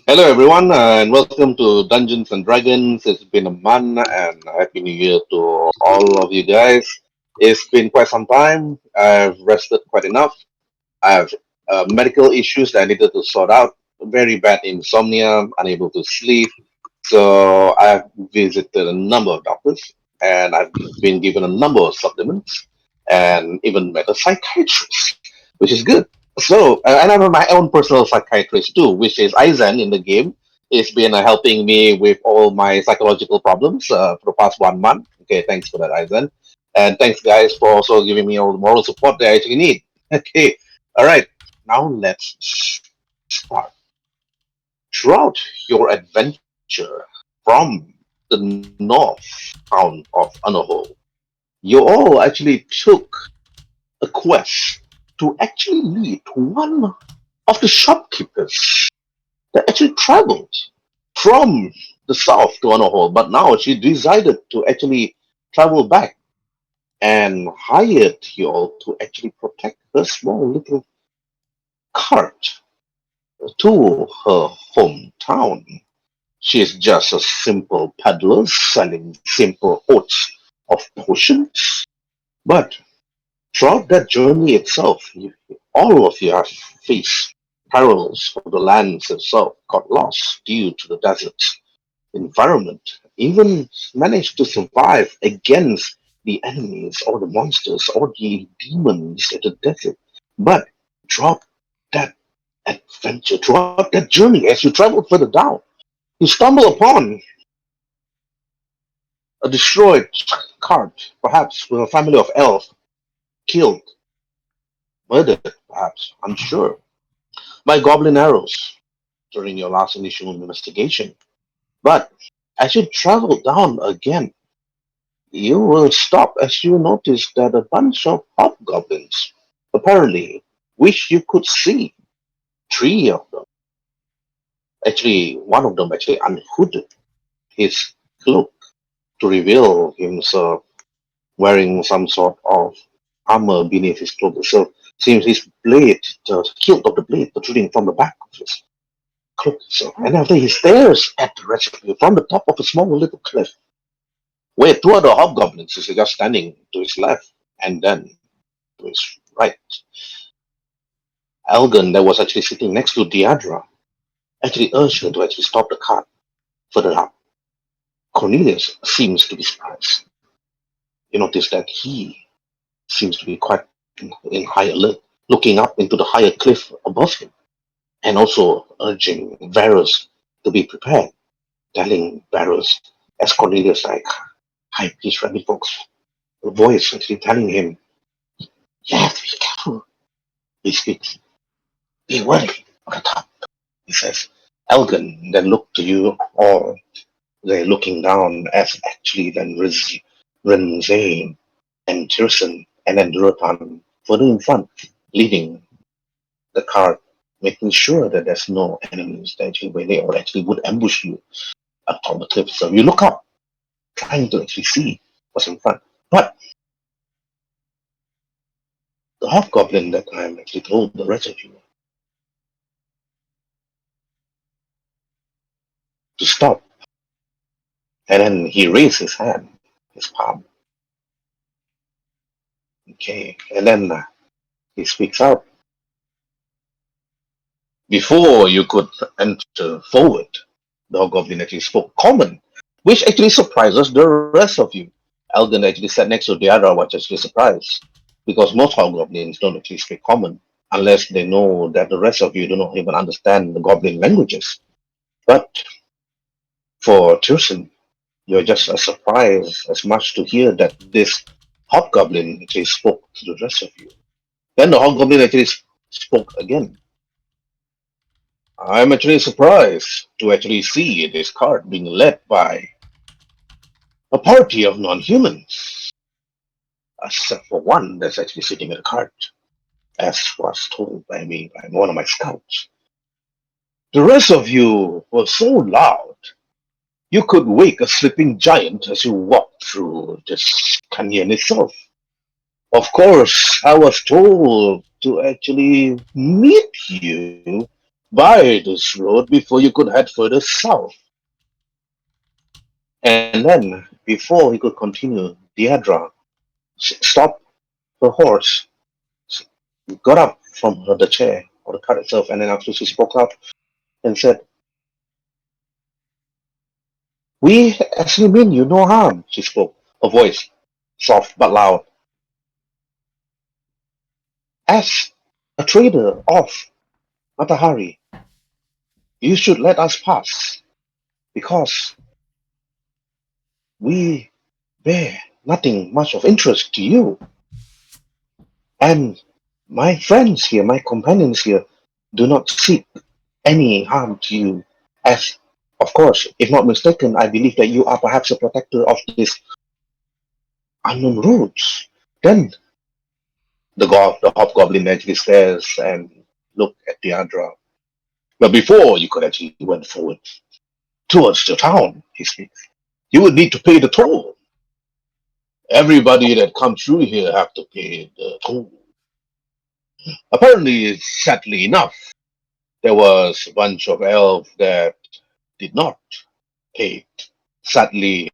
Hello, everyone, and welcome to Dungeons and Dragons. It's been a month, and Happy New Year to all of you guys. It's been quite some time. I've rested quite enough. I have medical issues that I needed to sort out. Very bad insomnia, unable to sleep. So I've visited a number of doctors, and I've been given a number of supplements, and even met a psychiatrist, which is good. So, and I have my own personal psychiatrist too, which is Aizen in the game. He's been helping me with all my psychological problems for the past 1 month. Okay, thanks for that, Aizen. And thanks, guys, for also giving me all the moral support that I actually need. Okay, all right. Now let's start. Throughout your adventure from the north town of Unohol, you all actually took a quest to actually meet one of the shopkeepers that actually traveled from the south to Unohol, but now she decided to actually travel back and hired you all to actually protect her small little cart to her hometown. She is just a simple peddler selling simple oats of potions. But throughout that journey itself, all of you have faced perils of the lands itself, got lost due to the desert's environment, even managed to survive against the enemies or the monsters or the demons in the desert. But throughout that adventure, throughout that journey, as you travel further down, you stumble upon a destroyed cart, perhaps with a family of elves killed, murdered, perhaps, unsure, by goblin arrows during your last initial investigation. But as you travel down again, you will stop as you notice that a bunch of hobgoblins, apparently, which you could see, three of them. Actually, one of them actually unhooded his cloak to reveal himself wearing some sort of armor beneath his cloak. So seems his blade, the hilt of the blade, protruding from the back of his cloak. So, and after he stares at the rest of you from the top of a small little cliff, where two other hobgoblins is just standing to his left and then to his right. Elgen, that was actually sitting next to Deidra, actually urged her to actually stop the cart further up. Cornelius seems to be surprised. You notice that he seems to be quite in high alert, looking up into the higher cliff above him, and also urging Varius to be prepared, telling Varius, as Cornelius like, hi, please, friendly folks, a voice actually telling him, you have to be careful. He speaks, be worried on the top, he says. Elgen then looked to you all, they're looking down as actually then Rhin'zey and Tyrson and then Durotan further in front, leading the cart, making sure that there's no enemies that actually waylay or actually would ambush you up on the cliff. So you look up, trying to actually see what's in front. But the hobgoblin that time actually told the rest of you to stop. And then he raised his hand, his palm. Okay. And then he speaks out. Before you could enter forward, the hobgoblin actually spoke common, which actually surprises the rest of you. Elgin actually sat next to Deidra, was actually surprised, because most hobgoblins don't actually speak common, unless they know that the rest of you do not even understand the goblin languages. But for Tyrson, you're just as surprised as much to hear that this hobgoblin actually spoke to the rest of you. Then the hobgoblin actually spoke again. I'm actually surprised to actually see this cart being led by a party of non-humans, except for one that's actually sitting in a cart, as was told by me by one of my scouts. The rest of you were so loud, you could wake a sleeping giant as you walked through this canyon itself. Of course, I was told to actually meet you by this road before you could head further south. And then, before he could continue, Deidra stopped her horse, got up from the chair or the cart itself, and then after she spoke up and said, "We actually mean you no harm," she spoke, her voice soft but loud. "As a trader of Matahari, you should let us pass, because we bear nothing much of interest to you. And my friends here, my companions here, do not seek any harm to you. As, of course, if not mistaken, I believe that you are perhaps a protector of this unknown roads." Then the hobgoblin actually stares and look at Deandra. "But before you could actually went forward towards the town," he speaks, "you would need to pay the toll. Everybody that comes through here have to pay the toll. Apparently, sadly enough, there was a bunch of elves that did not pay. Sadly,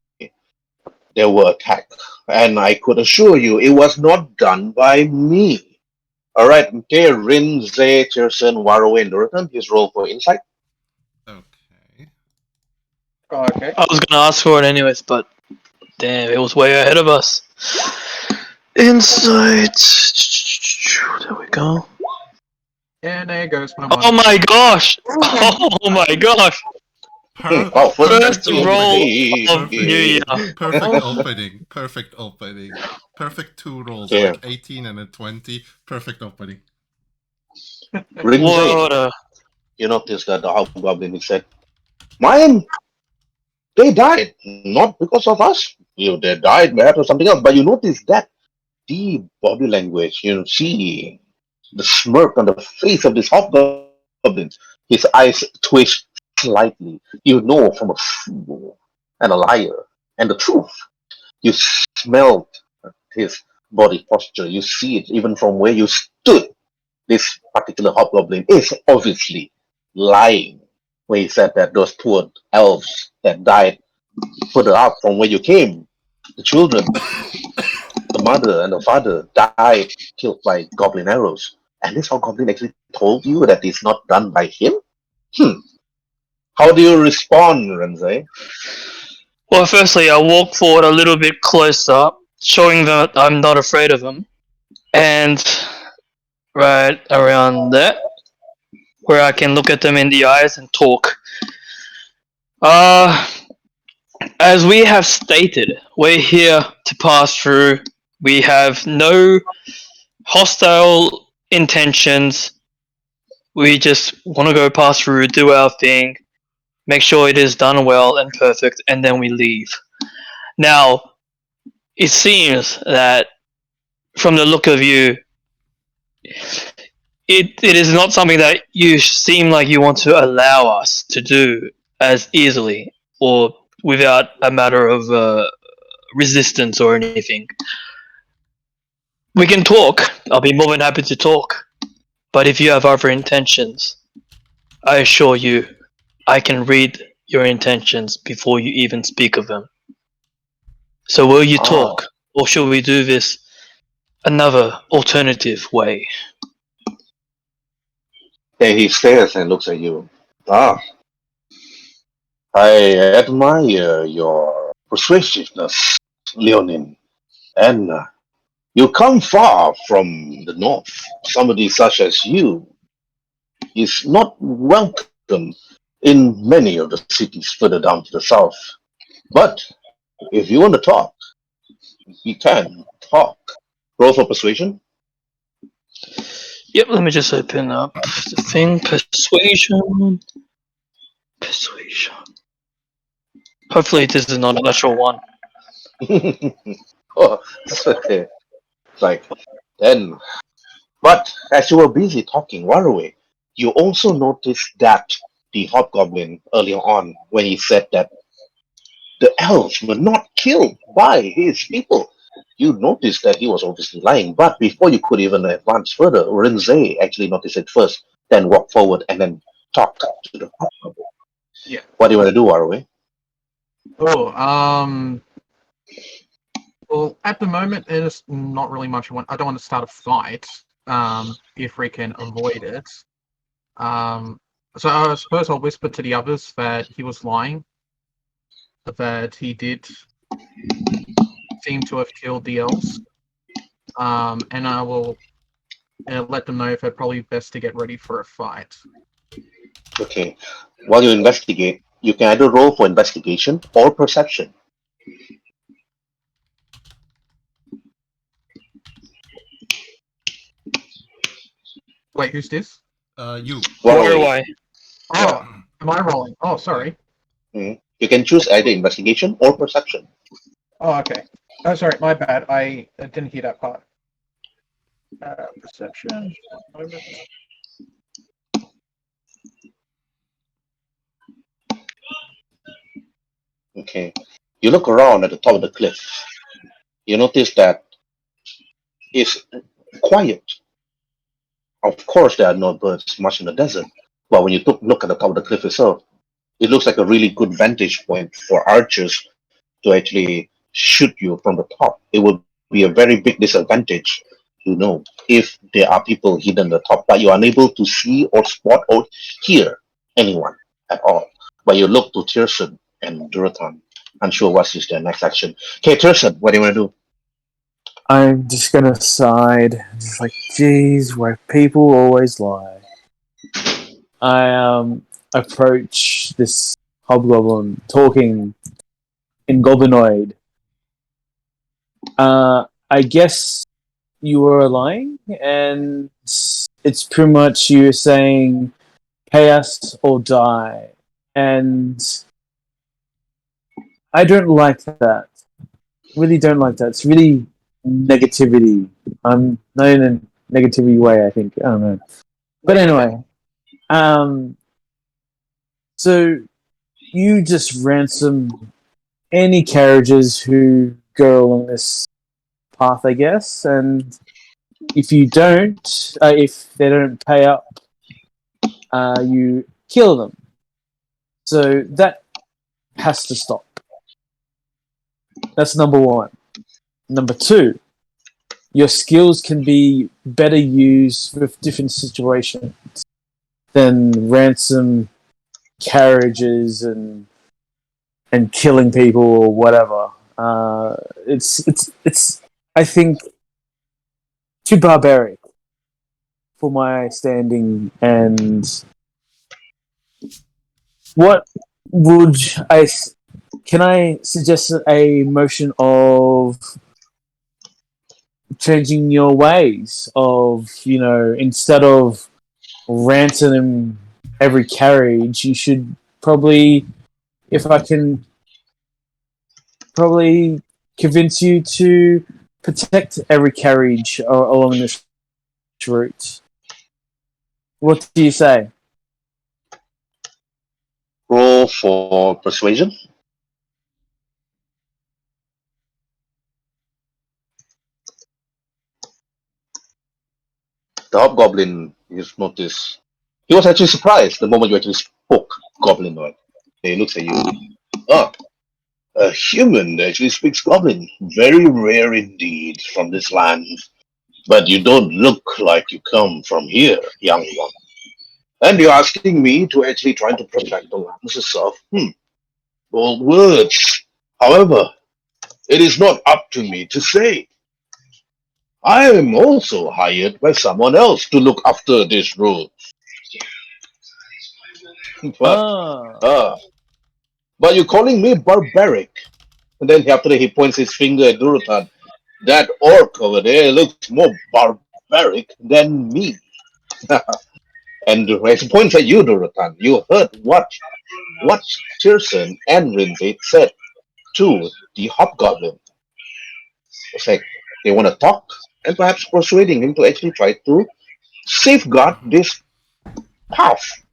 they were attacked. And I could assure you, it was not done by me." Alright, okay, Rhin'zey, Tyrson, Waruay, and Durotan, please roll for insight. Okay. Okay. I was gonna ask for it anyways, but damn, it was way ahead of us. Insight. There we go. And there goes my Oh money. my gosh! Oh my gosh! Oh, First roll Hey. of New Year. Perfect opening. Perfect opening. Perfect 2 rolls, Yeah. like 18 and a 20. Perfect opening. Rhin'zey, What a... you notice that the hobgoblin said, "Mine, they died, not because of us. They died perhaps of something else." But you notice that the body language, see the smirk on the face of this hobgoblin. His eyes twitch slightly. You know from a fool and a liar and the truth. You smelled his body posture. You see it even from where you stood. This particular hobgoblin is obviously lying when he said that those poor elves that died further up from where you came, the children, the mother and the father died killed by goblin arrows. And this hobgoblin actually told you that it's not done by him? How do you respond, Rhin'zey? Well, firstly, I walk forward a little bit closer, showing them that I'm not afraid of them. And right around there, where I can look at them in the eyes and talk. As we have stated, we're here to pass through. We have no hostile intentions. We just want to go pass through, do our thing, make sure it is done well and perfect, and then we leave. Now, it seems that from the look of you, it is not something that you seem like you want to allow us to do as easily or without a matter of resistance or anything. We can talk. I'll be more than happy to talk. But if you have other intentions, I assure you, I can read your intentions before you even speak of them. So will you talk, or should we do this another alternative way? And he stares and looks at you. I admire your persuasiveness, Leonin. And you come far from the north. Somebody such as you is not welcome in many of the cities further down to the south. But if you want to talk, we can talk. Roll for persuasion. Yep, let me just open up the thing. Persuasion. Persuasion. Hopefully this is not a natural one. Oh, okay. Like, then. But as you were busy talking Waruay, you also noticed that the hobgoblin earlier on, when he said that the elves were not killed by his people, you noticed that he was obviously lying. But before you could even advance further, Rhin'zey actually noticed it first, then walked forward and then talk to the Hobgoblin. Yeah. What do you want to do, Waruay? Oh, well, at the moment, there's not really much I don't want to start a fight, if we can avoid it. So I suppose I'll whisper to the others that he was lying, that he did seem to have killed the elves, and I will let them know that probably best to get ready for a fight. Okay. While you investigate, you can either roll for investigation or perception. Wait, who's this? You. Waruay. Oh, am I rolling? Oh, sorry. You can choose either investigation or perception. Oh, okay. Oh, sorry, my bad. I didn't hear that part. Perception. Moment. Okay. You look around at the top of the cliff. You notice that it's quiet. Of course, there are no birds much in the desert. But when you look at the top of the cliff itself, it looks like a really good vantage point for archers to actually shoot you from the top. It would be a very big disadvantage to know if there are people hidden at the top, but you're unable to see or spot or hear anyone at all. But you look to Tyrson and Durotan, unsure what is their next action. Okay, Tyrson, what do you want to do? I'm just gonna sigh. Just like, geez, why people always lie. I approach this hobgoblin talking in goblinoid. I guess you were lying, and it's pretty much you saying, "Pay us or die," and I don't like that. Really don't like that. It's really negativity. I'm not in a negativity way, I think. I don't know. But anyway, so you just ransom any carriages who go along this path, I guess, and if you don't, if they don't pay up, you kill them. So that has to stop. That's number one. Number two, your skills can be better used with different situations than ransom carriages and killing people or whatever. It's I think too barbaric for my standing. And what would I? Can I suggest a motion of changing your ways of, instead of ransoming every carriage, you should probably, if I can probably convince you to protect every carriage along this route. What do you say? Roll for persuasion. The hobgoblin, you notice, he was actually surprised the moment you actually spoke goblinoid. He looks at you. Ah, a human that actually speaks goblin. Very rare indeed from this land. But you don't look like you come from here, young one. And you're asking me to actually try to protect the lands itself? Bold words. However, it is not up to me to say. I am also hired by someone else to look after this road. But you're calling me barbaric. And then after that, he points his finger at Durotan. That orc over there looks more barbaric than me. And as he points at you, Durotan, you heard what Tyrson and Rhin'zey said to the Hobgoblin. It's like they want to talk and perhaps persuading him to actually try to safeguard this path,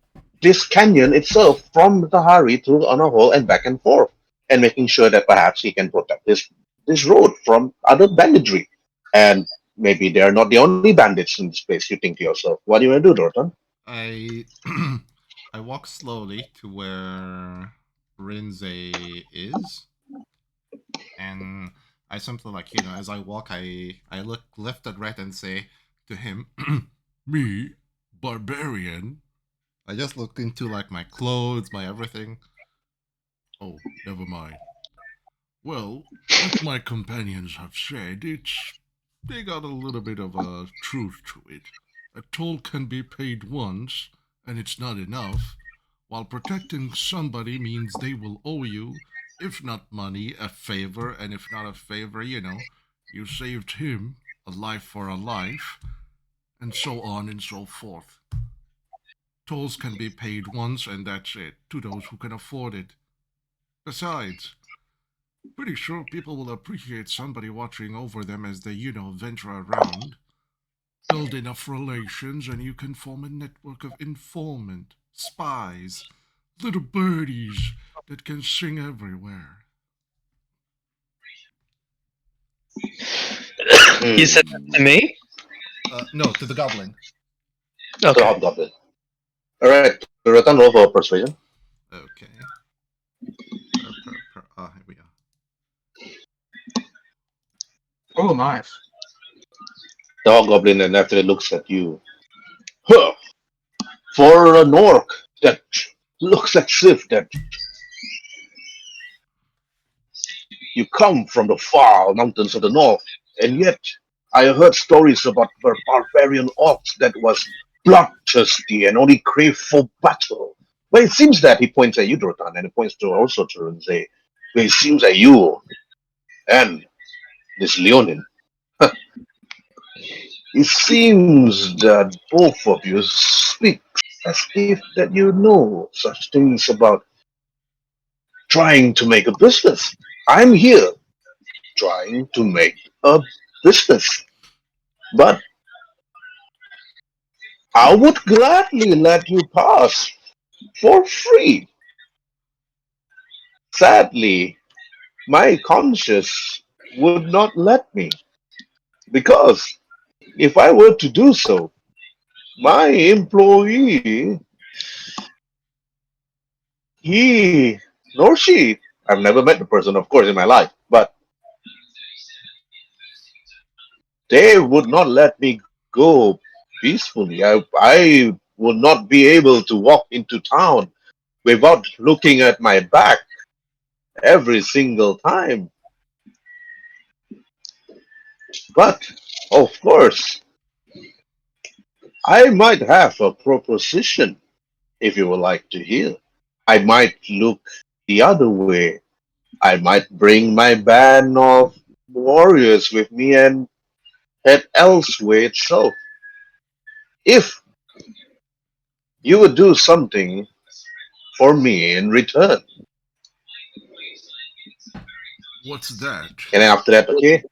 this canyon itself from the Hari through on a hole and back and forth, and making sure that perhaps he can protect this road from other banditry. And maybe they're not the only bandits in this place. You think to yourself, what do you want to do, Durotan? I I walk slowly to where Rhin'zey is, and I simply as I walk, I look left and right and say to him, "Me, barbarian." I just looked into my clothes, my everything. Oh, never mind. Well, what my companions have said, they got a little bit of a truth to it. A toll can be paid once, and it's not enough, while protecting somebody means they will owe you, if not money, a favor, and if not a favor, you saved him, a life for a life, and so on and so forth. Tolls can be paid once, and that's it, to those who can afford it. Besides, pretty sure people will appreciate somebody watching over them as they, venture around. Build enough relations and you can form a network of informant, spies, little birdies that can sing everywhere. You said that to me? No, to the goblin. The Okay. Hobgoblin. Alright, Durotan, roll for Persuasion. Okay. Here we are. Oh, nice. The Hobgoblin then actually looks at you. Huh! For an orc, that looks as if that you come from the far mountains of the north, and yet I heard stories about the barbarian orcs that was bloodthirsty and only crave for battle. But it seems that he points at you, Durotan, and he points to also to Rhin'zey. But it seems that you and this Leonin, it seems that both of you speak as if that you know such things about trying to make a business. I'm here trying to make a business. But I would gladly let you pass for free. Sadly, my conscience would not let me, because if I were to do so, my employee, he nor she, I've never met the person, of course, in my life, but they would not let me go peacefully. I would not be able to walk into town without looking at my back every single time. But, of course, I might have a proposition if you would like to hear. I might look the other way. I might bring my band of warriors with me and head elsewhere itself. If you would do something for me in return. What's that? And then after that, okay,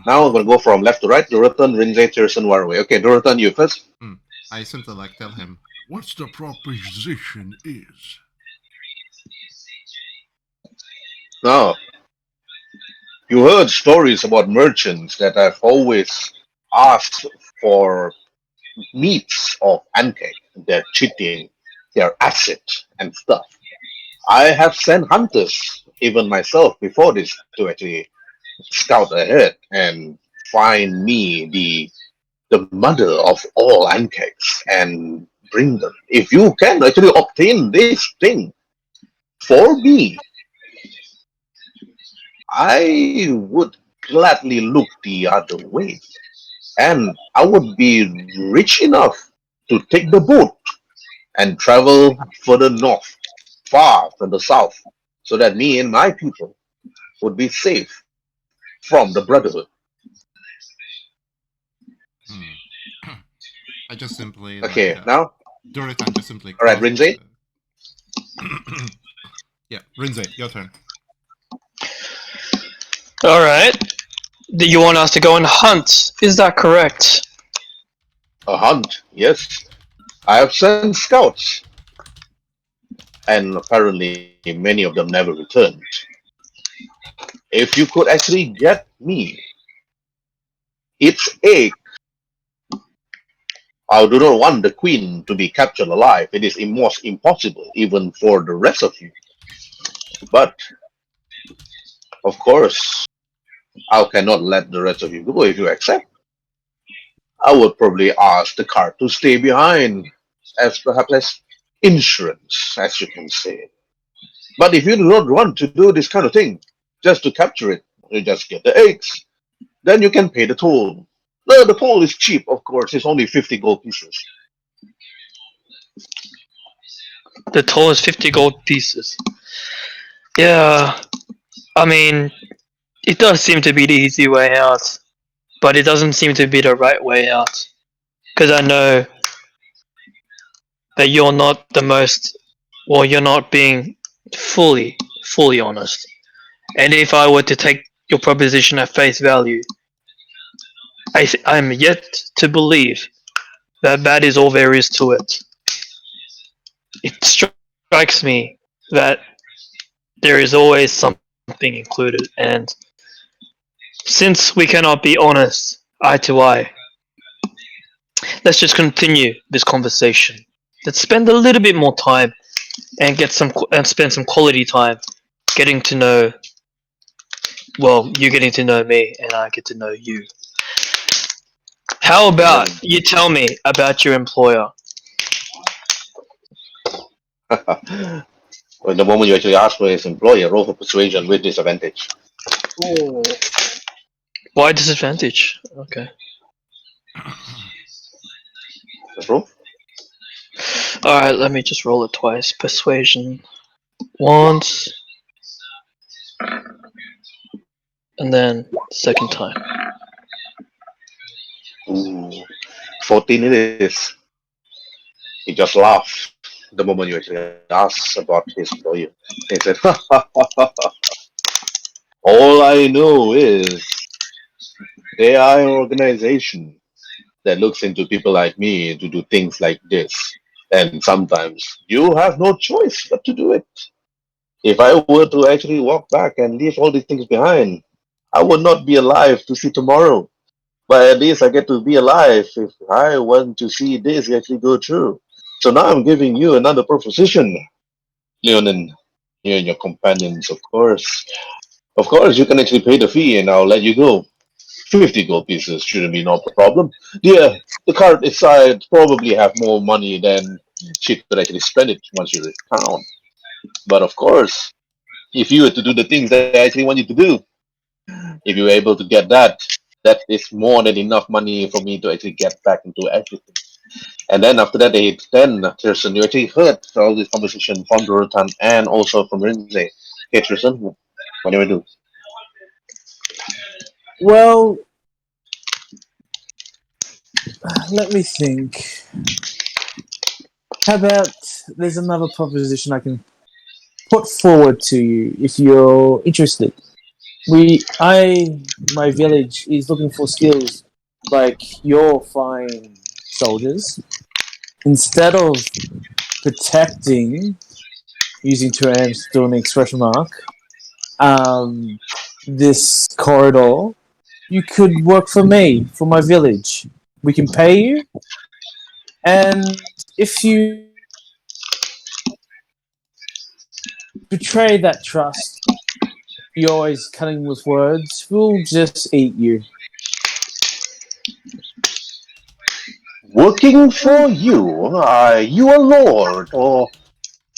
now I'm going to go from left to right. Durotan, Rhin'zey, Tyrson, Waruay. Okay, Durotan, you first. I simply tell him, what's the proposition is? Now, you heard stories about merchants that have always asked for meats of ancake. They're cheating, their asset and stuff. I have sent hunters, even myself, before this to actually scout ahead and find me the mother of all ancakes and bring them. If you can actually obtain this thing for me, I would gladly look the other way. And I would be rich enough to take the boat and travel further north, far from the south, so that me and my people would be safe from the Brotherhood. I just simply Okay, now? Durotan just simply. Alright, Rhin'zey? Yeah, Rhin'zey, your turn. Alright. Do you want us to go and hunt? Is that correct? A hunt, yes. I have sent scouts. And apparently many of them never returned. If you could actually get me its egg I do not want the queen to be captured alive. It is almost impossible, even for the rest of you. But, of course, I cannot let the rest of you go if you accept. I would probably ask the cart to stay behind, as perhaps as insurance, as you can say. But if you do not want to do this kind of thing, just to capture it, you just get the eggs. Then you can pay the toll. No, the toll is cheap, of course. It's only 50 gold pieces. The toll is 50 gold pieces. Yeah, I mean, it does seem to be the easy way out, but it doesn't seem to be the right way out. Because I know that you're not the most, well, you're not being fully honest. And if I were to take your proposition at face value, I'm yet to believe that is all there is to it. It strikes me that there is always something included, and since we cannot be honest eye to eye, let's just continue this conversation. Let's spend a little bit more time and spend some quality time getting to know. Well, you getting to know me, and I get to know you. How about you tell me about your employer? Well, the moment you actually ask for his employer, roll for persuasion with disadvantage. Oh. Why disadvantage? Okay. Let's roll. Alright, let me just roll it twice. Persuasion once. And then second time. Ooh, 14 it is. He just laughed the moment you actually asked about his employer. He said, all I know is they are an organization that looks into people like me to do things like this. And sometimes you have no choice but to do it. If I were to actually walk back and leave all these things behind, I would not be alive to see tomorrow. But at least I get to be alive if I want to see this actually go through. So now I'm giving you another proposition, Leonin. You and your companions, of course. Of course, you can actually pay the fee and I'll let you go. 50 gold pieces shouldn't be no problem. Yeah, the cart inside probably have more money than she could actually spend it once you leave town. But of course, if you were to do the things that I actually want you to do, if you were able to get that, that is more than enough money for me to actually get back into everything. And then after that, they then Tyrson, you actually heard all this conversation from Durotan and also from Rhin'zey. Hey Tyrson, what do we do? Well, let me think. How about there's another proposition I can put forward to you if you're interested. My village is looking for skills like your fine soldiers. Instead of protecting, using two arms, doing an expression mark, this corridor, you could work for me, for my village. We can pay you, and if you betray that trust, you're always cutting with words, we'll just eat you. Working for you? Are you a lord? Or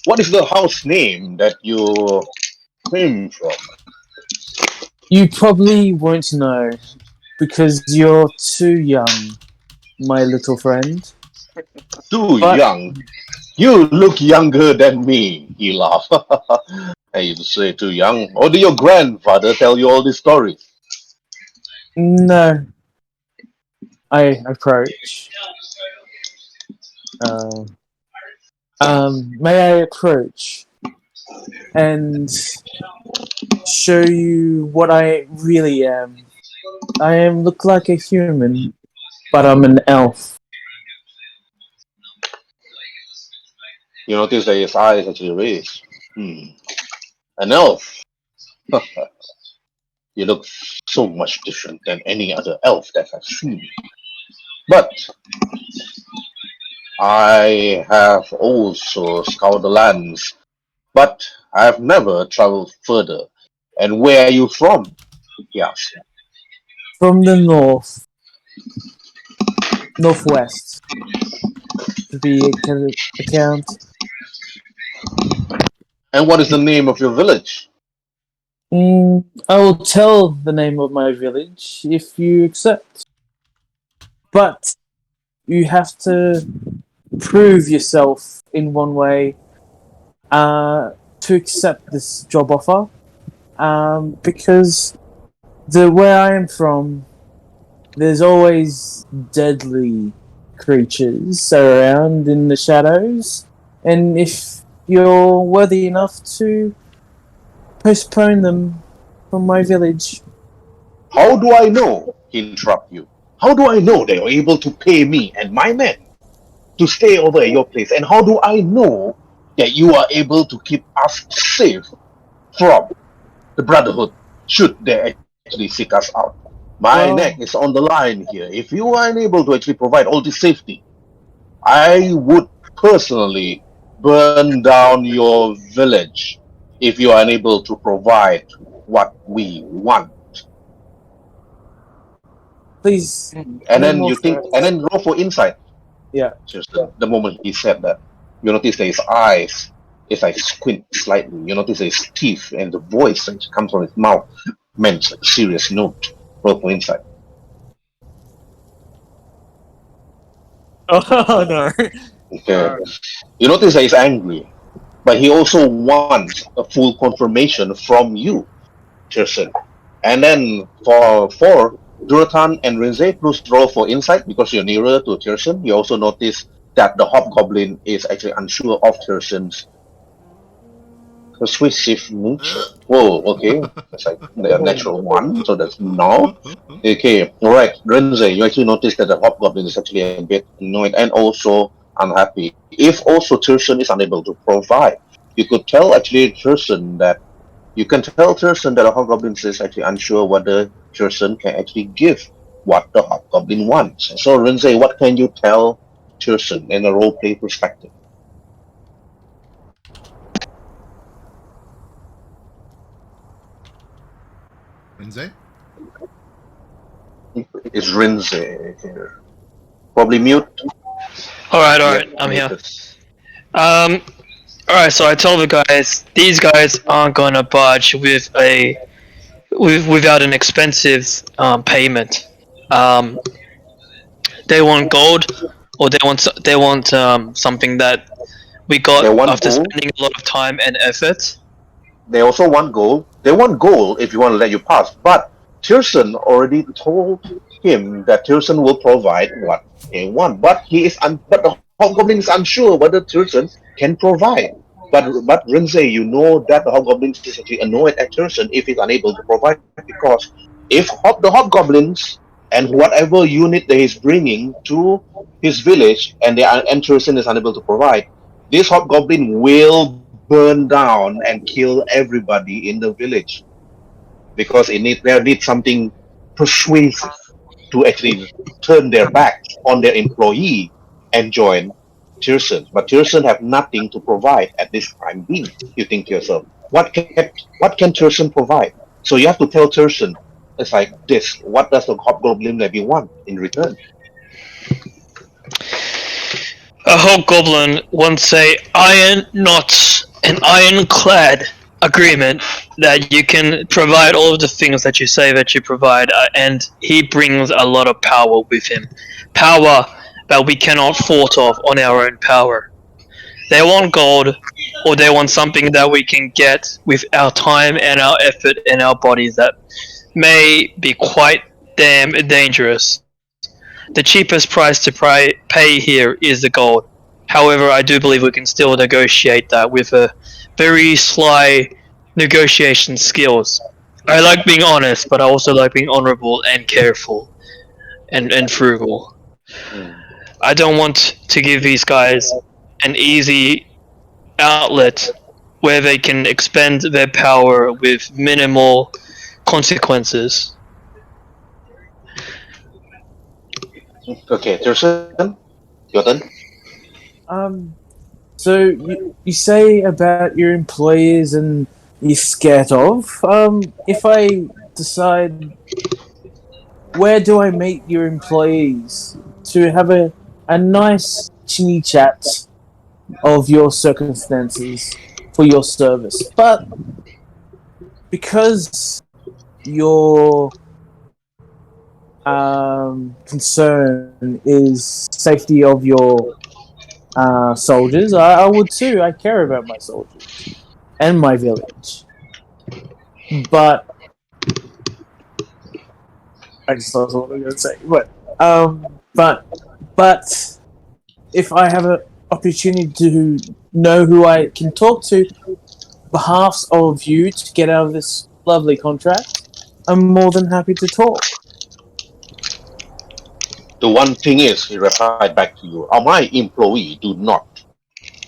what is the house name that you came from? You probably won't know, because you're too young, my little friend. Too But young. You look younger than me, he laughed. I used to say too young. Or did your grandfather tell you all these stories? no, I approach. May I approach and show you what I really am? I look like a human, but I'm an elf. You notice that his eyes actually raised. An elf? You look so much different than any other elf that I've seen. But I have also scoured the lands, but I have never traveled further. And where are you from? He asked. From the northwest, to be account. And what is the name of your village? I will tell the name of my village if you accept. But you have to prove yourself in one way to accept this job offer. Because where I am from, there's always deadly creatures around in the shadows, and if you're worthy enough to postpone them from my village. How do I know? He interrupted you. How do I know they are able to pay me and my men to stay over at your place? And how do I know that you are able to keep us safe from the Brotherhood should they actually seek us out? My neck is on the line here. If you are unable to actually provide all this safety, I would personally burn down your village if you are unable to provide what we want. Please. And then you think, and then roll for insight. Yeah. Just the moment he said that, you notice that his eyes is like squint slightly. You notice that his teeth and the voice that comes from his mouth meant a serious note. Roll for insight. Oh no. Okay. You notice that he's angry, but he also wants a full confirmation from you, Tyrson. And then for Durotan and Rhin'zey, please roll for insight because you're nearer to Tyrson. You also notice that the Hobgoblin is actually unsure of Tyrson's persuasive nature. Whoa, okay. That's like the natural one, so that's no. Okay, alright. Rhin'zey, you actually notice that the Hobgoblin is actually a bit annoyed and also unhappy. If also Tyrson is unable to provide, you could tell actually Tyrson that the Hobgoblin is actually unsure whether Tyrson can actually give what the Hobgoblin wants. So Rhin'zey, what can you tell Tyrson in a roleplay perspective? Rhin'zey? Is Rhin'zey here? Probably mute. Alright, I'm here. Alright, so I told the guys, these guys aren't gonna budge without an expensive payment. They want gold, or they want something that we got after spending a lot of time and effort. They also want gold. They want gold if you want to let you pass. But Tyrson already told him that Tyrson will provide what they want. But but the Hobgoblin is unsure whether Tyrson can provide. But Rhin'zey, you know that the Hobgoblin is actually annoyed at Tyrson if he's unable to provide, because if the Hobgoblins and whatever unit that he's bringing to his village and Tyrson is unable to provide, this Hobgoblin will burn down and kill everybody in the village, because they need something persuasive to actually turn their back on their employee and join Tyrson. But Tyrson have nothing to provide at this time being. You think to yourself, what can Tyrson provide? So you have to tell Tyrson, it's like this. What does the Hobgoblin maybe want in return? A Hobgoblin wants an ironclad agreement that you can provide all of the things that you say that you provide, and he brings a lot of power with him. Power that we cannot fault of on our own power. They want gold, or they want something that we can get with our time and our effort and our bodies that may be quite damn dangerous. The cheapest price to pay here is the gold. However, I do believe we can still negotiate that with a very sly negotiation skills. I like being honest, but I also like being honorable and careful and frugal. I don't want to give these guys an easy outlet where they can expend their power with minimal consequences. Okay, Tyrson, your turn. So you say about your employees and you're scared of. If I decide, where do I meet your employees to have a nice chinny chat of your circumstances for your service? But because your concern is safety of your soldiers, I would too. I care about my soldiers and my village. But I just lost what I was going to say. But if I have an opportunity to know who I can talk to, behalf of you to get out of this lovely contract, I'm more than happy to talk. The one thing is, he replied back to you, my employee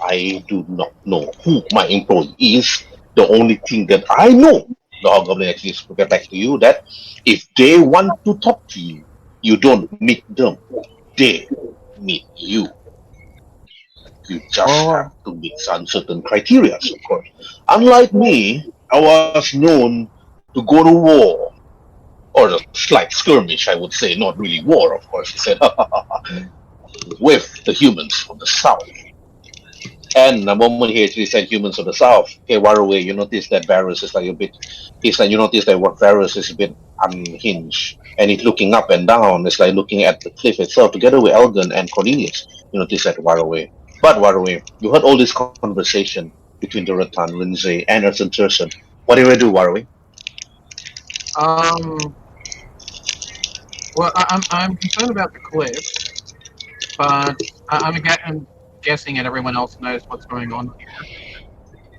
I do not know who my employee is. The only thing that I know, the Hobgoblin actually get back to you, that if they want to talk to you, you don't meet them. They meet you. You just have Oh, to meet some certain criteria, of course. Unlike me, I was known to go to war, or a slight skirmish, I would say, not really war, of course, he said, with the humans from the south. And the moment he actually said humans of the south, okay, Waruay, you notice that Varius is like a bit, he's like, you notice that what Varius is a bit unhinged. And he's looking up and down. It's like looking at the cliff itself, together with Elgen and Cornelius. You notice that Waruay. But Waruay, you heard all this conversation between Durotan, Rhin'zey, and Tyrson. What do you do, Waruay? Um. Well, I'm concerned about the cliff, but I'm guessing, and everyone else knows what's going on here.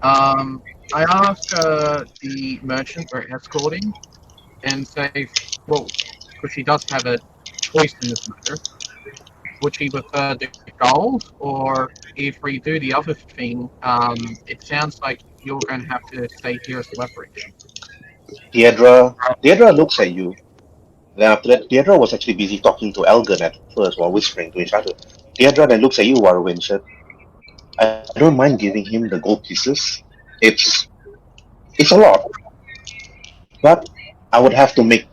I ask the merchant we're escorting and say, well, because she does have a choice in this matter, would she prefer the gold, or if we do the other thing, it sounds like you're going to have to stay here as leverage. Deidre looks at you. Then after that, Deidre was actually busy talking to Elgen at first while whispering to each other. Deidre then looks at you, Waruay, and said, I don't mind giving him the gold pieces. It's it's a lot, but I would have to make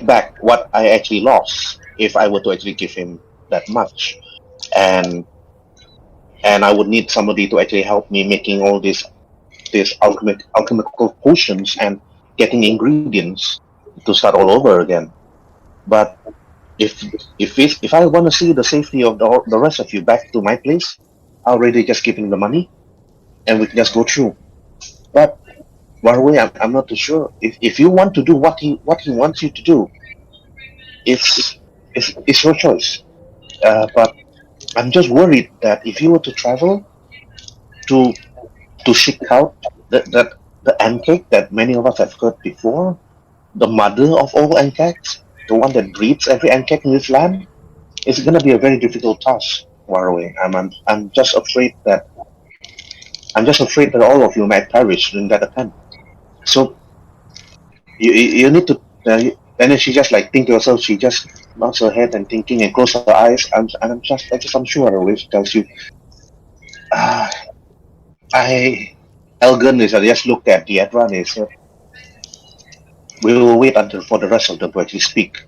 back what I actually lost if I were to actually give him that much. And and I would need somebody to actually help me making all these alchemical potions and getting ingredients to start all over again. But if if I want to see the safety of the rest of you back to my place, I'll really just give him the money and we can just go through. But by the way, I'm not too sure. If you want to do what he wants you to do, it's it's your choice. But I'm just worried that if you were to travel to seek out the ancake that many of us have heard before, the mother of all ancakes, the one that breeds every ancake in this land, it's going to be a very difficult task. Waruay. I'm just afraid that all of you might perish during that attempt. So you need to. And then she just like think to herself. She just nods her head and thinking and close her eyes. I'm just unsure. Waruay tells you, ah, I. Elgen is just looked at the Edra and he said, we will wait until for the rest of them to actually speak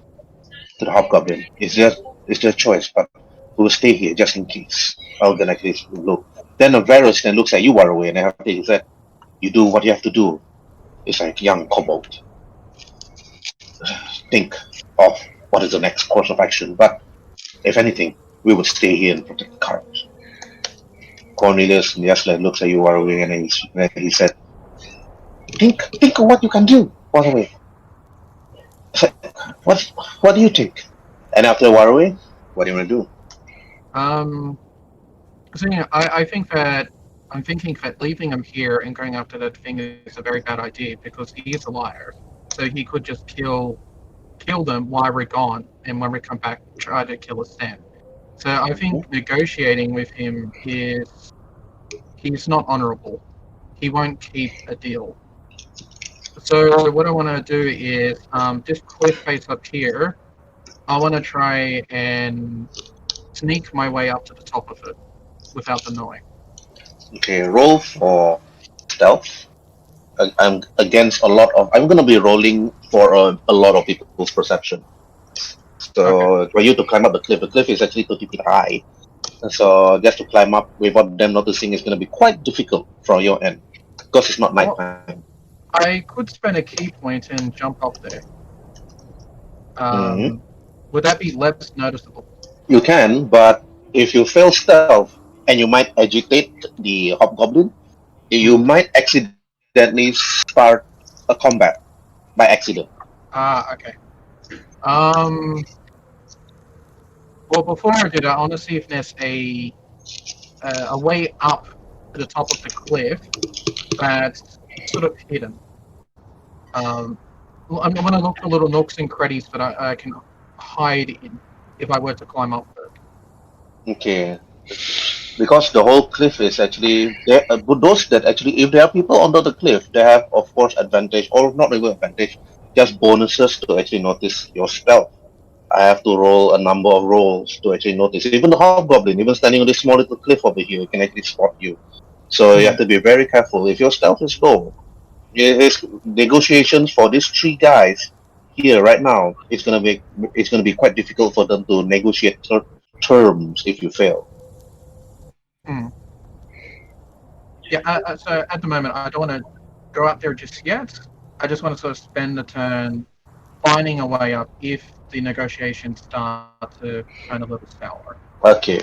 to the Hobgoblin. It's their choice, but we will stay here just in case. Elgen actually look. Then the Varius then looks at you, Waruay, and after he said, you do what you have to do. It's like young kobold. Think of what is the next course of action. But if anything, we would stay here and protect the cart. Cornelius just like looks at you, Waruay, and he said, think of what you can do, Waruay. What what do you think? And after Waruay, what do you want to do? So yeah, I think that I'm thinking that leaving him here and going after that thing is a very bad idea because he is a liar. So he could just kill them while we're gone, and when we come back, try to kill us then. So I think negotiating with him he's not honourable. He won't keep a deal. So what I want to do is this cliff face up here. I want to try and sneak my way up to the top of it without them knowing. Okay, roll for stealth. I'm against a lot of. I'm gonna be rolling for a lot of people's perception. So for you to climb up the cliff is actually 30 feet high. And so just to climb up without them noticing is gonna be quite difficult from your end because it's not nighttime. I could spend a key point and jump up there. Mhm. Would that be less noticeable? You can, but if you fail stealth and you might agitate the hobgoblin, you might accidentally start a combat by accident. Okay. Well, before I do that, I want to see if there's a way up to the top of the cliff that's sort of hidden. I'm going to look for little nooks and crannies that I can hide in if I were to climb up there. Okay. Because the whole cliff is actually there. Those that actually, if there are people under the cliff, they have, of course, advantage or not even advantage, just bonuses to actually notice your stealth. I have to roll a number of rolls to actually notice. Even the hobgoblin, even standing on this small little cliff over here, can actually spot you. So you have to be very careful. If your stealth is low, it's negotiations for these three guys here right now. It's gonna be quite difficult for them to negotiate terms if you fail. Yeah, so at the moment, I don't want to go out there just yet. I just want to sort of spend the turn finding a way up if the negotiations start to turn a little sour. Okay.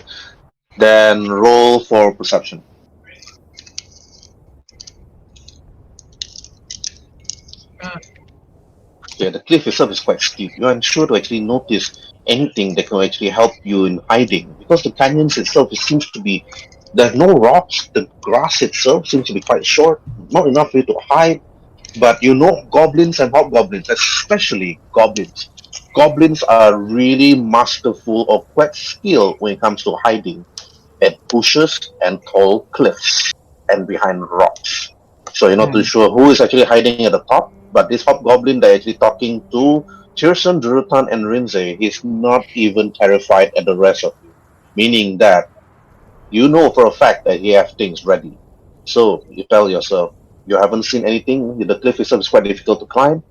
Then roll for perception. Yeah, the cliff itself is quite steep. You're unsure to actually notice anything that can actually help you in hiding because the canyons itself it seems to be there's no rocks. The grass itself seems to be quite short, not enough for you to hide. But you know, goblins and hobgoblins, especially goblins. Goblins are really masterful or quite skilled when it comes to hiding at bushes and tall cliffs and behind rocks. So you're not too sure who is actually hiding at the top, but this hobgoblin they're actually talking to Tyrson, Durotan, and Rhin'zey, he's not even terrified at the rest of you. Meaning that you know for a fact that he has things ready. So you tell yourself, you haven't seen anything, the cliff itself is quite difficult to climb,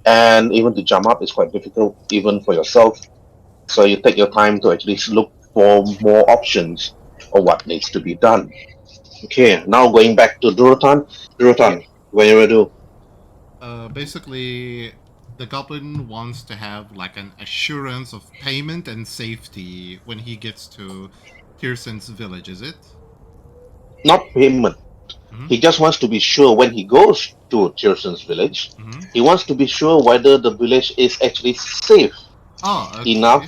and even to jump up is quite difficult, even for yourself. So you take your time to actually look for more options of what needs to be done. Okay, now going back to Durotan. Durotan, what you will do? Basically, the goblin wants to have like an assurance of payment and safety when he gets to Tyrson's village, is it? Not payment. Mhm. He just wants to be sure when he goes to Tyrson's village, he wants to be sure whether the village is actually safe Oh, okay. enough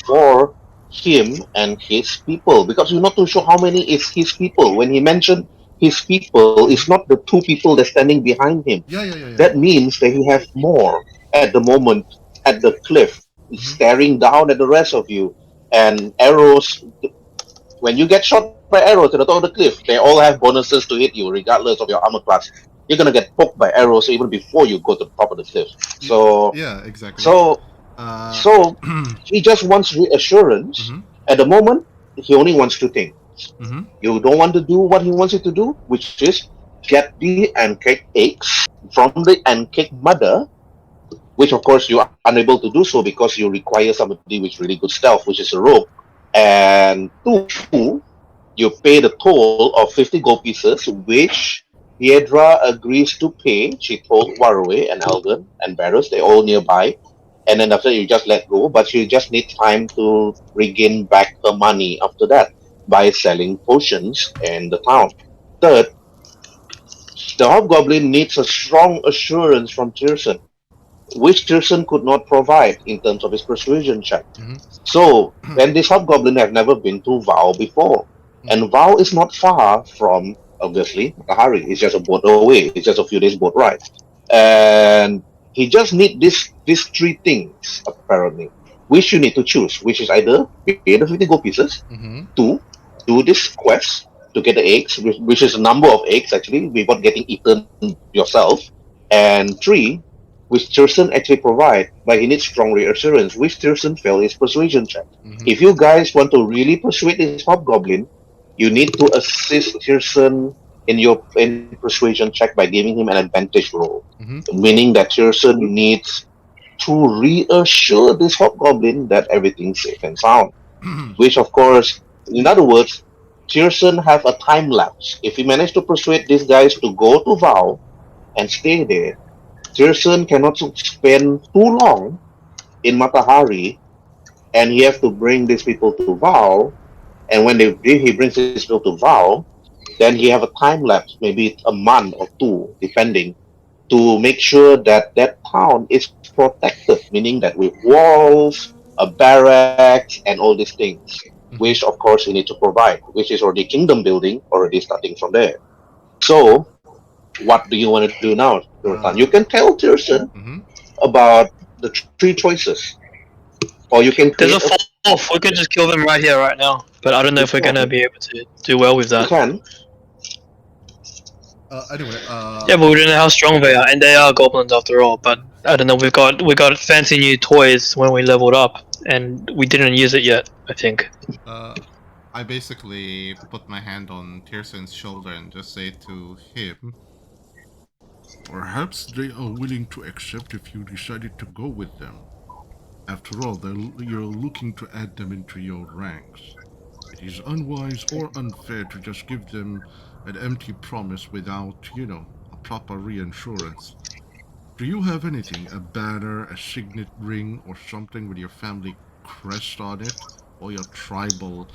for him and his people. Because you're not too sure how many is his people. When he mentioned his people, it's not the two people that's standing behind him. Yeah. That means that he has more at the moment at the cliff, staring down at the rest of you. And arrows, when you get shot by arrows to the top of the cliff, they all have bonuses to hit you, regardless of your armor class. You're gonna get poked by arrows even before you go to the top of the cliff. So, Yeah, exactly. so he just wants reassurance. At the moment, he only wants two things. You don't want to do what he wants you to do, which is get the ancake eggs from the ancake mother, which of course you are unable to do so because you require somebody with really good stealth, which is a rogue. And two, you pay the toll of 50 gold pieces, which Hiedra agrees to pay. She told Waruay and Elgen and Varius, they're all nearby. And then after you just let go, but you just need time to regain back the money after that by selling potions in the town. Third, the Hobgoblin needs a strong assurance from Tyrson, which Tyrson could not provide in terms of his persuasion check. So, and this Hobgoblin have never been to Vow before. And Vow is not far from, obviously, Kahari. It's just a boat away. It's just a few days boat ride. And he just need these three things, apparently, which you need to choose, which is either pay the 50 gold pieces, two, do this quest to get the eggs, which is a number of eggs, actually, without getting eaten yourself, and three, which Tyrson actually provide, but he needs strong reassurance, which Tyrson failed his persuasion check. Mhm. If you guys want to really persuade this hobgoblin, you need to assist Tyrson in persuasion check by giving him an advantage roll, Mhm. meaning that Tyrson needs to reassure this hobgoblin that everything's safe and sound. Which, of course, in other words, Tyrson have a time lapse. If he managed to persuade these guys to go to Vow and stay there, Tyrson cannot spend too long in Matahari, and he has to bring these people to Vow. And when he brings these people to Vow, then he have a time lapse, maybe a month or two, depending, to make sure that that town is protected, meaning that with walls, a barracks, and all these things, which Mhm. of course you need to provide, which is already kingdom building, already starting from there. So, what do you want to do now, Durotan? You Uh, can tell Tyrson mhm. about the three choices, or you can create There's a a. fourth. We could just kill them right here, right now. But I don't know You if we're gonna can, be able to do well with you that. can. Anyway, Yeah, but we don't know how strong they are, and they are goblins after all. But I don't know. We got fancy new toys when we leveled up, and we didn't use it yet. I think. uh, I basically put my hand on Tyrson's shoulder and just say to him, "Perhaps they are willing to accept if you decided to go with them. After all, you're looking to add them into your ranks. It is unwise or unfair to just give them an empty promise without, a proper reassurance. Do you have anything, a banner, a signet ring, or something with your family crest on it, or your tribal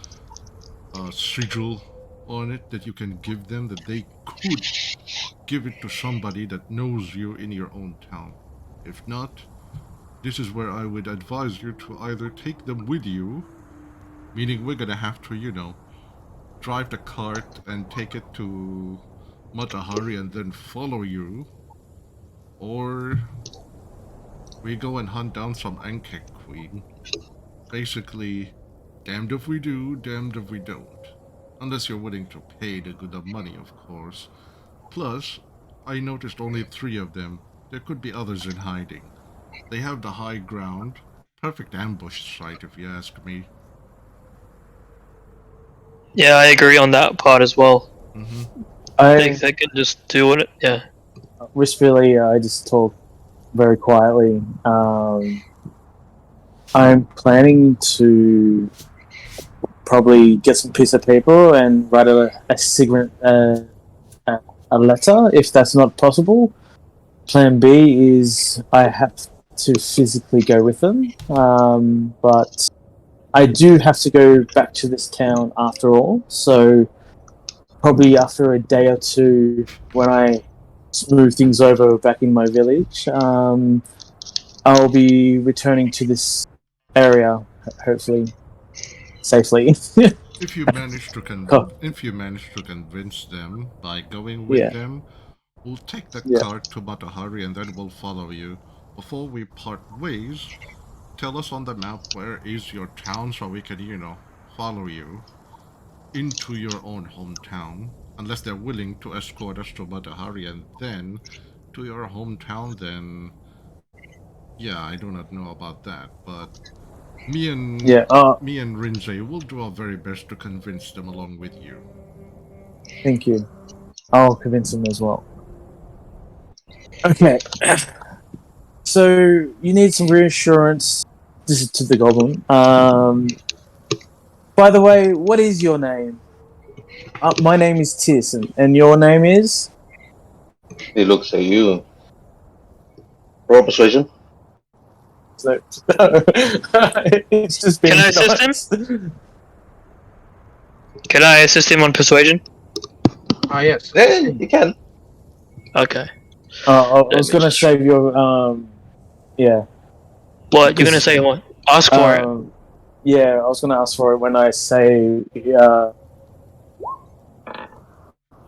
sigil on it that you can give them that they could give it to somebody that knows you in your own town? If not, this is where I would advise you to either take them with you, meaning we're gonna have to, drive the cart and take it to Matahari and then follow you, or we go and hunt down some Ankek Queen. Basically, damned if we do, damned if we don't. Unless you're willing to pay the good of money, of course. Plus, I noticed only 3 of them. There could be others in hiding. They have the high ground. Perfect ambush site, if you ask me. Yeah, I agree on that part as well. Mm-hmm. They can just do it. Yeah. Whisperly, I just talk very quietly. I'm planning to probably get some piece of paper and write a signet, a letter, if that's not possible. Plan B is I have to physically go with them, but I do have to go back to this town after all, so probably after a day or two when I smooth things over back in my village, I'll be returning to this area, hopefully safely. If you manage to convince them by going with Yeah, them, we'll take the yeah. cart to Matahari and then we'll follow you. Before we part ways, tell us on the map where is your town so we can, follow you into your own hometown. Unless they're willing to escort us to Matahari and then to your hometown, then yeah, I do not know about that. But me and Yeah, me and Rhin'zey will do our very best to convince them along with you. thank you. I'll convince him as well. Okay. So, you need some reassurance. This is to the goblin. By the way, what is your name? My name is Tyrson, and your name is? He looks at you. Roll persuasion. So, it's just been Can I assist him? him? Can I assist him on persuasion? Yes. Yeah, you can. Okay. I was going to save your, yeah. What you're gonna say? What? Ask for it. Yeah, I was going to ask for it when I say,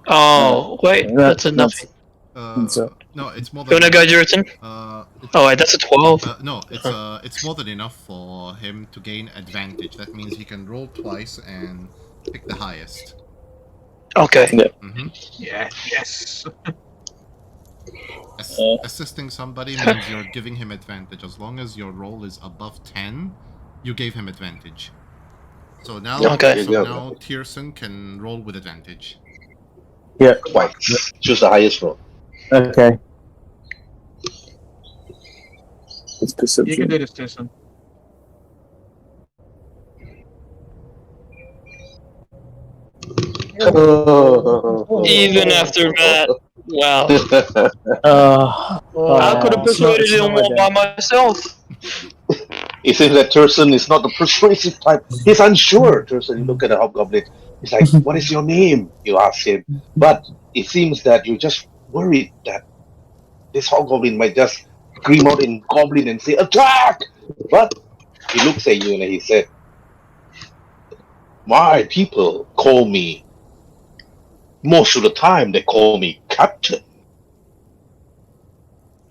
Oh, wait, that's a nothing. No, it's more You than. wanna go, Durotan? Oh wait, that's a 12. No, it's more than enough for him to gain advantage. That means he can roll twice and pick the highest. Okay. Yeah. Mm-hmm. Yeah. Yes. As assisting somebody means you're giving him advantage. As long as your roll is above 10, you gave him advantage. So now, Okay. now Tyrson can roll with advantage. Yeah. Twice. Choose the highest roll. Okay. It's You can perception. do this, Tessa. Even after that, wow. I could have It's not- persuaded it's him not all by myself. It seems that Tyrson is not the persuasive type. He's unsure. Tyrson, you look at the Hobgoblin. He's like, "What is your name?" You ask him. But it seems that you're just worried that this Hobgoblin might just scream out in Goblin and say, "Attack!" But he looks at you and he said, "My people call me, most of the time they call me Captain.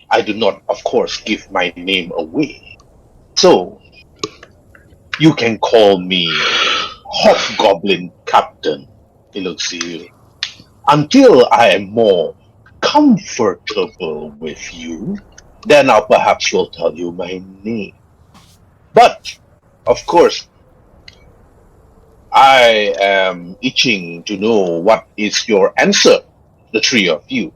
I do not, of course, give my name away. So, you can call me Hobgoblin Captain." He looks at you. "Until I am more comfortable with you, then I'll perhaps will tell you my name. But, of course, I am itching to know what is your answer, the three of you."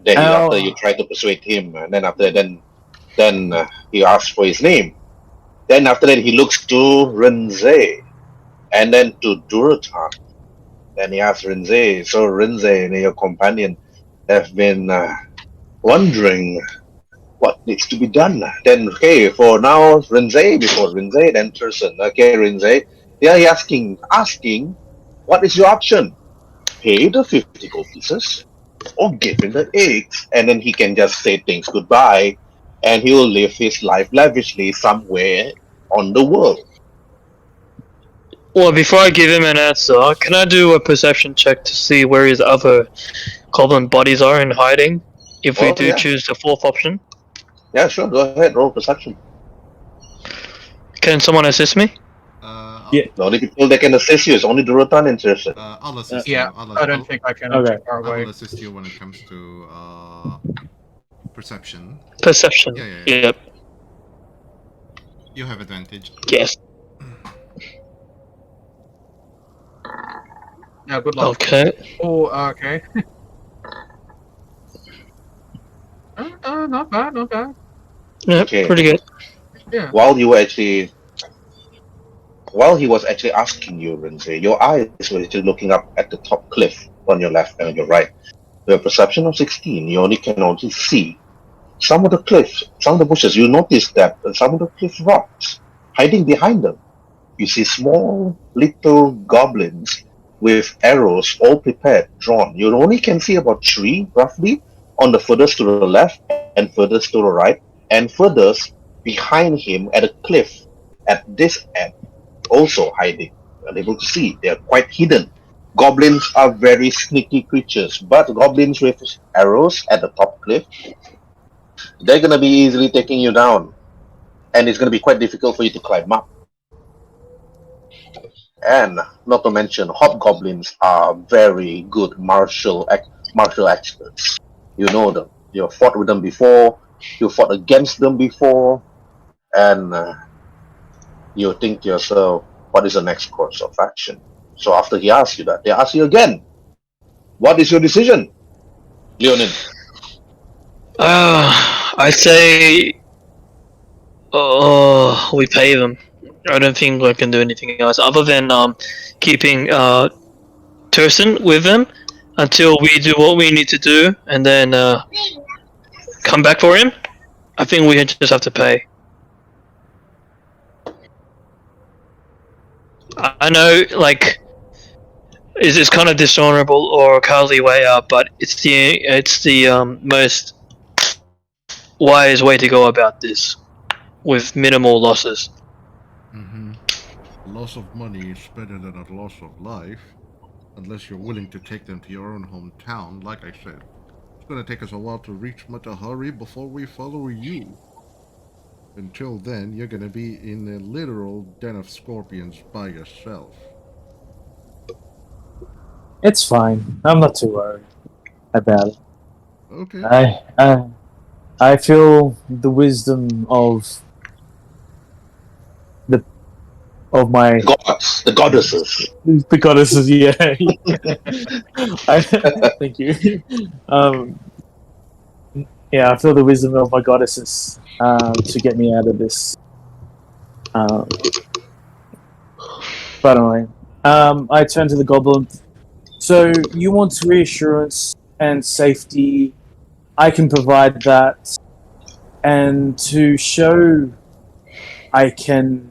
Then after you try to persuade him, and then after then he asks for his name. Then after that he looks to Rhin'zey, and then to Durotan. Then he asks Rhin'zey, "So Rhin'zey and your companion have been wondering what needs to be done." Then okay, for now Rhin'zey, before Rhin'zey, then Tyrson. Okay, Rhin'zey. They are asking, what is your option? Pay the 50 gold pieces or give him the eggs, and then he can just say things goodbye, and he will live his life lavishly somewhere on the world. Well, before I give him an answer, can I do a perception check to see where his other goblin bodies are in hiding? If we do Yeah. choose the fourth option, Yeah, sure. Go ahead. Roll perception. can someone assist me? Yeah. The only people that can assist you is only Durotan and Tyrson. I'll assist Yeah, you. I don't think I can. Okay. I Waruay. will assist you when it comes to perception. Perception. Yeah. Yep. You have advantage. Yes. Yeah, good luck. Okay. Oh, okay. Not bad, not bad. Yep. Okay. Pretty good. Yeah. While he was actually asking you, Rhin'zey, your eyes were actually looking up at the top cliff on your left and on your right. With a perception of 16, you can only see some of the cliffs, some of the bushes. You notice that some of the cliff rocks hiding behind them. You see small little goblins with arrows all prepared, drawn. You only can see about 3 roughly on the furthest to the left and furthest to the right, and furthest behind him at a cliff at this end, also hiding. You're able to see they're quite hidden. Goblins are very sneaky creatures, but goblins with arrows at the top cliff, they're gonna be easily taking you down, and it's gonna be quite difficult for you to climb up. And not to mention, hobgoblins are very good martial experts. You know them. You've fought with them before. You fought against them before, and you think to yourself, what is the next course of action? So after he asks you that, they ask you again, what is your decision, Leonin? I say, we pay them. I don't think we can do anything else other than keeping Tyrson with them until we do what we need to do, and then come back for him. I think we just have to pay. I know, like, it's kind of dishonorable or a cowardly way out, but it's the most wise way to go about this with minimal losses. Mm-hmm. Loss of money is better than a loss of life, unless you're willing to take them to your own hometown. Like I said, it's going to take us a while to reach Matahari before we follow you. Until then, you're going to be in a literal den of scorpions by yourself. It's fine. I'm not too worried about it. Okay. I feel the wisdom of my Gods, the goddesses. the goddesses. Yeah, thank you. Yeah, I feel the wisdom of my goddesses to get me out of this. But anyway, I turn to the goblin. So you want reassurance and safety? I can provide that, and to show I can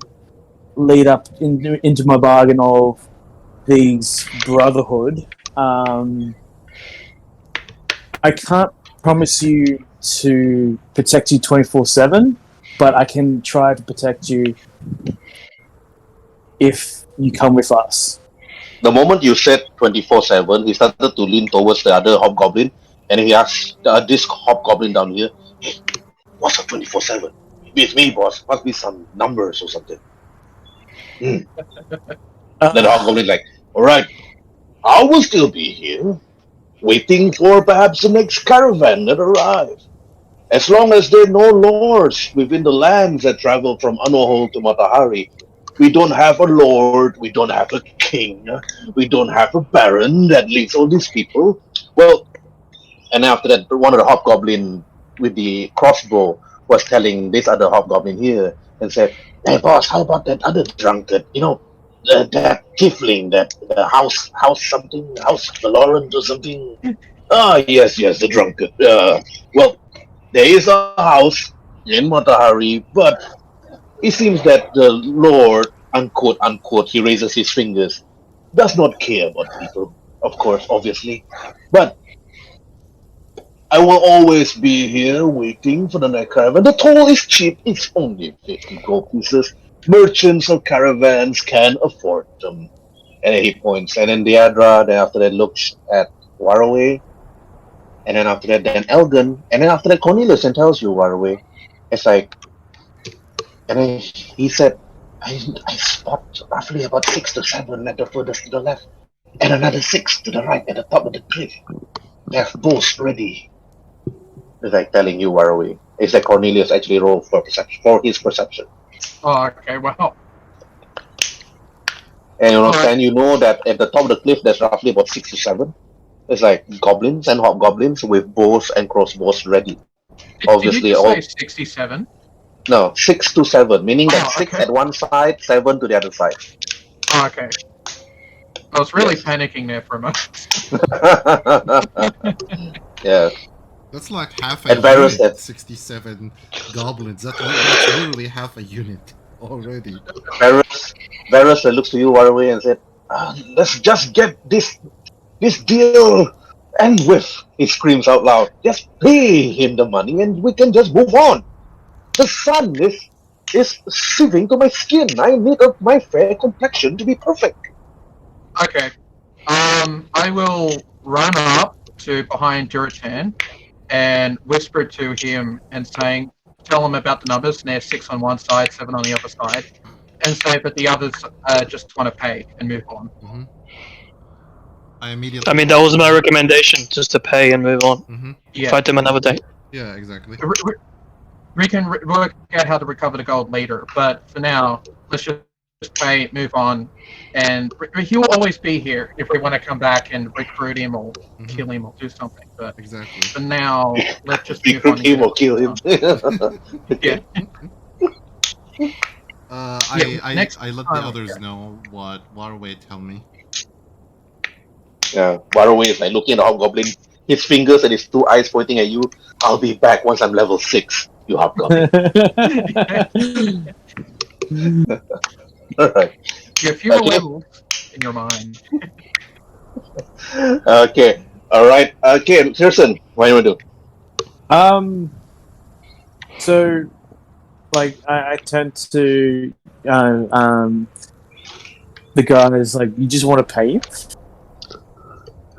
lead up into my bargain of these brotherhood. I can't promise you to protect you 24/7, but I can try to protect you if you come with us. The moment you said 24/7, he started to lean towards the other hobgoblin, and he asked this hobgoblin down here, "Hey, what's a 24/7? With me, boss. Must be some numbers or something." Then the hobgoblin like, "All right, I will still be here, waiting for perhaps the next caravan that arrives. As long as there are no lords within the lands that travel from Anohol to Matahari, we don't have a lord, we don't have a king, we don't have a baron that leads all these people. Well, and after that, one of the hobgoblin with the crossbow was telling this other hobgoblin here and said, "Hey, boss, how about that other drunkard? That tiefling, that house something, house Valorant or something. Ah, yes, the drunkard. Well, there is a house in Matahari, but it seems that the Lord, unquote, unquote, he raises his fingers, does not care about people, of course, obviously. But I will always be here waiting for the next caravan. The toll is cheap, it's only 50 gold pieces. Merchants or caravans can afford them." And then he points, and then Deadra, then after that looks at Waruay, and then after that, then Elgen, and then after that, Cornelius, and tells you Waruay. It's like, and then he said, I spot roughly about 6 to 7 at the furthest to the left, and another 6 to the right at the top of the cliff. They have bows ready. It's like telling you Waruay. It's like Cornelius actually rolled for perception, for his perception. Oh, okay, well. And you know that at the top of the cliff, there's roughly about 6 to 7. It's like goblins and hobgoblins with bows and crossbows ready. Obviously, did you just say 67? No, 6 to 7, meaning that Oh, 6 okay. at one side, 7 to the other side. Oh, okay. I was really Yes. panicking there for a moment. Yeah. That's like half a And Varius unit. said- 67 goblins. That's literally half a unit already. Varius looks to you, Waruay, and said, "Let's just get this deal end with." He screams out loud. "Just pay him the money and we can just move on. The sun is sieving to my skin. I need my fair complexion to be perfect." Okay. I will run up to behind Durotan and whisper to him and tell him about the numbers, and there's 6 on one side, 7 on the other side, and say that the others just want to pay and move on. Mm-hmm. I immediately. I mean, that was my recommendation, just to pay and move on. Mm-hmm. Yeah. Fight them another day. Yeah, exactly. We can work out how to recover the gold later, but for now, let's just pay, move on, and he will always be here if we want to come back and recruit him or kill him or do something. But Exactly. for now, let's just move on. Recruit him or kill him. Yeah. I let the others know what Waruay tell me. Yeah, Waruay is like looking at the hobgoblin, his fingers and his 2 eyes pointing at you. "I'll be back once I'm level 6, you hobgoblin." Alright. You have fewer Okay. levels in your mind. Okay. Alright. Okay, Tyrson, what do you want to do? So, like, I tend to, the guy is like, "You just want to pay him?"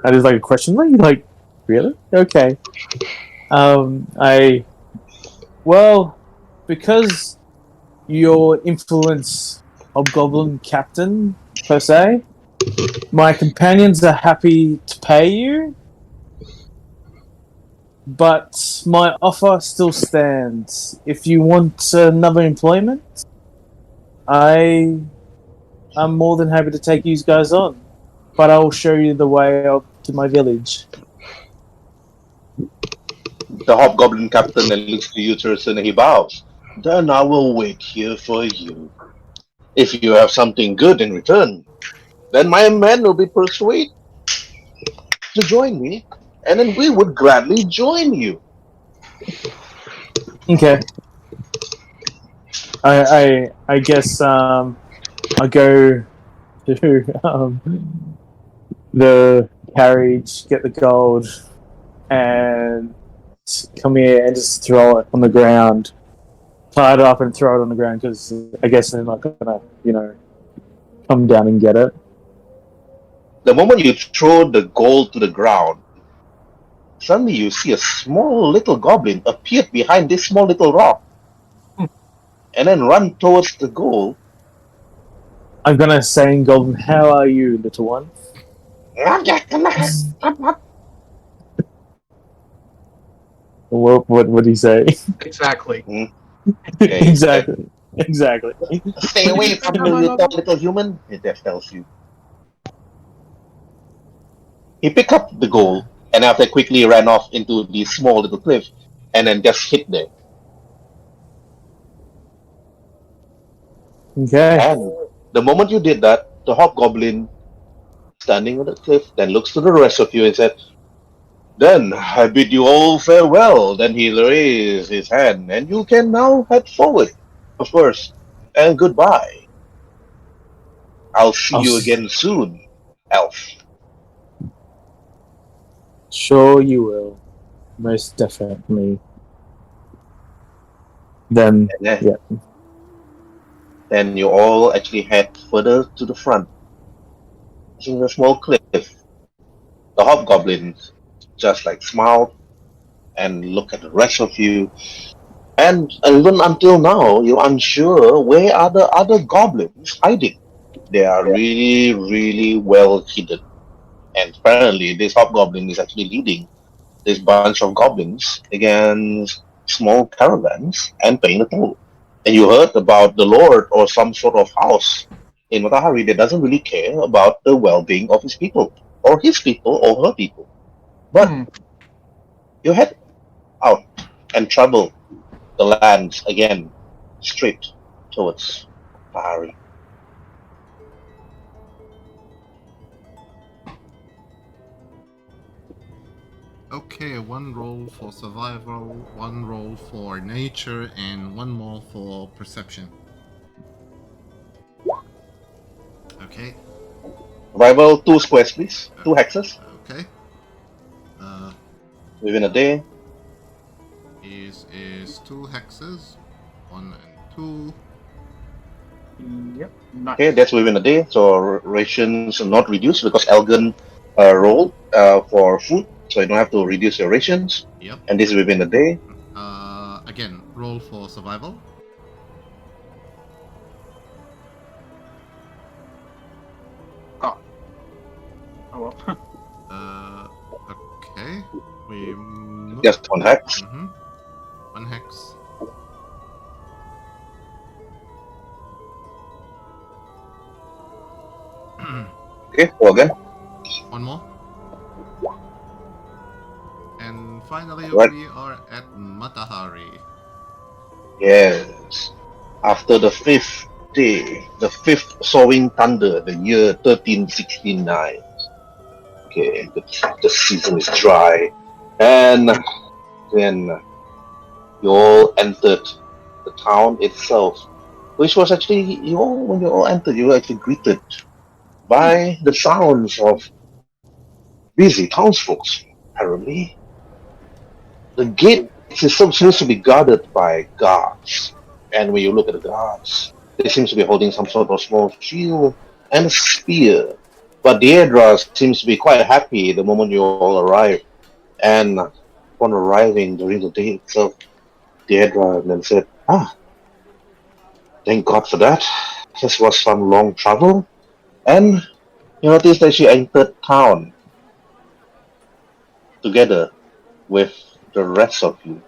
That is like a question mark. Like, really? Okay. Well, because your influence, Hobgoblin Captain, per se, my companions are happy to pay you. but my offer still stands. If you want another employment, I'm more than happy to take you guys on. But I will show you the way up to my village. The Hobgoblin captain then looks to you, Tyrson, and he bows. Then I will wait here for you. If you have something good in return, then my men will be persuaded to join me, and then we would gladly join you. Okay. I guess I go to the carriage, get the gold, and come here and just throw it on the ground. Tie it up and throw it on the ground because I guess they're not gonna, come down and get it. The moment you throw the gold to the ground, suddenly you see a small little goblin appear behind this small little rock and then run towards the gold. I'm gonna say in Golden, how are you, little one? What would he say? Exactly. Okay, Exactly. Stay away from me, you tall little human, it just tells you. He picked up the gold and after quickly ran off into the small little cliff and then just hid there. Okay. And the moment you did that, the Hobgoblin standing on the cliff then looks to the rest of you and said, Then I bid you all farewell. Then he raised his hand and you can now head forward, of course, and goodbye. I'll see you again soon, elf. Sure you will. Most definitely. Then, And then, yeah. then you all actually head further to the front. Seeing a small cliff. The Hobgoblin just smiled and look at the rest of you. And even until now, you're unsure where are the other goblins hiding. They are really, really well hidden. And apparently, this Hobgoblin is actually leading this bunch of goblins against small caravans and paying the toll. And you heard about the lord or some sort of house in Matahari that doesn't really care about the well-being of his people, or his people, or her people. But you head out and travel the lands again, straight towards Matahari. Okay, one roll for survival, one roll for nature, and one more for perception. Okay. Survival, 2 squares, please. 2 hexes. Okay. Within a day. Is 2 hexes, 1 and 2. Yep. Nice. Okay, that's within a day, so rations are not reduced because Elgen rolled for food, so you don't have to reduce your rations. Yep. And this is within a day. Again, roll for survival. Oh well. Okay. We Just 1 hex. 1 hex. Okay, go again. One more. And finally, Right. we are at Matahari. Yes. After the 5th day, the 5th sowing thunder, the year 1369. Okay, the season is dry. And then you all entered the town itself, which was actually, when you all entered, you were actually greeted by the sounds of busy townsfolk, apparently. The gate system seems to be guarded by guards, and when you look at the guards, they seem to be holding some sort of small shield and a spear. But Deidra seems to be quite happy the moment you all arrive, and upon arriving during the day itself, Deidra then said, thank God for that. This was some long travel. And you notice that she entered town together with the rest of you.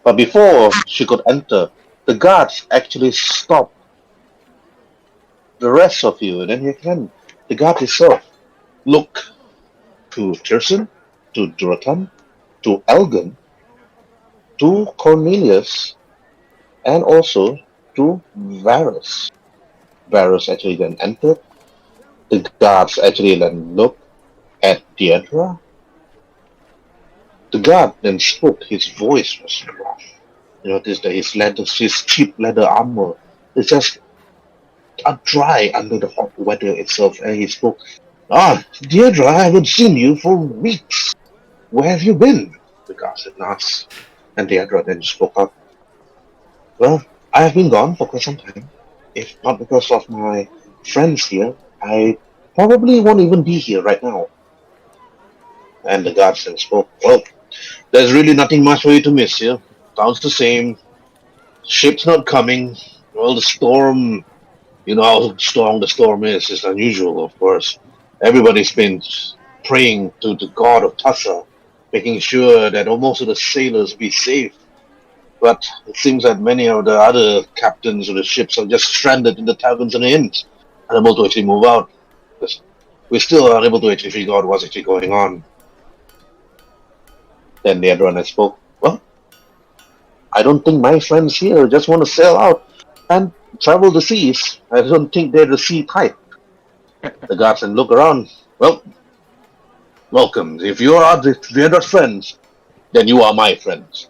But before she could enter, the guards actually stopped the rest of you. And then again, the guard itself looked to Tyrson, to Durotan, to Elgen, to Cornelius, and also to Varius. Varius actually then entered. The guards actually then looked at Deidre. The guard then spoke. His voice was rough. You notice that his cheap leather armor is just dry under the hot weather itself. And he spoke, Deirdre, I haven't seen you for weeks. Where have you been? The guard said, Nas. And Deirdre then spoke up. Well, I have been gone for quite some time. If not because of my friends here, I probably won't even be here right now. And the guard then spoke, well, there's really nothing much for you to miss here. Sounds the same. Ship's not coming. Well, the storm, you know how strong the storm is. It's unusual, of course. Everybody's been praying to the god of Tasa, making sure that most of the sailors be safe. But it seems that many of the other captains of the ships are just stranded in the taverns and inns, unable to actually move out. Because we still are unable to actually figure out what's actually going on. Then the other one spoke. Well, I don't think my friends here just want to sail out and travel the seas. I don't think they're the sea type. The guards and look around. Well, welcome. If you are the other friends, then you are my friends.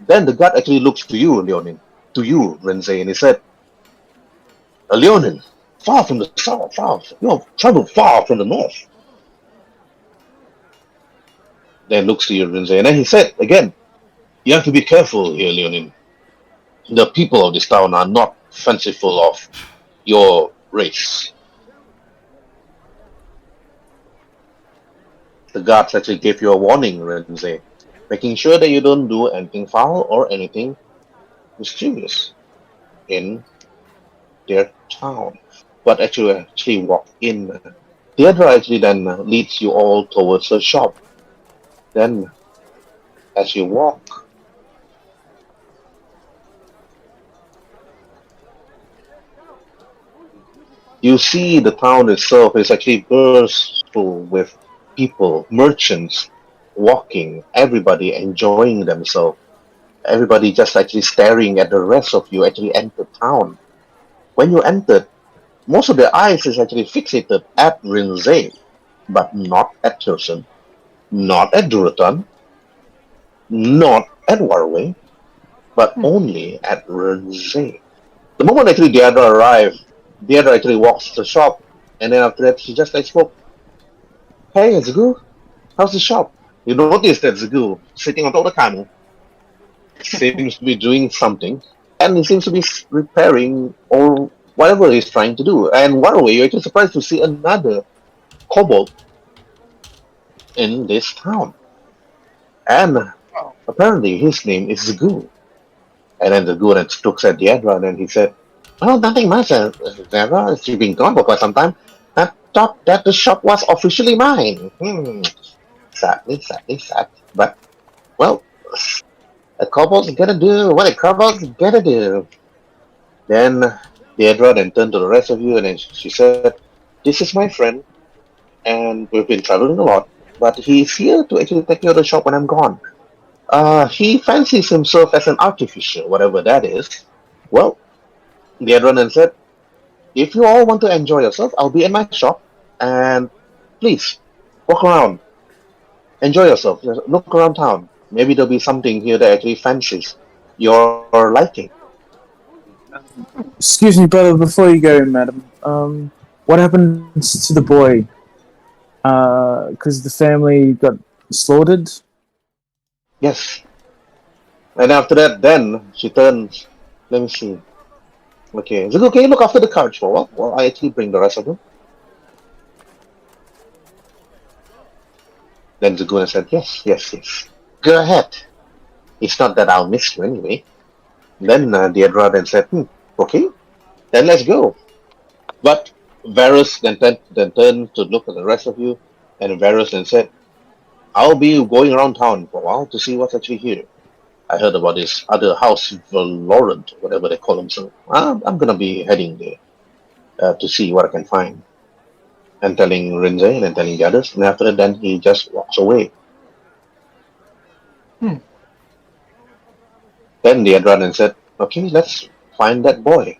Then the guard actually looks to you, Leonin, to you, Rhin'zey, and he said, Leonin, far from the south, you have traveled far from the north. Then looks to you, Rhin'zey, and then he said again, you have to be careful here, Leonin. The people of this town are not fanciful of your race. The guards actually gave you a warning, Rhin'zey, making sure that you don't do anything foul or anything mischievous in their town. But actually walk in. Deirdre actually then leads you all towards the shop. Then, as you walk, you see the town itself is actually burst full with people, merchants, walking, everybody enjoying themselves. Everybody just actually staring at the rest of you actually enter town. When you entered, most of their eyes is actually fixated at Rhin'zey, but not at Tyrson, not at Durotan, not at Waruay, but only at Rhin'zey. The moment actually Deirdre arrived, Deirdre actually walks to the shop, and then after that she just like spoke, Hey Zagu, how's the shop? You notice that Zagu, sitting on top of the camel, seems to be doing something, and he seems to be repairing or whatever he's trying to do. And Waruay, you're actually surprised to see another kobold in this town. And apparently his name is Zagu. And then Zagu then looks at Deirdre and then he said, well, nothing much, Deirdre. She's been gone for quite some time. I thought that the shop was officially mine. Sadly. But, well, a kobold's gotta do what a kobold's gotta do. Then Deirdre then turned to the rest of you and then she said, this is my friend, and we've been traveling a lot, but he's here to actually take care of the shop when I'm gone. He fancies himself as an artificer, whatever that is. Well, Deirdre then said, if you all want to enjoy yourself, I'll be in my shop, and please, walk around. Enjoy yourself. Just look around town. Maybe there'll be something here that actually fancies your liking. Excuse me, brother, before you go, madam. What happens to the boy? Because the family got slaughtered? Yes. And after that, then she turns. Let me see. Okay. Zagu, can you look after the carriage for a while? Well, I actually bring the rest of them. Then Zagu said, yes. Go ahead. It's not that I'll miss you anyway. Then Deirdre then said, okay, then let's go. But Varius then turned to look at the rest of you, and Varius then said, I'll be going around town for a while to see what's actually here. I heard about this other house, Valorant, whatever they call themselves. I'm gonna be heading there to see what I can find. And telling Rhin'zey and then telling the others, and after that, then he just walks away. Then the Adran said, "Okay, let's find that boy.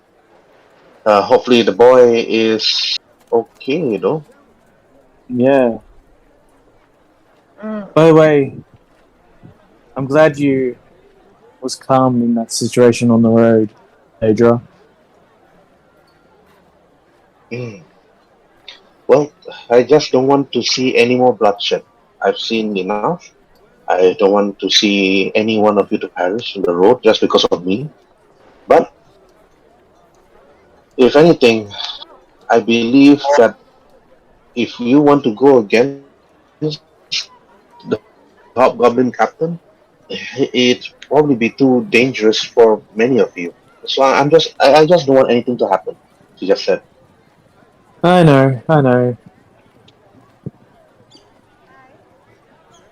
Hopefully, the boy is okay, though." Yeah. By the way, I'm glad you was calm in that situation on the road, Adra. Mm. Well, I just don't want to see any more bloodshed. I've seen enough. I don't want to see any one of you to perish on the road just because of me. But if anything, I believe that if you want to go against the Hobgoblin captain, it probably be too dangerous for many of you. So I just don't want anything to happen. She just said. I know.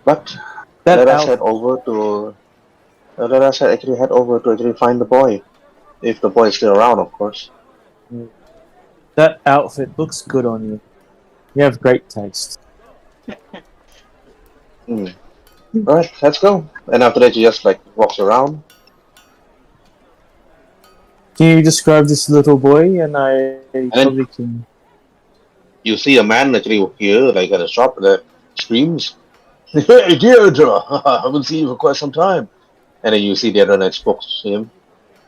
But That let us outfit, head over to let us actually head over to actually find the boy, if the boy is still around, of course. that outfit looks good on you. You have great taste. Mm. All right, let's go. And after that, he just like walks around. Can you describe this little boy? And I And probably then can. you see a man actually here, like at a shop, that screams, "Hey, Deirdre! I haven't seen you for quite some time." And then you see the other and spoke to him,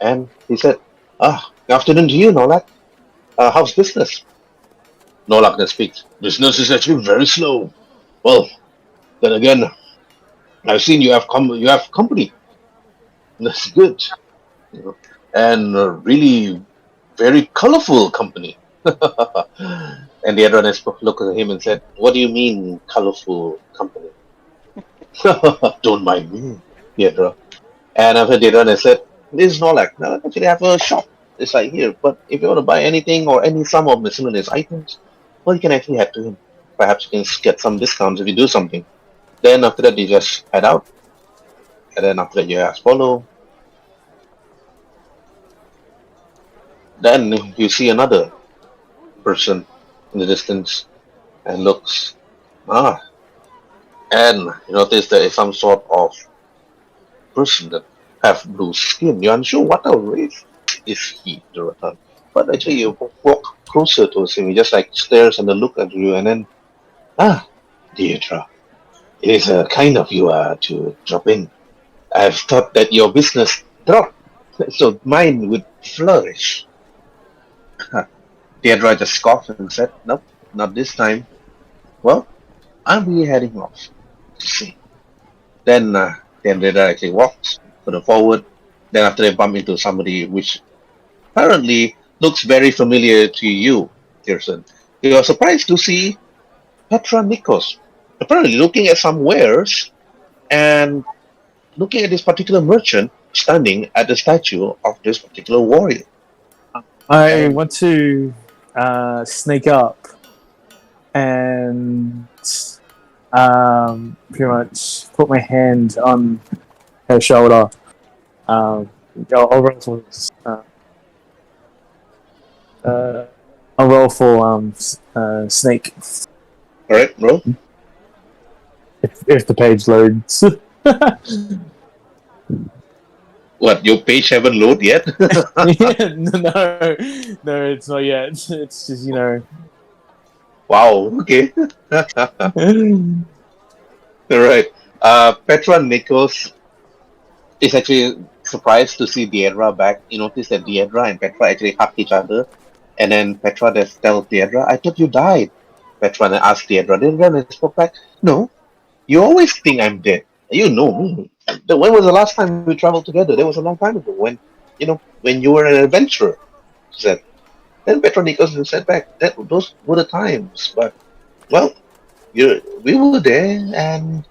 and he said, "Good afternoon to you, Nolak. How's business?" Nolak then speaks. "Business is actually very slow. Well, then again, I've seen you have company. That's good, you know, and really very colorful company." And the other one looked at him and said, "What do you mean, colorful company?" "Don't mind me," the other. And after the other one said, "This is not like, no, I actually have a shop. It's like here. But if you want to buy anything or any sum of miscellaneous items, well, you can actually head to him. Perhaps you can get some discounts if you do something." Then after that, you just head out. And then after that, you just follow. Then you see another person in the distance and looks. Ah, and you notice there is some sort of person that have blue skin. You're unsure what a race is he, Durotan. But actually, you walk closer towards him. He just like stares and look at you, and then, Deirdre, it is kind of you to drop in. I've thought that your business dropped, so mine would flourish. Deirdre just scoffed and said, "Nope, not this time. Well, I'll be heading off to see." Then Deirdre actually walks further forward. Then after they bump into somebody which apparently looks very familiar to you, Tyrson. You are surprised to see Petra Nikos apparently looking at some wares and looking at this particular merchant standing at the statue of this particular warrior. I And want to sneak up and pretty much put my hand on her shoulder. I'll roll for I'll roll for snake alright, roll. if the page loads. What, your page haven't loaded yet? Yeah, no, it's not yet. It's just Wow, okay. Alright. Petra Nikos is actually surprised to see Deirdre back. You notice that Deirdre and Petra actually hug each other. And then Petra just tells Deirdre, "I thought you died." Petra then asks Deirdre. Deirdre then spoke back, "No, you always think I'm dead. You know me. When was the last time we traveled together? That was a long time ago. When you were an adventurer." She said. Then Petra Nikos said back, "That those were the times. But well, we were there, and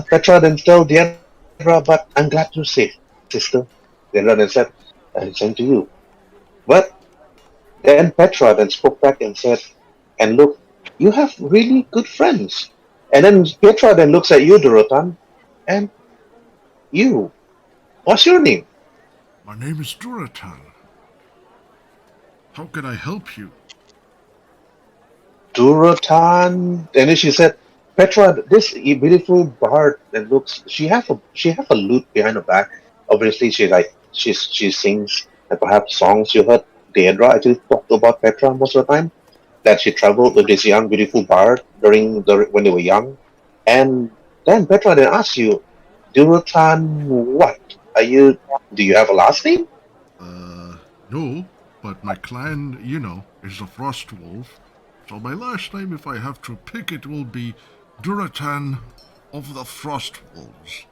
Petra then told Deirdre, "But I'm glad you're safe, sister." Deirdre then said, "Same to you." But then Petra then spoke back and said, "And look, you have really good friends. And then Petra then looks at you, Durotan, and you. What's your name? My name is Durotan. How can I help you? Durotan. And then she said, Petra, this beautiful bard that looks. She have a lute behind her back. Obviously, she sings and perhaps songs. You heard Deidra actually talked about Petra most of the time. That she traveled with this young beautiful bard when they were young. And then Petra then asks you, Durotan, what? Do you have a last name? No, but my clan, is the Frost Wolf. So my last name, if I have to pick, it will be Durotan of the Frost Wolves.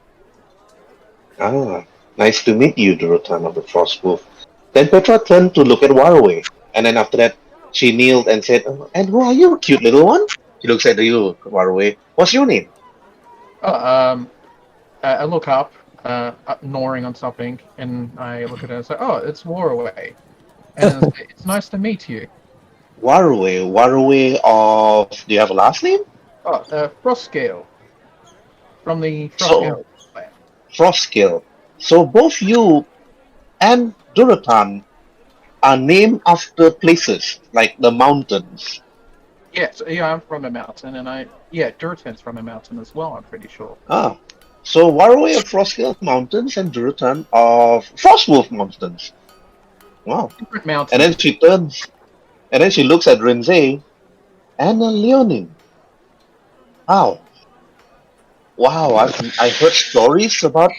Ah, nice to meet you, Durotan of the Frost Wolf. Then Petra turned to look at Waruay. And then after that, she kneeled and said, and who are you, cute little one? She looks at you, Waruay. What's your name? I look up, gnawing on something, and I look at her and say, "Oh, it's Waruay." And I say, "It's nice to meet you." Waruay of... Do you have a last name? Oh, Frostscale. From the Frostscale. Frostscale. So both you and Durotan are named after places, like the mountains. Yes, I'm from a mountain, and Durotan's from a mountain as well, I'm pretty sure. Ah. So Waruay of Frostscale Mountains and Durotan of Frostwolf Mountains. Wow. Different mountains. And then she turns, and then she looks at Rhin'zey and a Leonin. Wow. I heard stories about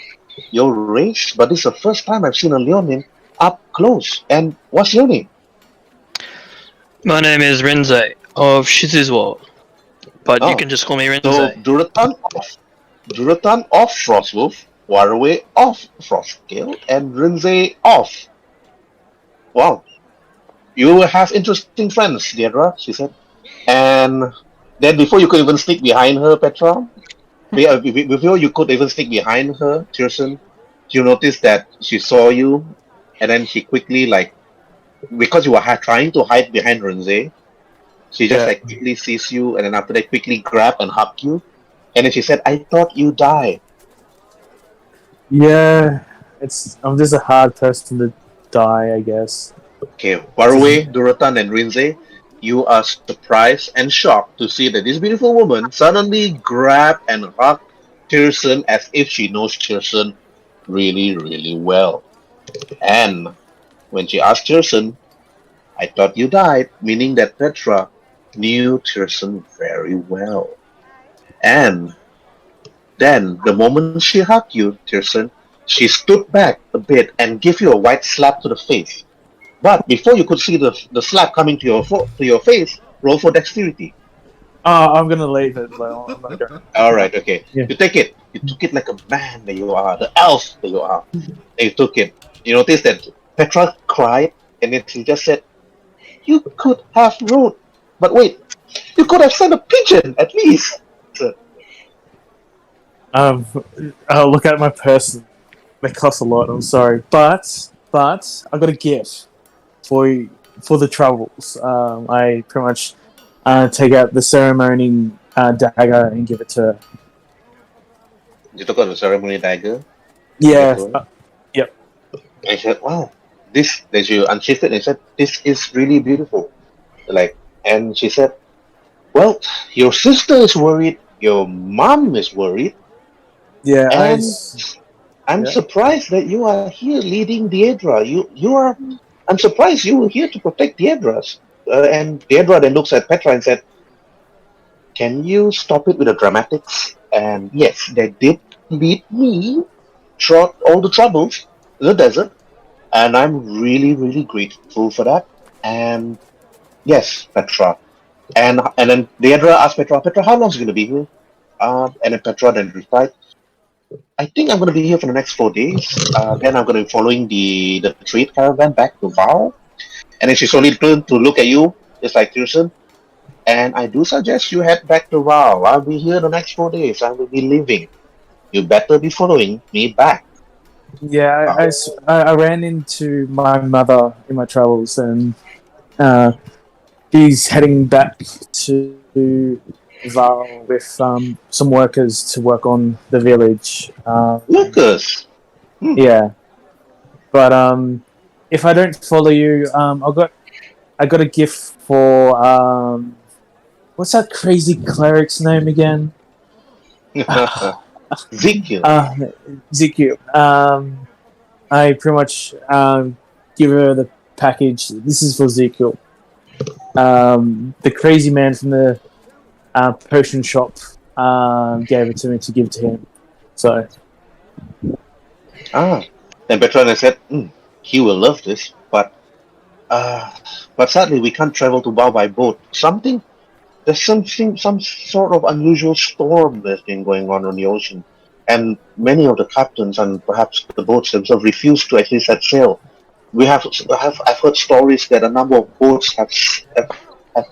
your race, but this is the first time I've seen a Leonin up close. And what's your name? My name is Rhin'zey of Shizizwa, but you can just call me So Rhin'zey. Durotan of Frostwolf, Waruay of Frostscale, and Rhin'zey of... Wow. You have interesting friends, Deidra, she said. And then before you could even sneak behind her, Petra, before you could even sneak behind her, Tyrson, you noticed that she saw you, and then she quickly, because you were trying to hide behind Rhin'zey, she just quickly sees you, and then after that quickly grab and hug you. And then she said, I thought you died. Yeah, I'm just a hard person to die, I guess. Okay, Waruay, Durotan, and Rhin'zey, you are surprised and shocked to see that this beautiful woman suddenly grabbed and hugged Tyrson as if she knows Tyrson really, really well. And when she asked Tyrson, I thought you died, meaning that Petra knew Tyrson very well. And then, the moment she hugged you, Tyrson, she stood back a bit and gave you a white slap to the face. But before you could see the slap coming to your face, roll for dexterity. I'm gonna leave it. I'm not going. Alright, okay. Yeah. You take it. You took it like a man that you are, the elf that you are. And you took it. You notice that Petra cried, and then she just said, you could have wrote, but wait, you could have sent a pigeon at least. I'll look at my purse. They cost a lot. I'm sorry, but I got a gift for the troubles. I pretty much take out the ceremony dagger and give it to her. You took out the ceremony dagger? Yeah. Yep. I said, wow, this, that you unsheathed it and said, this is really beautiful. And she said, well, your sister is worried, your mom is worried, Yeah. and I'm surprised that you are here leading Deidra. I'm surprised you were here to protect Deidra. And Deidra then looks at Petra and said, can you stop it with the dramatics? And yes, they did lead me throughout all the troubles in the desert. And I'm really, really grateful for that. And yes, Petra. And then Deidra asked Petra, how long is it going to be here? And then Petra then replied, I think I'm going to be here for the next 4 days. Then I'm going to be following the trade caravan back to Val. And then she slowly turned to look at you, just like Tyrson. And I do suggest you head back to Val. I'll be here the next 4 days. I will be leaving. You better be following me back. Yeah, I ran into my mother in my travels, and she's heading back to Val with some workers to work on the village. Lucas. Yeah, but if I don't follow you, I got a gift for what's that crazy cleric's name again? Ezekiel. Ezekiel. I pretty much give her the package. This is for Ezekiel. The crazy man from the potion shop gave it to me to give to him. So And Petrona said, he will love this, but sadly we can't travel to Bao by boat. There's some sort of unusual storm that's been going on the ocean, and many of the captains and perhaps the boats themselves refuse to actually set sail. I've heard stories that a number of boats have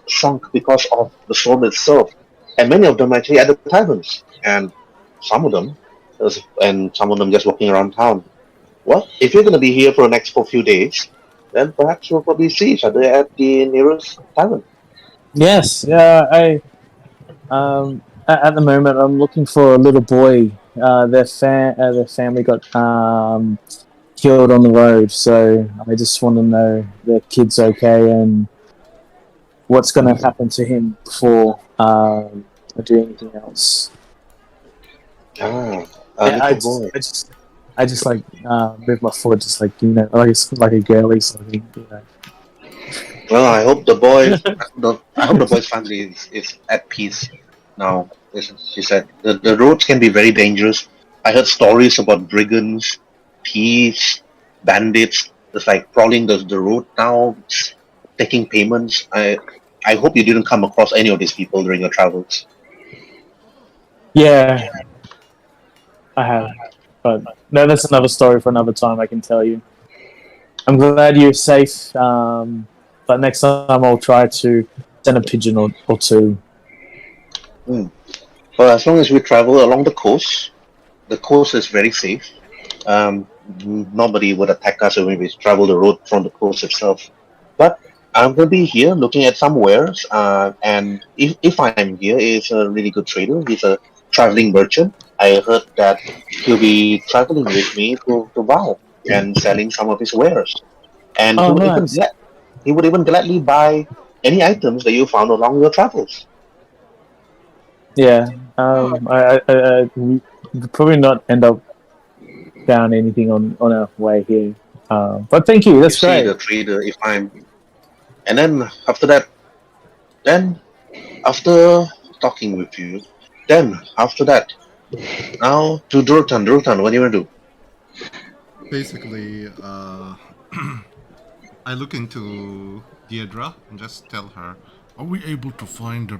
sunk because of the storm itself, and many of them actually at the taverns, and some of them, just walking around town. Well, if you're going to be here for the next few days, then perhaps we'll probably see each other at the nearest tavern. yes, at the moment I'm looking for a little boy. Their family got killed on the road, so I just want to know the kid's okay and what's going to happen to him before I do anything else. I just like move my foot, just like like it's like a girly sort of thing. Well, I hope the boy's family is at peace now. She said the roads can be very dangerous. I heard stories about brigands, thieves, bandits, just like crawling the road now, taking payments. I hope you didn't come across any of these people during your travels. Yeah, I have, but no, that's another story for another time. I can tell you. I'm glad you're safe. But next time I'll try to send a pigeon or two. Well, as long as we travel along the coast is very safe. Nobody would attack us when we travel the road from the coast itself. But I'm going to be here looking at some wares, and if I'm here, he's a really good trader. He's a traveling merchant. I heard that he'll be traveling with me to Val and selling some of his wares. And Oh, nice. he would even gladly buy any items that you found along your travels. Yeah. I we'll probably not end up found anything on our way here. But thank you. That's You see great. the trader if I'm, and then after that, then after talking with you, then after that, now to Durotan. Durotan, what do you want to do? Basically, I look into Deirdre and just tell her, Are we able to find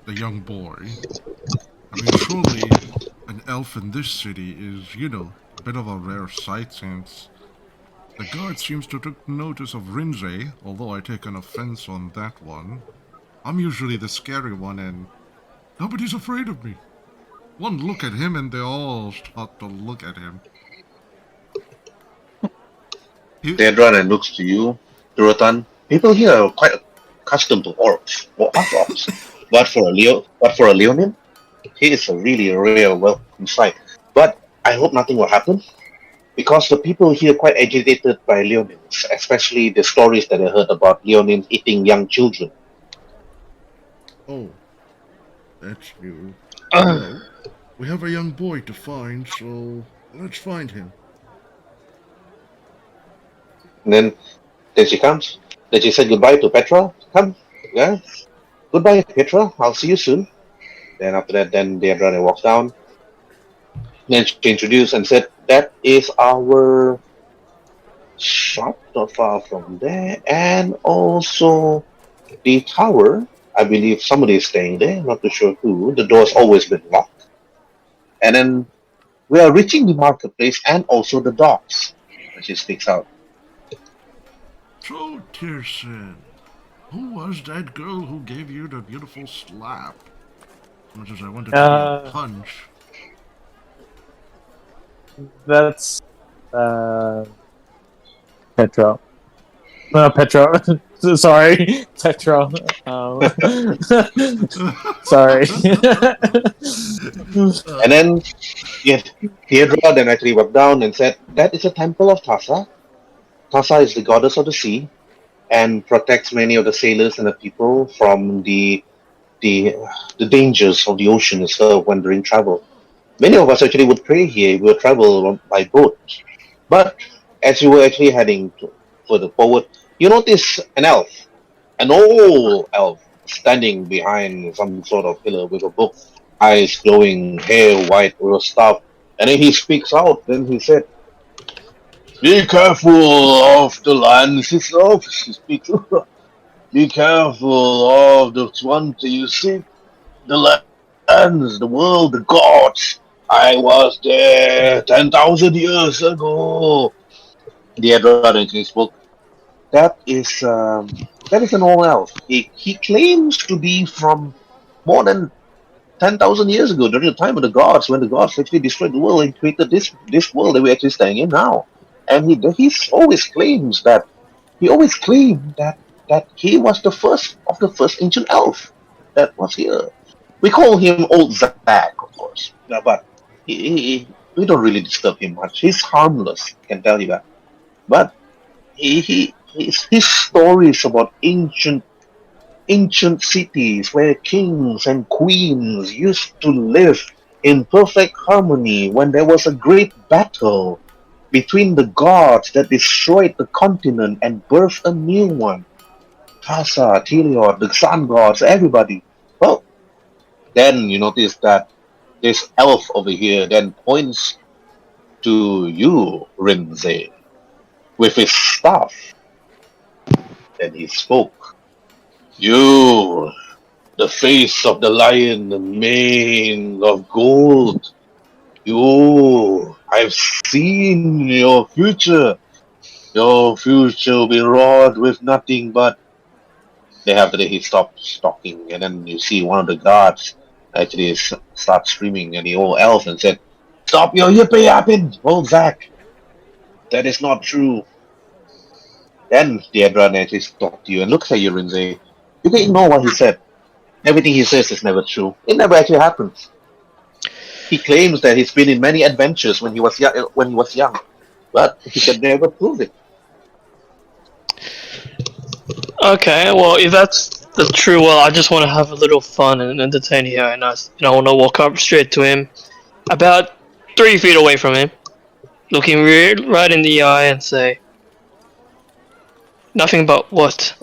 the young boy? I mean, surely an elf in this city is, a bit of a rare sight since the guard seems to take notice of Rhin'zey, although I take an offense on that one. I'm usually the scary one and nobody's afraid of me. One look at him and they all start to look at him. Deadran looks to you, Durotan. People here are quite accustomed to orcs, or half orcs. But for a Leonin, he is a really rare, welcome sight. But I hope nothing will happen, because the people here are quite agitated by Leonins, especially the stories that I heard about Leonins eating young children. Oh, that's new. Well, we have a young boy to find, so let's find him. And then she comes. Then she said goodbye to Petra. Come, yeah. Goodbye, Petra. I'll see you soon. Then after that, then Deidre walks down. Then she introduced and said, that is our shop not far from there. And also the tower. I believe somebody is staying there. Not too sure who. The door's always been locked. And then we are reaching the marketplace and also the docks. And she speaks out. So, Tyrson, who was that girl who gave you the beautiful slap? As much as I wanted to give a punch. That's Petra. No, Petra. Sorry, Tetra. Sorry. And then Theodora then actually went down and said, "That is a temple of Tasa. Tasa is the goddess of the sea and protects many of the sailors and the people from the dangers of the ocean itself when during travel. Many of us actually would pray here. We would travel by boat. But as you were actually heading further forward, you notice an elf, an old elf, standing behind some sort of pillar with a book, eyes glowing, hair white with stuff. And then he speaks out. Then he said, 'Be careful of the lands itself.' He speaks. 'Be careful of the one that you seek. The lands, the world, the gods. I was there 10,000 years ago.' The Edward actually spoke. That is an old elf. He claims to be from more than 10,000 years ago, during the time of the gods, when the gods actually destroyed the world and created this world that we're actually staying in now. And he always claimed that he was the first of the first ancient elf that was here. We call him Old Zach, of course. Yeah, but we don't really disturb him much. He's harmless, I can tell you that. But his stories about ancient cities where kings and queens used to live in perfect harmony when there was a great battle between the gods that destroyed the continent and birthed a new one. Tasa, Teliod, the sun gods, everybody. Well, then you notice that this elf over here then points to you, Rhin'zey, with his staff. Then he spoke. "You, the face of the lion, the mane of gold. You, I've seen your future. Your future will be wrought with nothing but..." Then after that he stops talking, and then you see one of the guards actually start screaming at the old elf and said, "Stop your yippee yapping, old Zach. That is not true." Then the Edran actually talks to you and looks at you, Rhin'zey. You can ignore what he said. Everything he says is never true. It never actually happens. He claims that he's been in many adventures when he was young, but he can never prove it. Okay, well, if that's the true, well, I just want to have a little fun and entertain here, and I want to walk up straight to him, about 3 feet away from him, looking right in the eye and say, "Nothing but what?"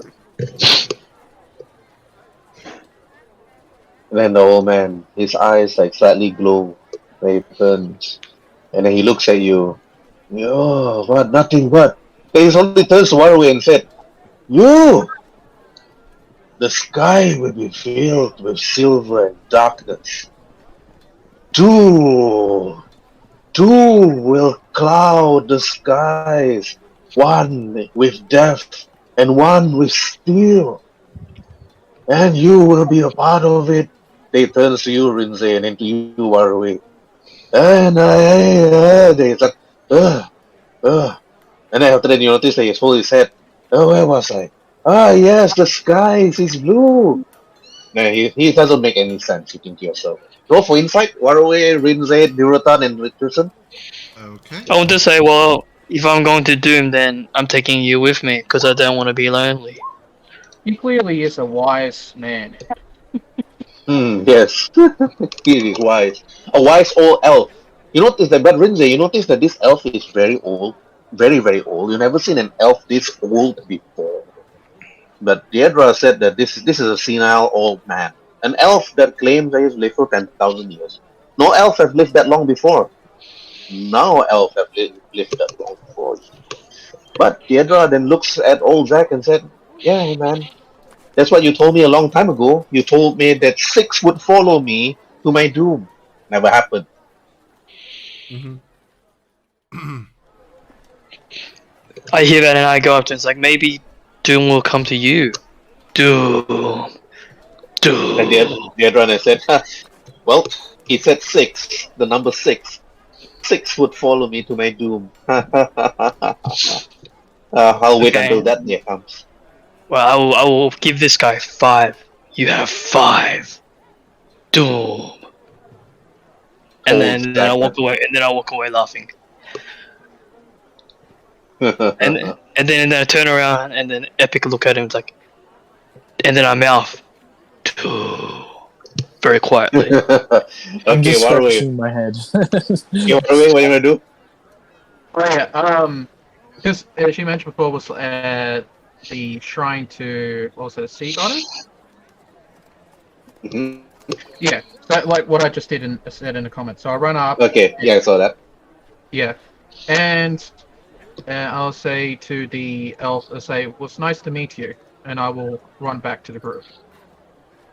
And then the old man, his eyes like slightly glow, when he turns, and then he looks at you. "Oh, what? Nothing but." Then he suddenly turns to Waruay and said, "You! The sky will be filled with silver and darkness. Two will cloud the skies, one with death and one with steel. And you will be a part of it." They turns to you, Rhin'zey, and then to you, Waruay. And they said, and then after that you notice that he holds his head. "Oh, where was I? Ah, yes, the skies is blue." No, he doesn't make any sense, you think to yourself. Roll for insight, Waruay, Rhin'zey, Durotan, and Tyrson. Okay. I want to say, well, if I'm going to Doom, then I'm taking you with me, because I don't want to be lonely. He clearly is a wise man. Yes. He is wise. A wise old elf. You notice that, but Rhin'zey, you notice that this elf is very old. Very, very old. You've never seen an elf this old before. But Deidra said that this is a senile old man. An elf that claims that he's lived for 10,000 years. No elf have lived that long before. No elf have lived that long before. But Deidra then looks at old Zack and said, "Yeah, man. That's what you told me a long time ago. You told me that 6 would follow me to my doom. Never happened." Mm-hmm. I hear that and I go up to him, it's like, maybe Doom will come to you. Doom. And the other one said, "Well, he said 6, the number 6. 6 would follow me to my doom." I'll wait Okay. until that day comes. Well, I will give this guy 5. You have 5. Doom. And then I walk away. And then I walk away laughing. And then I turn around and then Epic look at him like, and then I mouth, Doom, very quietly. I'm Okay, just Waruay. scratching my head. Okay, Waruay, what are you gonna do? Oh yeah, because as you mentioned before, was the shrine to, what was it, a sea goddess? Mhm. Yeah, that, like what I just said in the comments. So I run up. Okay, yeah, I saw that. Yeah, and I'll say to the elf, I'll say, "Well, it's nice to meet you," and I will run back to the group.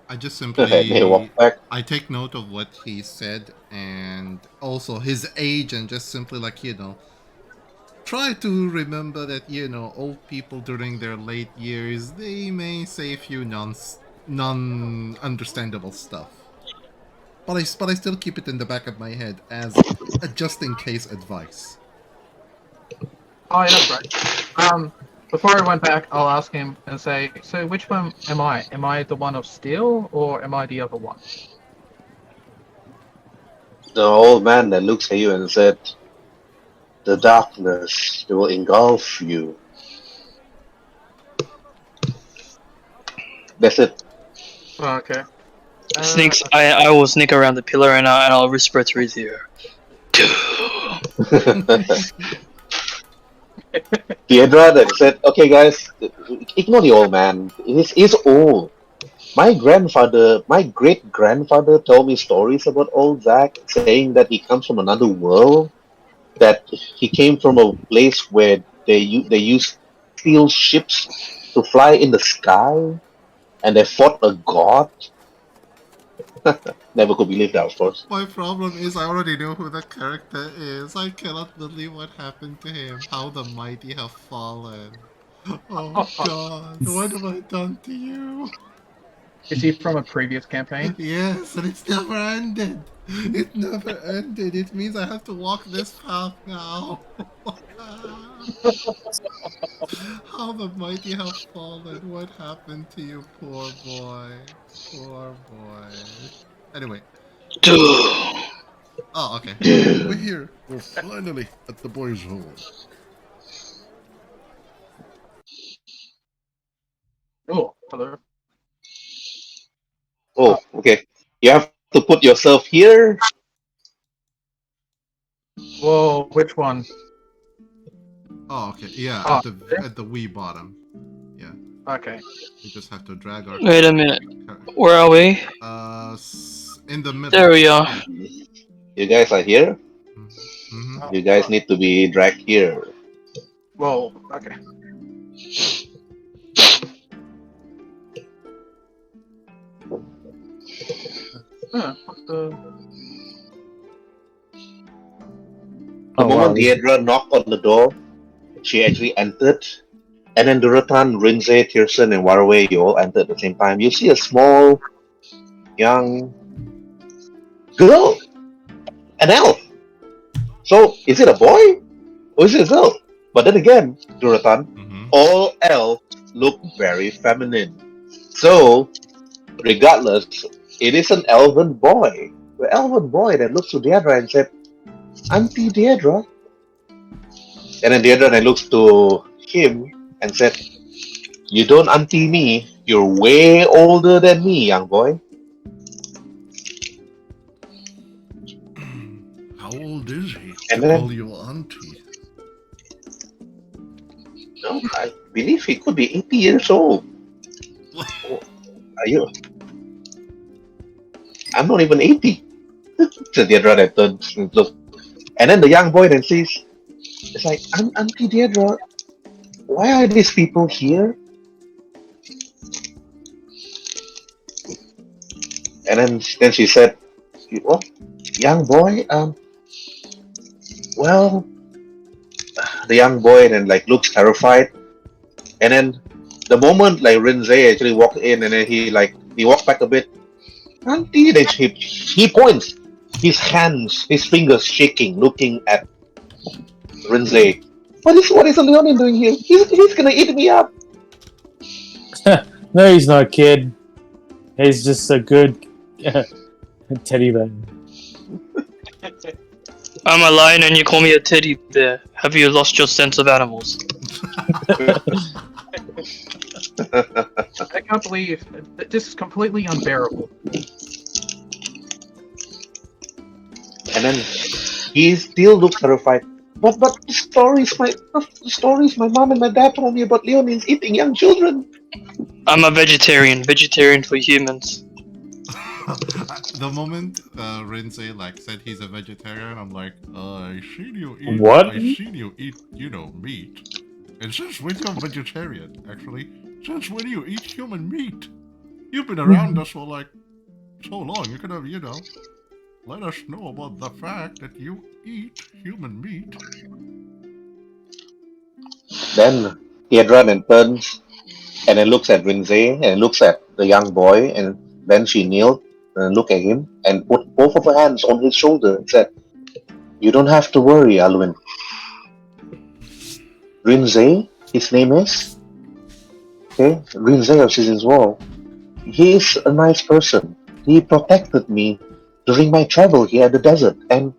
I just They walk simply back. I take note of what he said and also his age and just simply try to remember that old people during their late years they may say a few non-understandable stuff. But I still keep it in the back of my head as a just in case advice. Oh yeah, that's right. Before I went back, I'll ask him and say, "So which one am I? Am I the one of steel, or am I the other one?" The old man that looks at you and said, "The darkness will engulf you." That's it. Oh, okay. Sneaks. I will sneak around the pillar and I'll whisper through his ear. Piedra then said, "Okay, guys, ignore the old man. He's old. My great grandfather told me stories about old Zach, saying that he comes from another world, that he came from a place where they use steel ships to fly in the sky, and they fought a god." Never could believe that, of course. My problem is I already know who the character is. I cannot believe what happened to him. How the mighty have fallen. Oh god, what have I done to you? Is he from a previous campaign? Yes, and it's never ended. It never ended. It means I have to walk this path now. How the mighty have fallen. What happened to you, poor boy? Poor boy. Anyway. Oh, okay. We're here. We're finally at the boys' home. Oh, hello. Oh, okay. You have to put yourself here. Whoa, which one? Oh, okay. Yeah, Oh, at the wee bottom. Yeah. Okay. We just have to drag our. Wait a minute. Where are we? In the middle. There we are. Yeah. You guys are here. Mm-hmm. You guys need to be dragged here. Whoa, okay. What the... The Oh, moment wow. Deidre knocked on the door, she actually entered. And then Durotan, Rhin'zey, Tyrson, and Waruay, you all entered at the same time. You see a small, young girl. An elf. So, is it a boy? Or is it a girl? But then again, Durotan, all elves look very feminine. So, regardless, it is an elven boy. The elven boy that looks to Deidre and said, "Auntie Deidre." And then Deidre then looks to him and said, "You don't auntie me. You're way older than me, young boy." How old is he And to then- call you auntie? No, I believe he could be 80 years old. Are you? I'm not even 80. Said Deidre that turns and looks. And then the young boy then says, it's like, Auntie Deidre, why are these people here? And then she said, "Well, young boy, well," the young boy then like looks terrified. And then the moment like Rhin'zey actually walked in and then he walked back a bit. "Auntie," then he points, his hands, his fingers shaking, looking at Rhin'zey. What is Leonin doing here? He's gonna eat me up." No, he's not a kid. He's just a good teddy bear. I'm a lion and you call me a teddy bear. Have you lost your sense of animals? I can't believe that this is completely unbearable. And then he still looks terrified. But the stories my mom and my dad told me about Leonines eating young children. I'm a vegetarian for humans. The moment Rhin'zey said he's a vegetarian, I'm like, I seen you eat. What? I seen you eat, meat. And since when you're vegetarian, actually, since when you eat human meat? You've been around us for so long. You could have, let us know about the fact that you eat human meat. Then Piedra then turns and then looks at Rhin'zey and looks at the young boy, and then she kneeled and looked at him and put both of her hands on his shoulder and said, "You don't have to worry, Alwyn. Rhin'zey, his name is, okay, Rhin'zey of Season's Wall. He is a nice person. He protected me during my travel here at the desert, and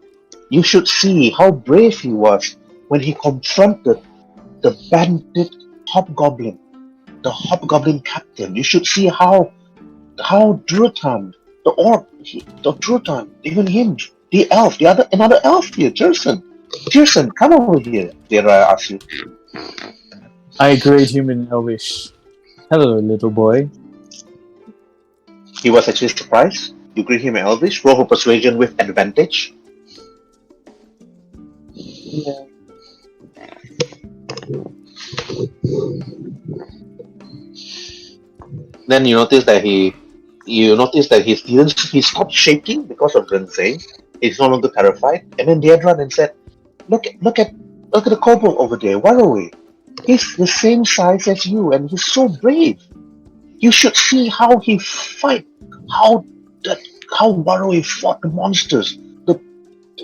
you should see how brave he was when he confronted the bandit Hobgoblin, the Hobgoblin captain. You should see how Durotan, the orc, the Durotan, even him, the elf, another elf here, Tyrson, come over here. Dare I ask you?" I agreed human elvish. Hello, little boy. He was actually surprised. You greet him in Elvish. Roll for persuasion with advantage. Yeah. Then you notice that he stopped shaking because of Rhin'zey. He's no longer terrified. And then Deirdre then said, Look at the kobold over there, Waruay. He's the same size as you, and he's so brave. You should see how he fight, how Waruay fought the monsters, the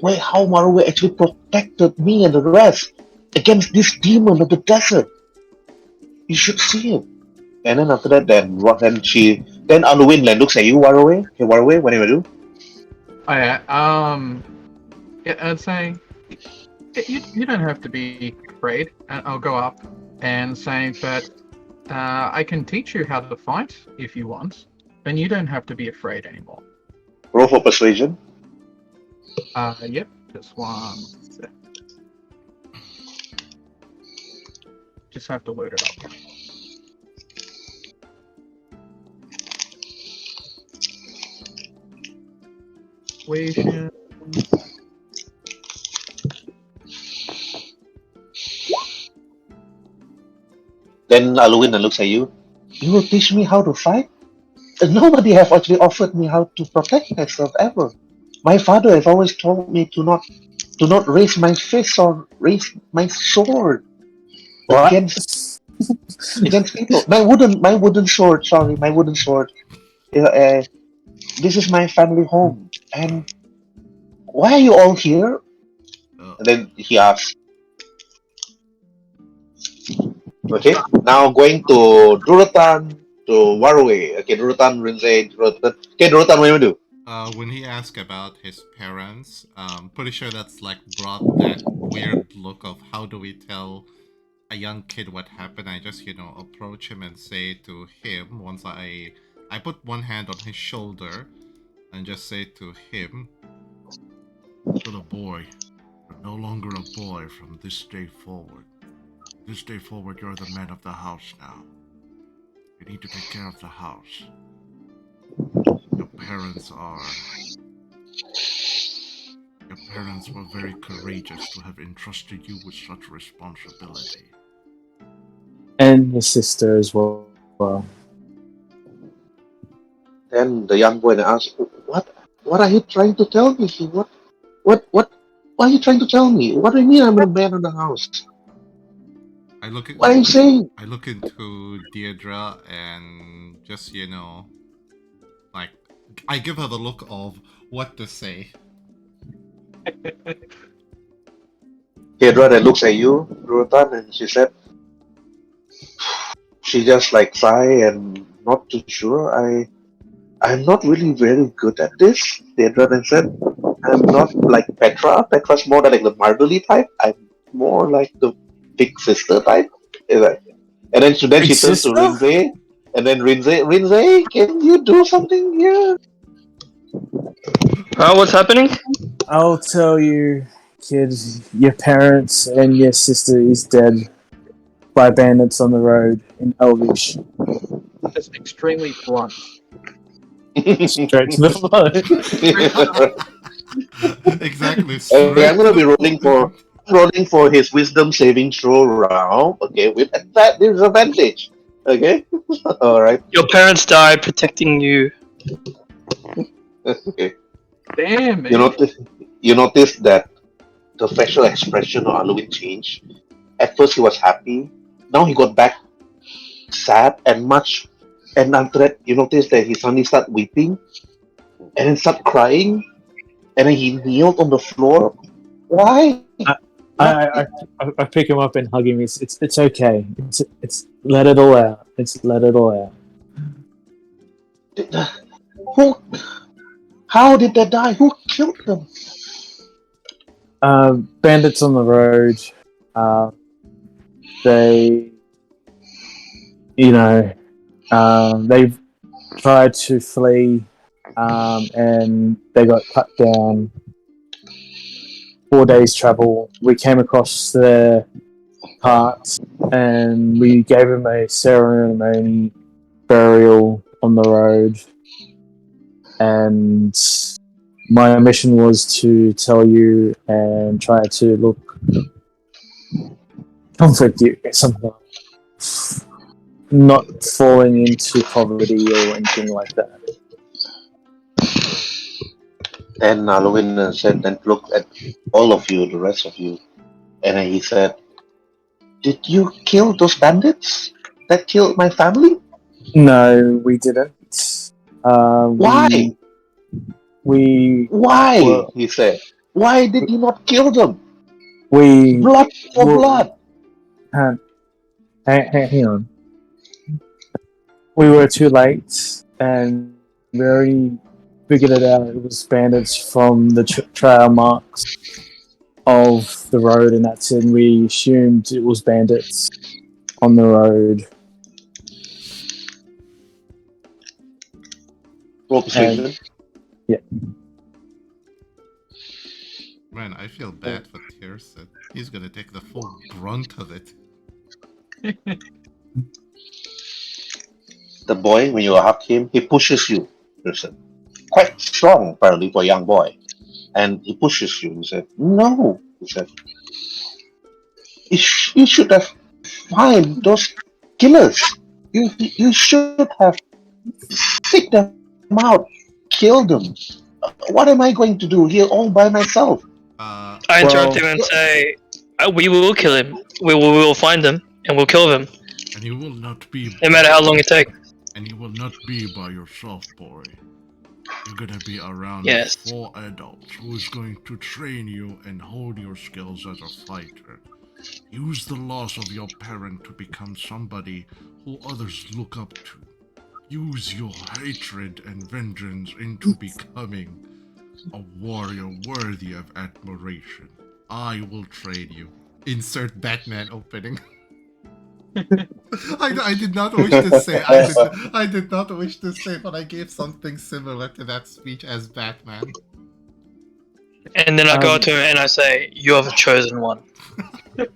way how Waruay actually protected me and the rest against this demon of the desert. You should see it. And then after that, then Alwyn looks at you, Waruay. Hey, Waruay, what do you do? Oh, yeah, I'd say you don't have to be afraid. I'll go up and say that I can teach you how to fight if you want. Then you don't have to be afraid anymore. Roll for persuasion. Yep, just one sec. Just have to load it up. Persuasion. Then Alwyn looks at you. You will teach me how to fight? Nobody have actually offered me how to protect myself ever. My father has always told me to not raise my fist or raise my sword What? against people. My wooden sword. Sorry, my wooden sword. This is my family home. And why are you all here? And then he asks. Okay, now going to Durotan, to Waruay. Okay, Durotan, Rhin'zey, Durotan. Okay, Durotan, what do you do? When he asked about his parents, pretty sure that's brought that weird look of how do we tell a young kid what happened. I just approach him and say to him, once I put one hand on his shoulder and just say to him, Little boy, you're no longer a boy from this day forward. This day forward, you're the man of the house now. You need to take care of the house. Your parents were very courageous to have entrusted you with such responsibility. And your sister as well. Then the young boy asks, What are you trying to tell me? What are you trying to tell me? What do you mean I'm the man of the house? What are you saying? I look into Deirdre and just I give her the look of what to say. Deirdre then looks at you, Durotan, and she said, she just like sigh and not too sure. I'm not really very good at this. The Durotan said, I'm not like Petra. Petra's more like the motherly type. I'm more like the big sister type. Is that- And then she Big turns to sister? Rhin'zey, and then Rhin'zey, can you do something here? What's happening? I'll tell you, kid, your parents and your sister is dead by bandits on the road in Elvish. Just extremely blunt. Straight to the point. Exactly. Okay, I'm Straight gonna to be the rolling for his wisdom saving throw round. Okay, with that there's advantage. Okay, all right. Your parents died protecting you. Okay. Damn, man. You notice that the facial expression of Halloween changed. At first he was happy. Now he got back sad and much. And after that, you notice that he suddenly started weeping and then started crying. And then he kneeled on the floor. Why? I pick him up and hug him. It's okay. It's let it all out. It's let it all out. Who? How did they die? Who killed them? Bandits on the road. They, they tried to flee, and they got cut down. 4 days travel. We came across their parts, and we gave them a ceremony burial on the road. And my mission was to tell you and try to comfort you, something not falling into poverty or anything like that. And Halloween said, then looked at all of you, the rest of you, and then he said, "Did you kill those bandits that killed my family? No, we didn't. Why? We Why?" Well- he said. "Why did you not kill them? we Blood for Well- blood." hang on. We were too late, and we already figured it out. It was bandits from the trail marks of the road, and that's it. And we assumed it was bandits on the road. Roll persuasion. Man, I feel bad for Tyrson. He's gonna take the full brunt of it. The boy, when you hug him, he pushes you. Person. Quite strong, apparently, for a young boy. And he pushes you. He said, "No." He said, you should have find those killers. You should have seek them out, kill them. What am I going to do here all by myself?" I interrupt him and say, "We will kill him. We will find him and we'll kill him, And you will not be no matter how long it takes." and you will not be by yourself, boy. You're gonna be around Yes. 4 adults who is going to train you and hold your skills as a fighter. Use the loss of your parent to become somebody who others look up to. Use your hatred and vengeance into becoming a warrior worthy of admiration. I will train you. Insert Batman opening. I did not wish to say. I did not wish to say, but I gave something similar to that speech as Batman. And then I go to him and I say, "You have a chosen one. What?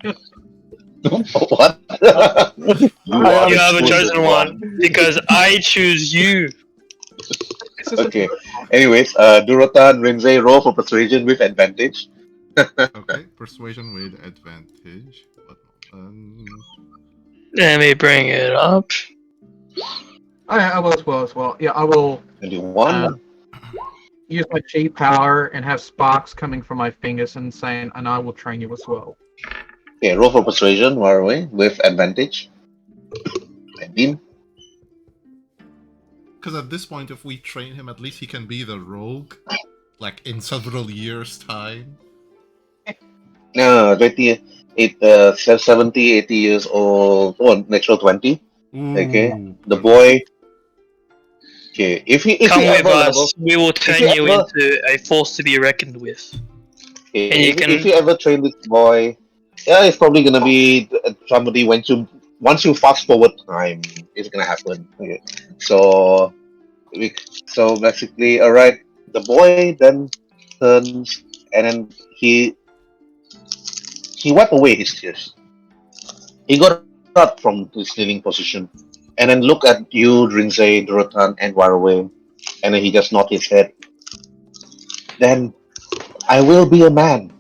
You have a chosen one because I choose you." Okay. Anyways, Durotan, Rhin'zey, roll for persuasion with advantage. Okay, persuasion with advantage. Let me bring it up. I will as well. Yeah, I will 21. use my chi power and have sparks coming from my fingers and saying, "And I will train you as well." Okay, roll for persuasion, Waruay, with advantage. 19. Because at this point, if we train him, at least he can be the rogue, like in several years' time. No, 70, 80 years old. Oh, natural 20. Okay, Ooh. the boy. Okay, if he Come with ever level, us. We will if he turn you ever, into a force to be reckoned with. okay, And you if can. you ever train this boy, yeah, it's probably gonna be somebody once you fast forward time, it's gonna happen. Okay, so so basically, all right, the boy then turns and then he wiped away his tears. He got up from his kneeling position and then looked at you, Rhin'zey, Durotan, and Waruay, and then he just nodded his head. Then I will be a man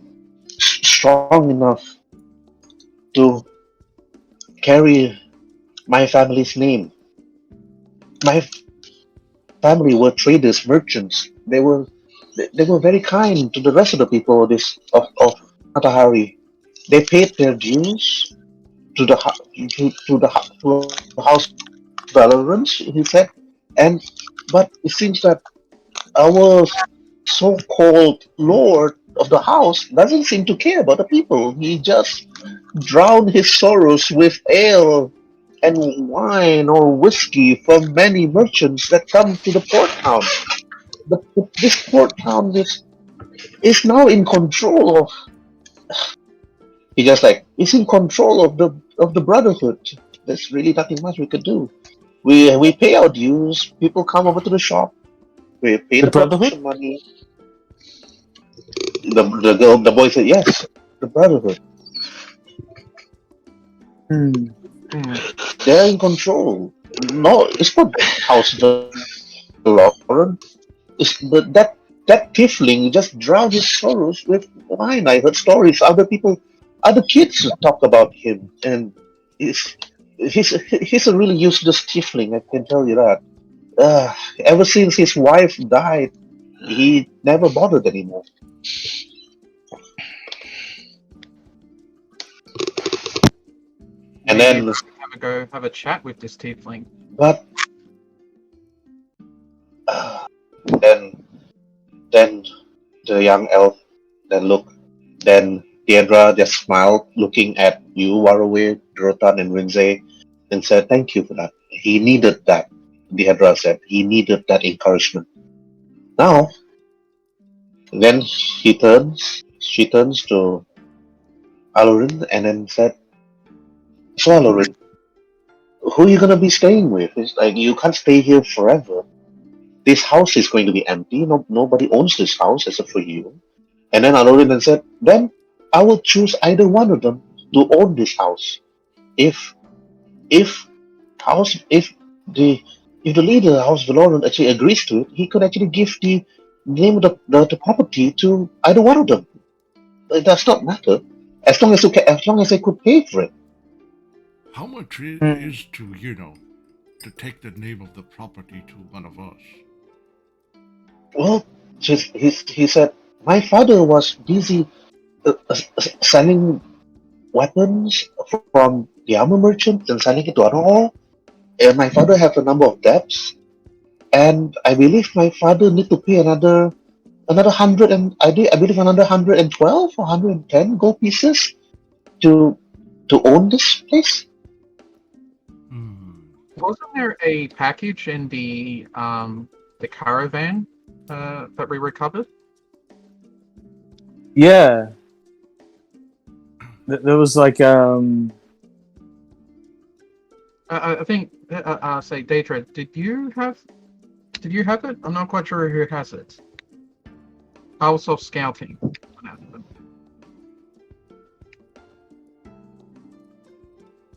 strong enough to carry my family's name. My family were traders, merchants. They were very kind to the rest of the people of Matahari. They paid their dues to the to House Valorant, he said, and but it seems that our so-called lord of the house doesn't seem to care about the people. He just drowned his sorrows with ale and wine or whiskey from many merchants that come to the port town. This port town is now in control of. He just like is in control of the brotherhood. There's really nothing much we could do. We pay our dues. People come over to the shop. We pay The the Brotherhood? production money. The boy said yes. The brotherhood. Hmm. They're in control. No, it's not House Valorant. That tiefling just drowned his sorrows with wine. I heard stories. Other kids talk about him, and he's he's a really useless tiefling. I can tell you that. Ever since his wife died, he never bothered anymore. And Maybe then, have a chat with this tiefling. but uh, then then the young elf then looked. Then Deirdre just smiled, looking at you, Waruay, Durotan, and Rhin'zey, and said, "Thank you for that. He needed that." Deirdre said, "He needed that encouragement." Now, then she turns to Alorin and then said, "So, Alorin, who are you gonna be staying with? It's like you can't stay here forever. This house is going to be empty. No, nobody owns this house except for you." And then Alorin then said, "Then I will choose either one of them to own this house. If if house the if the leader of House Valorant actually agrees to it, he could actually give the name of the property to either one of them. It does not matter as long as they could pay for it." How much Hmm. is to take the name of the property to one of us? Well, he said, "My father was busy selling weapons from the armor merchant and selling it to other all. And my father has a number of debts, and I believe my father need to pay another 100 and I believe another 112 or 110 gold pieces to own this place." Hmm. Wasn't there a package in the caravan that we recovered? Yeah. There was like I think. Say, Daedra, did you have it? I'm not quite sure who has it. I was off scouting.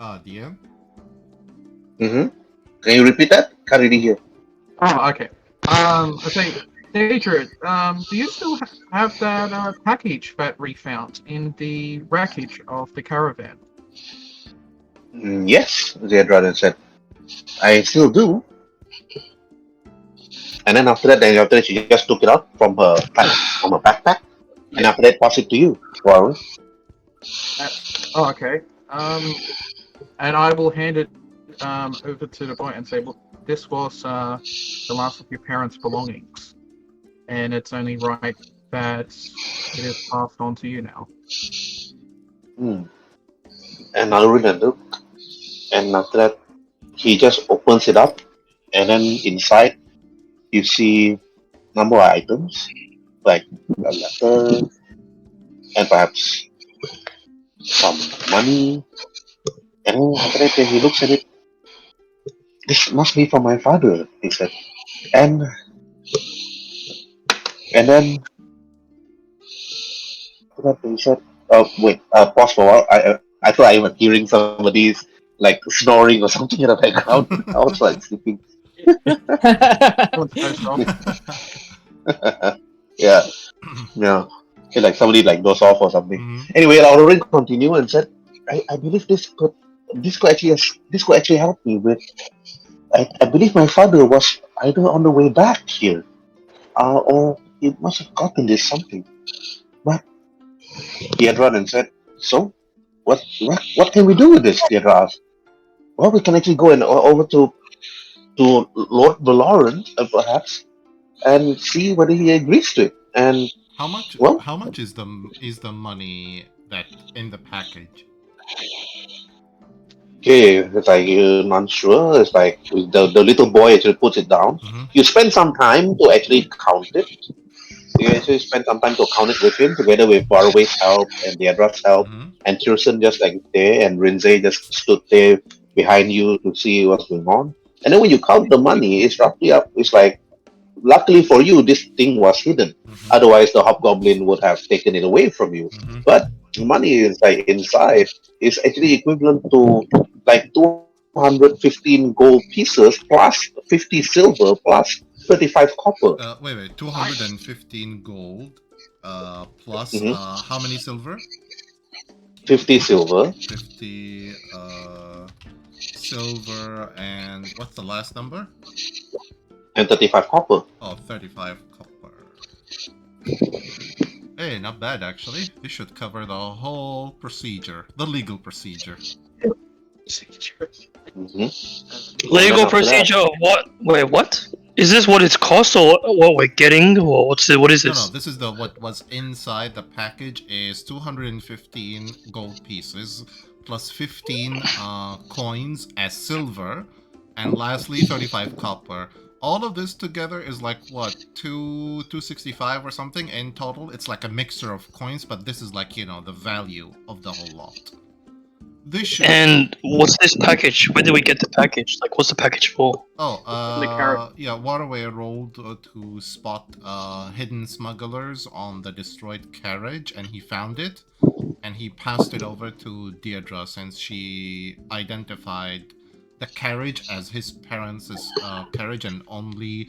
DM? Mm-hmm. Can you repeat that? Can't really hear. Oh, okay. I say, Daedra, do you still have that package that we found in the wreckage of the caravan? Yes, Zedra said. "I still do." And then after that, she just took it out from her backpack, and after that, pass it to you, Warren. Oh, okay. And I will hand it over to the boy and say, "Well, this was the last of your parents' belongings, and it's only right that it is passed on to you now." Hmm. And I'll read and look. And after that, he just opens it up, and then inside you see number of items like a letter and perhaps some money. And then after that, then he looks at it. This must be from my father, he said. And then after that, he said, wait, pause for a while. I thought I was hearing somebody's like snoring or something in the background. I was like sleeping. Someone's dozed off. Yeah, yeah. Feel like somebody like dozed off or something. Mhm. Anyway, Lauren continued and said, I believe this could actually help me with. I believe my father was either on the way back here, or he must have gotten this something. But Piedra then said, so what can we do with this? Piedra asked. Well, we can actually go and over to Lord Valoran, perhaps, and see whether he agrees to it. And How much? well, How much is the money that in the package? okay, it's like you're not sure. It's like the little boy actually puts it down. Mm-hmm. You spend some time to actually count it. You actually spend some time to count it with him, together with Waruay's help and the Adra's help, Mm-hmm. and Tyrson just like there, and Rhin'zey just stood there behind you to see what's going on. And then when you count the money, it's roughly up. It's like, luckily for you, this thing was hidden. Mm-hmm. Otherwise, the Hobgoblin would have taken it away from you. Mm-hmm. But the money is like inside is actually equivalent to like 215 gold pieces plus 50 silver plus 35 copper. Wait. 215 gold. Plus Mhm. how many silver? 50 silver 50 silver, and what's the last number? and 35 copper. Oh, 35 copper. Hey, not bad actually. This should cover the whole procedure, the legal procedure. Mhm. Legal after that- procedure of what? Wait, what? Is this what it's cost, or what we're getting, or what's it? What is No, this? this is what was inside the package is 215 gold pieces plus 15 coins as silver, and lastly 35 copper. All of this together is like what, 265 or something in total. It's like a mixture of coins, but this is like, the value of the whole lot. This should. And what's this package? Where did we get the package? Like, what's the package for? The carrot. Yeah, Waruay rolled to spot hidden smugglers on the destroyed carriage, and he found it, and he passed it over to Deirdre since she identified the carriage as his parents' carriage, and only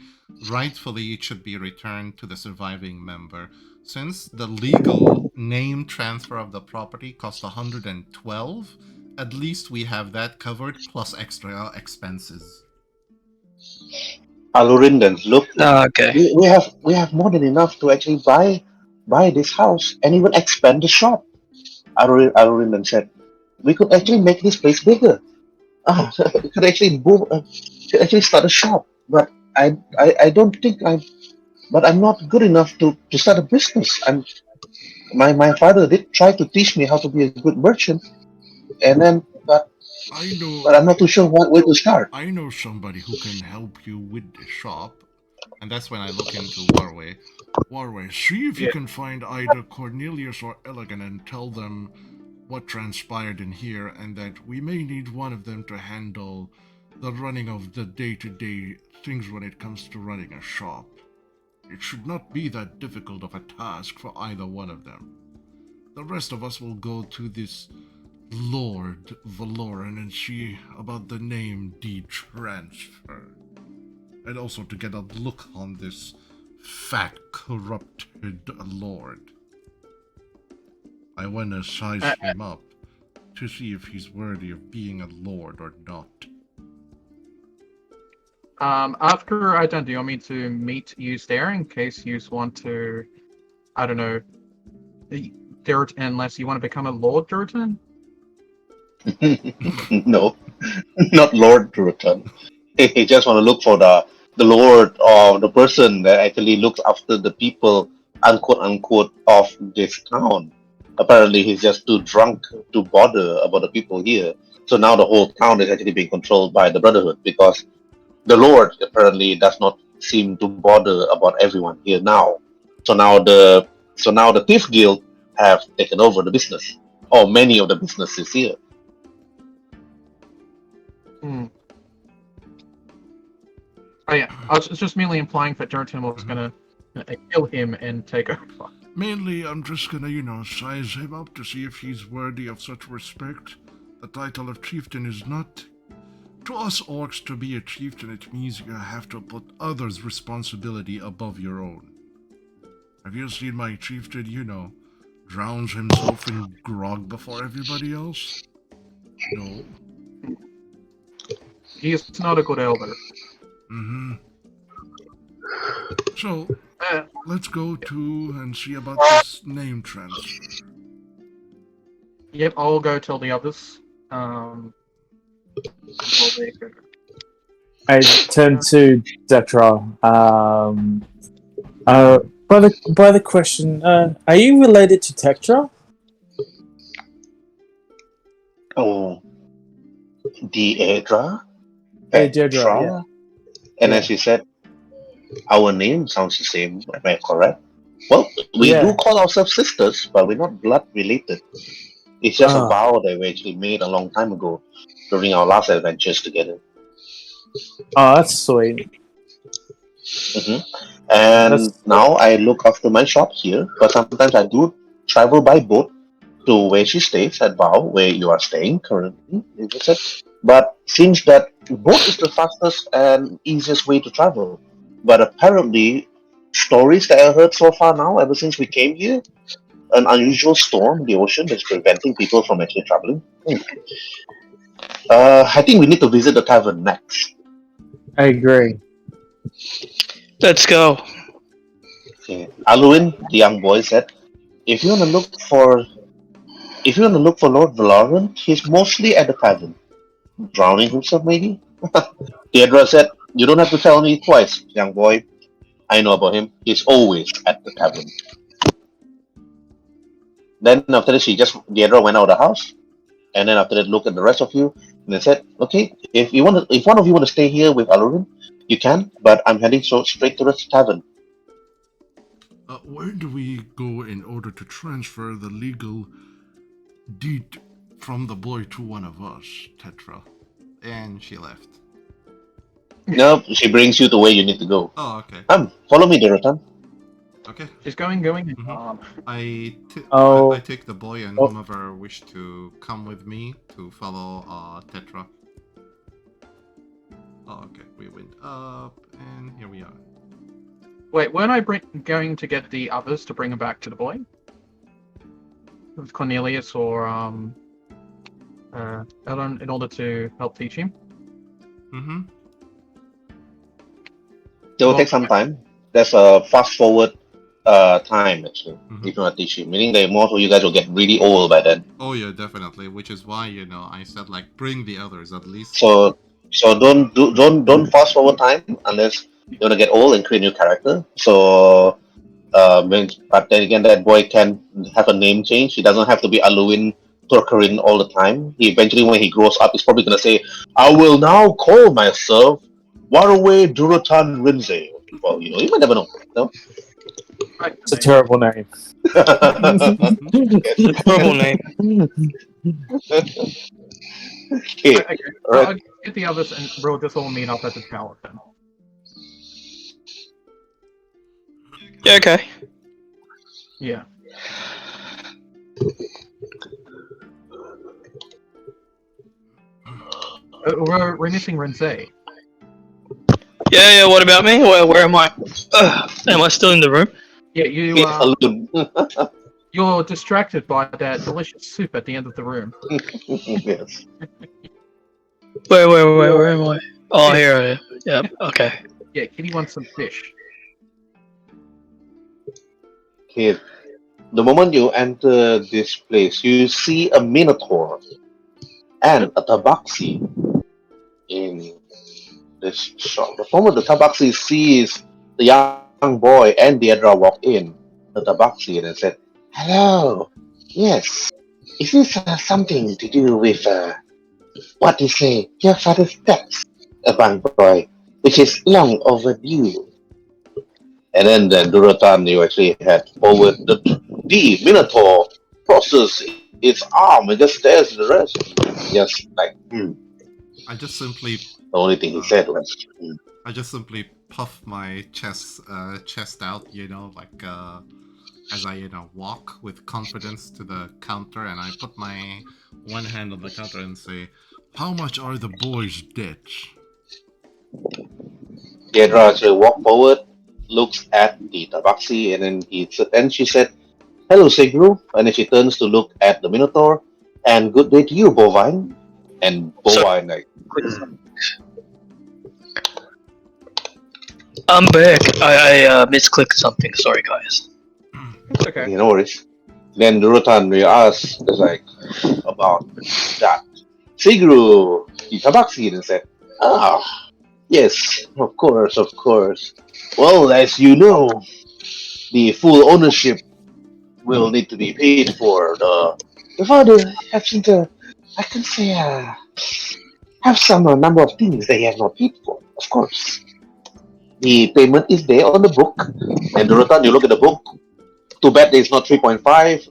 rightfully it should be returned to the surviving member. Since the legal name transfer of the property cost 112, at least we have that covered plus extra expenses. Alurin then look. Okay. We have more than enough to actually buy this house and even expand the shop. Alurin then said, we could actually make this place bigger. We could actually start a shop. But I don't think I'm not good enough to start a business. My father did try to teach me how to be a good merchant, and then but I'm not too sure where to start. I know somebody who can help you with the shop. And that's when I look into Waruay. Waruay, see if you can find either Cornelius or Elgen and tell them what transpired in here, and that we may need one of them to handle the running of the day-to-day things when it comes to running a shop. It should not be that difficult of a task for either one of them. The rest of us will go to this Lord Valoran and see about the name deed transfer. And also to get a look on this fat, corrupted lord. I want to size him up to see if he's worthy of being a lord or not. After I done, do you want me to meet you there in case you want to, I don't know, unless you want to become a Lord Durotan? No, not Lord Durotan. He just want to look for the Lord, or the person that actually looks after the people, unquote, of this town. Apparently, he's just too drunk to bother about the people here. So now the whole town is actually being controlled by the Brotherhood because the Lord apparently does not seem to bother about everyone here now. So now the Thief Guild have taken over the business, or many of the businesses here. Hmm. Oh yeah, I was just merely implying that Durotan was gonna kill him and take over. Mainly, I'm just gonna, size him up to see if he's worthy of such respect. The title of chieftain is not... To us orcs, to be a chieftain, it means you have to put others' responsibility above your own. Have you seen my chieftain, drowns himself in grog before everybody else? No. He is not a good elder. Mm-hmm. So, let's go to and see about this name transfer. Yep, I'll go tell the others. I turn to Detra. By the question, are you related to Tectra? Oh, Deidra? Deidra, yeah. And Yeah. as you said, our name sounds the same, am I correct? Well, we Yeah. do call ourselves sisters, but we're not blood related. It's just a Ah. vow that we actually made a long time ago during our last adventures together. Oh, that's sweet. And That's- now I look after my shop here, but sometimes I do travel by boat to where she stays at Vow, where you are staying currently. But seems that boat is the fastest and easiest way to travel. But apparently, stories that I heard so far now, ever since we came here, an unusual storm in the ocean that's preventing people from actually traveling. I think we need to visit the tavern next. I agree. Let's go. Okay. Aluin, the young boy, said, If you want to look for Lord Valorant, he's mostly at the tavern. Drowning himself, maybe? Deidra said, You don't have to tell me twice, young boy. I know about him. He's always at the tavern. Then after that, Deidra went out of the house, and then after that, looked at the rest of you, and they said, Okay, if one of you want to stay here with Alurin, you can, but I'm heading straight to the tavern. Where do we go in order to transfer the legal deed from the boy to one of us, Tetra? And she left. Nope, she brings you to where you need to go. Oh, okay. Follow me, Durotan. Okay. She's going. Mhm. I Oh. take the boy and Oh. whomever wish to come with me to follow Tetra. Oh, okay. We went up, and here we are. Wait, weren't I going to get the others to bring him back to the boy? With Cornelius or Elgen in order to help teach him? Mm-hmm. It will take some time. There's a fast forward time actually. If you want to teach him, meaning that most of you guys will get really old by then. Oh yeah, definitely. Which is why I said bring the others at least. So don't fast forward time unless you want to get old and create a new character. So but then again, that boy can have a name change. He doesn't have to be Aluin Turkarin all the time. He eventually, when he grows up, he's probably gonna say, "I will now call myself Waruay Durotan Rhin'zey." Well, you might never know. No? Right, It's a terrible name. Horrible name. Okay. Okay, Alright. I'll get the others and we'll just all meet up at the tower then. Yeah, okay. Yeah. We're missing Rhin'zey. Yeah, what about me? Where am I? Am I still in the room? Yeah, you Yes, Alun. you're distracted by that delicious soup at the end of the room. Yes. Where am I? Oh, here I am. Yep, okay. Yeah, Kitty wants some fish. Okay. The moment you enter this place, you see a minotaur and a tabaxi in this shop. The moment the tabaxi sees the young boy and Deidra walk in, the tabaxi and said, "Hello. Yes. Is this something to do with What you say? Your father's tax, a bank boy, which is long overdue. And then Durotan, you actually had forward the Minotaur crosses its arm and just stares at the rest. Just like, I just simply, The only thing he said was, I just simply puff my chest out, like as I walk with confidence to the counter, and I put my one hand on the counter and say, How much are the boys' debts? Dedra actually walked forward, looks at the Tabaxi, and then she said, "Hello, Segru." And then she turns to look at the Minotaur, and good day to you, Bovine. And Bovine, like, I'm back. I misclicked something. Sorry, guys. It's okay. no worries. Then Durotan, we asked, like, about that. Segru, the Tabaxi, and said, yes, of course, of course. Well, as you know, the full ownership will need to be paid for. The father hasn't, I can say, have some number of things they have not paid for, of course. The payment is there on the book. And Durotan, you look at the book. Too bad it's not 3.5.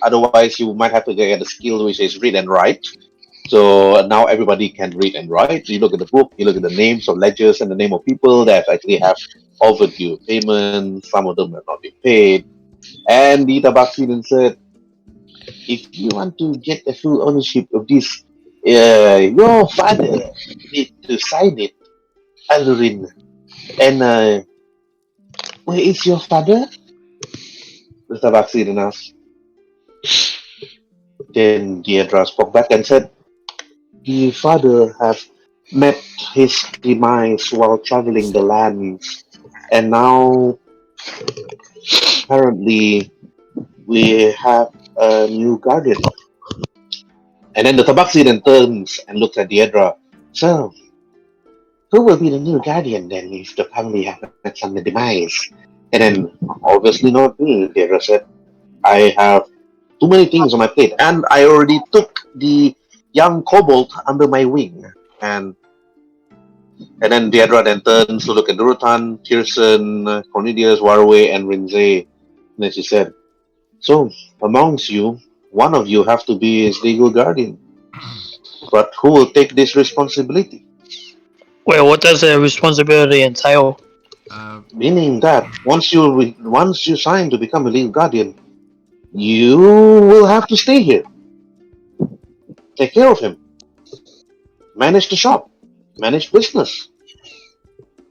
Otherwise, you might have to get a skill which is read and write. So now everybody can read and write. You look at the book, you look at the names of ledgers and the name of people that actually have overdue payments. Some of them have not been paid. And the Tabaxi said, if you want to get the full ownership of this, your father need to sign it, Alurin. And where is your father? The Tabaxi asked. Then Deidra spoke back and said, the father has met his demise while traveling the lands, and now apparently we have a new guardian. And then the Tabaxi then turns and looks at Deidra. So, who will be the new guardian then if the family has met some demise? And then, obviously not me, Deidra said. I have too many things on my plate, and I already took the young kobold under my wing. And then Deidra then turns to look at Durotan, Tyrson, Cornelius, Waruay, and Rhin'zey. And then she said, so, amongst you, one of you have to be his legal guardian. But who will take this responsibility? Well, what does the responsibility entail? Meaning that once you sign to become a legal guardian, you will have to stay here. Take care of him. Manage the shop. Manage business.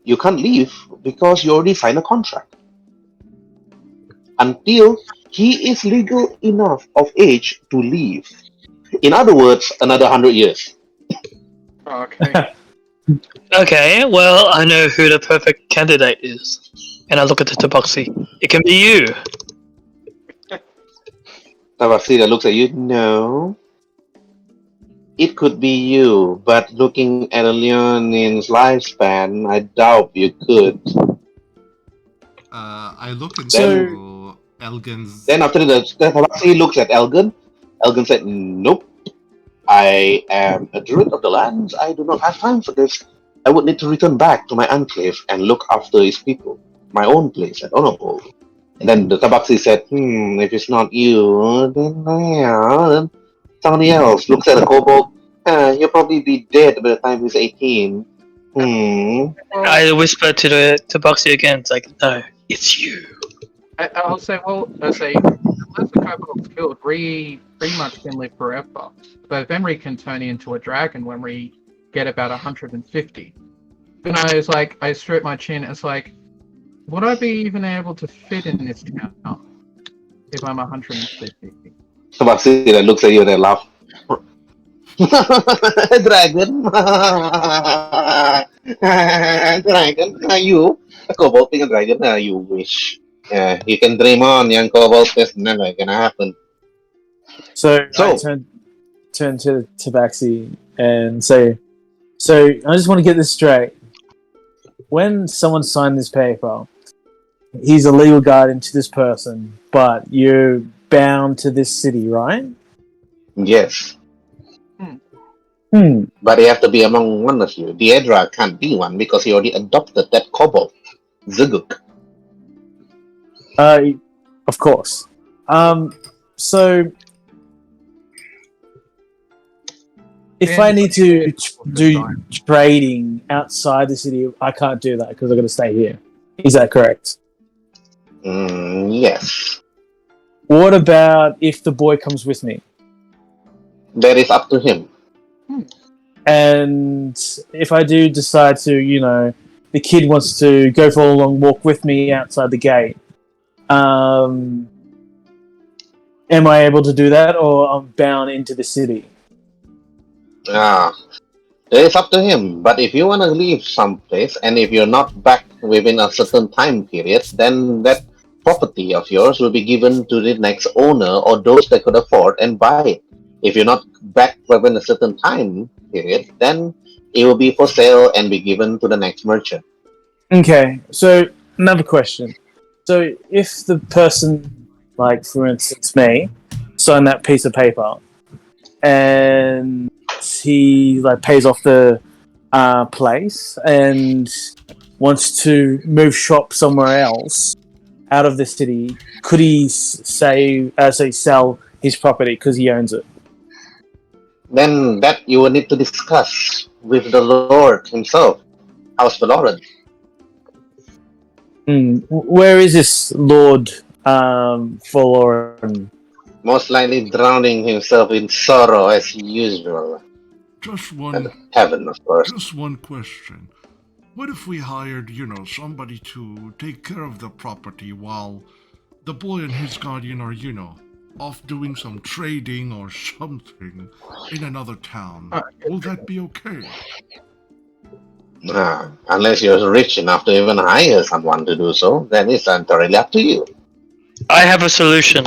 You can't leave because you already signed a contract. Until he is legal enough of age to leave. In other words, another 100 years. Okay. Okay, well, I know who the perfect candidate is. And I look at the Tabaxi. It can be you. Tabaxi looks at you. No. It could be you, but looking at a Leonin's lifespan, I doubt you could. I look into So- Elgen's. Then after the Tabaxi looks at Elgen. Elgen said, nope. I am a druid of the lands. I do not have time for this. I would need to return back to my enclave and look after his people. My own place at Honorable. And then the Tabaxi said, if it's not you, then somebody else looks at the kobold. He'll probably be dead by the time he's 18. I whisper to the Tabaxi again. It's like, no, it's you. I'll say, unless the kobold's killed, we pretty much can live forever. But then we can turn into a dragon when we get about 150. And I strip my chin. It's like, would I be even able to fit in this town if I'm 150? Tabaxi then looks at you and then laughs. Dragon? Dragon? You? A kobold being a dragon? You wish. You can dream on, young kobold. It's never gonna happen. So I turn to Tabaxi and say, so I just want to get this straight. When someone signed this paper, he's a legal guardian to this person, but you're bound to this city, right? Yes. But it have to be among one of you. Deidra can't be one because he already adopted that kobold, Zuguk. Of course. So if And I need to this do time. trading outside the city, I can't do that because I've got to stay here. Is that correct? Yes. What about if the boy comes with me? That is up to him. And if I do decide to, the kid wants to go for a long walk with me outside the gate, am I able to do that, or I'm bound into the city? It's up to him. But if you want to leave someplace, and if you're not back within a certain time period, then that property of yours will be given to the next owner or those that could afford and buy it. If you're not back within a certain time period, then it will be for sale and be given to the next merchant. Okay, so another question. So if the person, like for instance me, signed that piece of paper and he pays off the place and wants to move shop somewhere else out of the city, could he sell his property because he owns it? Then that you will need to discuss with the Lord himself, House Valorant. Where is this Lord Forlorn? Most likely drowning himself in sorrow as usual. Just At one, the tavern, of course. just one question. What if we hired, somebody to take care of the property while the boy and his guardian are, off doing some trading or something in another town? Will that be okay? Unless you're rich enough to even hire someone to do so, then it's entirely up to you. I have a solution.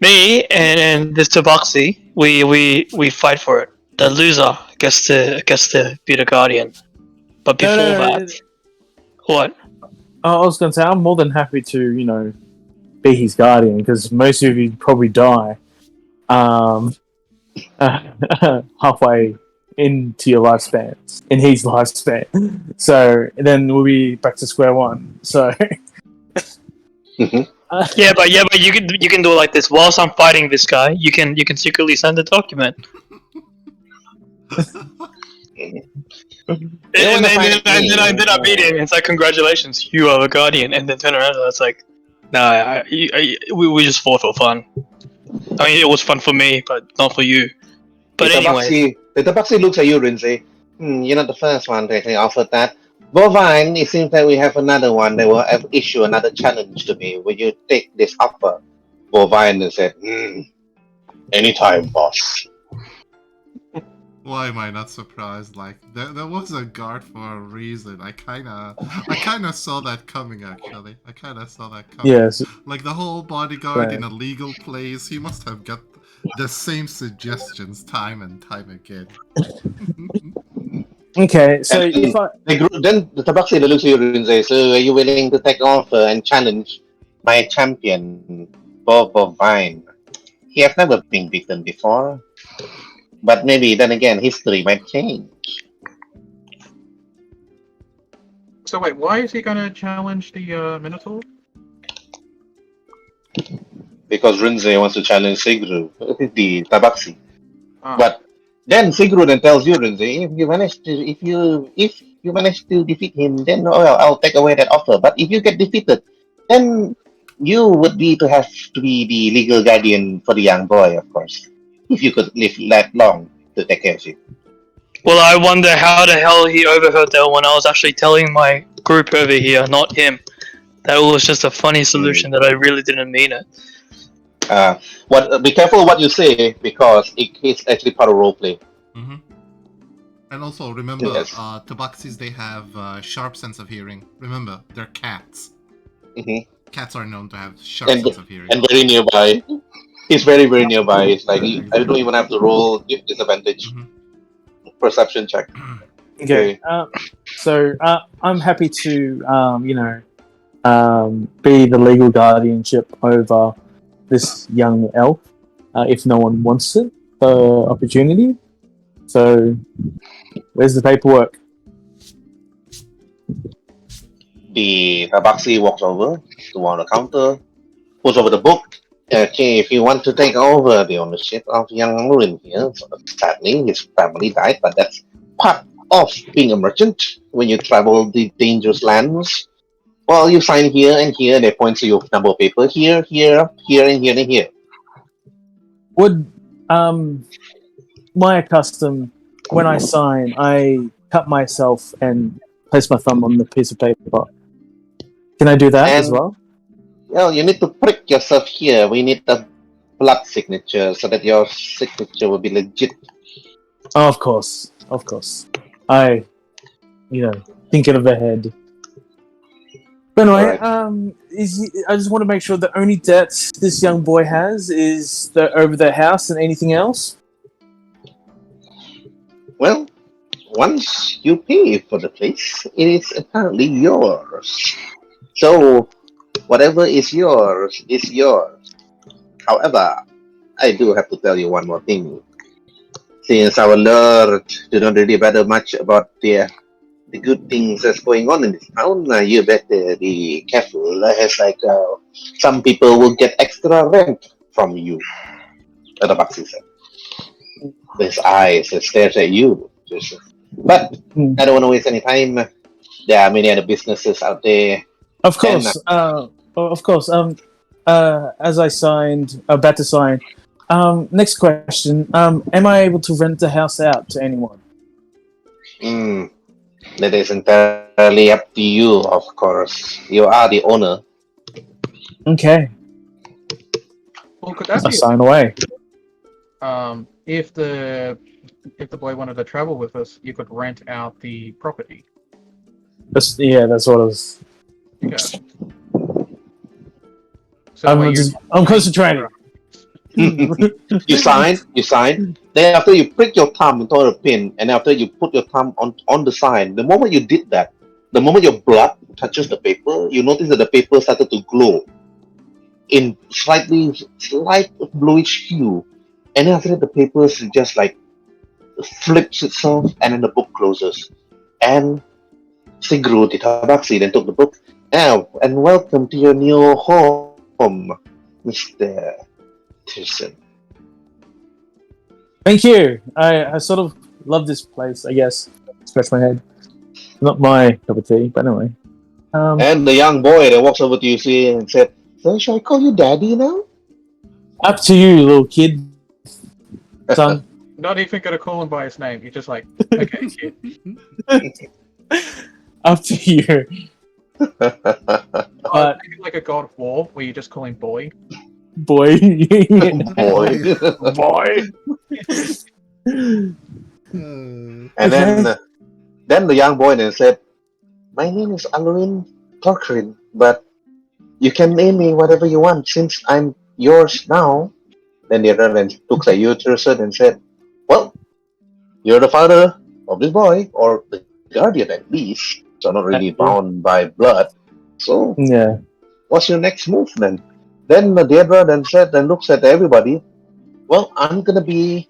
Me and this Tabaxi, we fight for it. The loser gets to be the guardian. But before that, what? I was going to say, I'm more than happy to, be his guardian because most of you probably die halfway into your lifespan, in his lifespan. So then we'll be back to square one. So. Yeah, but you can do it like this. Whilst I'm fighting this guy, you can secretly send a document. And then I beat him. It's like, congratulations, you are a guardian. And then turn around and it's like, nah, we just fought for fun. I mean, it was fun for me, but not for you. But anyway, the Tabaxi looks at you, Rhin'zey. You're not the first one to actually offer that. Bovine, it seems that we have another one that will issue another challenge to me. Will you take this offer? Bovine said, anytime, boss. Why am I not surprised? Like there was a guard for a reason. I kinda saw that coming actually. Yes. Like the whole bodyguard Right. in a legal place, he must have got the same suggestions time and time again. Okay, so if I... Then the Tabaxi looks at you and says, so are you willing to take offer and challenge my champion, Bovine? He has never been beaten before. But maybe then again, history might change. So wait, why is he going to challenge the Minotaur? Because Rhin'zey wants to challenge Sigru, the Tabaxi. Ah. But then Sigru then tells you, Rhin'zey, if you manage to defeat him, then I'll take away that offer. But if you get defeated, then you would be to be the legal guardian for the young boy, of course. If you could live that long to take care of you. well, I wonder how the hell he overheard that when I was actually telling my group over here, not him. That was just a funny solution that I really didn't mean it. Be careful what you say because it's actually part of roleplay. Mm-hmm. And also remember, Yes. Tabaxis, they have sharp sense of hearing. Remember, they're cats. Mm-hmm. Cats are known to have sharp sense of hearing. And very nearby. He's very, very nearby. It's like I don't even have to roll disadvantage. Mm-hmm. Perception check. Okay. So I'm happy to, be the legal guardianship over this young elf. if no one wants it, the opportunity. So, where's the paperwork? The tabaxi walks over to one of the counter, pulls over the book. Okay, if you want to take over the ownership of young Ruin here, so sadly his family died, but that's part of being a merchant when you travel the dangerous lands. Well, you sign here and here, and they point to your number of paper here, here, here, and here, and here. Would my custom, when I sign, I cut myself and place my thumb on the piece of paper. Can I do that as And- well? Well, you need to prick yourself here. We need the blood signature so that your signature will be legit. Oh, of course. I, thinking of ahead. But anyway, Alright. I just want to make sure the only debt this young boy has is over the house and anything else. Well, once you pay for the place, it is apparently yours. So, whatever is yours is yours. However, I do have to tell you one more thing. Since our Lord do not really matter much about the good things that's going on in this town, you better be careful. Some people will get extra rent from you. The Baxi said. His eyes stares at you. But I don't want to waste any time. There are many other businesses out there. Of course. As I signed, about to sign. Next question. Am I able to rent the house out to anyone? That is entirely up to you, of course. You are the owner. Okay. Well, could that I be sign away. if the boy wanted to travel with us, you could rent out the property. That's what I was. Yeah. So I'm concentrating. You sign. Then after you prick your thumb into a pin, and after you put your thumb on the sign, the moment you did that, the moment your blood touches the paper, you notice that the paper started to glow in slight bluish hue, and then after that the paper just like flips itself, and then the book closes. And Sigru the Tabaxi then took the book. Now, and welcome to your new home, Mr. Tyrson. Thank you. I sort of love this place, I guess. Scratch my head. Not my cup of tea, but anyway. And the young boy that walks over to you see and said, "So shall I call you daddy now?" Up to you, little kid. Son. Not even gonna call him by his name. You're just like, okay, kid. Up to you. Maybe like a God of War where you just call him boy. Boy. Boy. Boy. And then the young boy then said, "My name is Alwyn Torkrin, but you can name me whatever you want since I'm yours now." Then the other then looks at you, Tyrson, and said, "Well, you're the father of this boy, or the guardian at least, so not really bound by blood. So, Yeah. what's your next move then?" Then the other then said and looks at everybody, "Well, I'm gonna be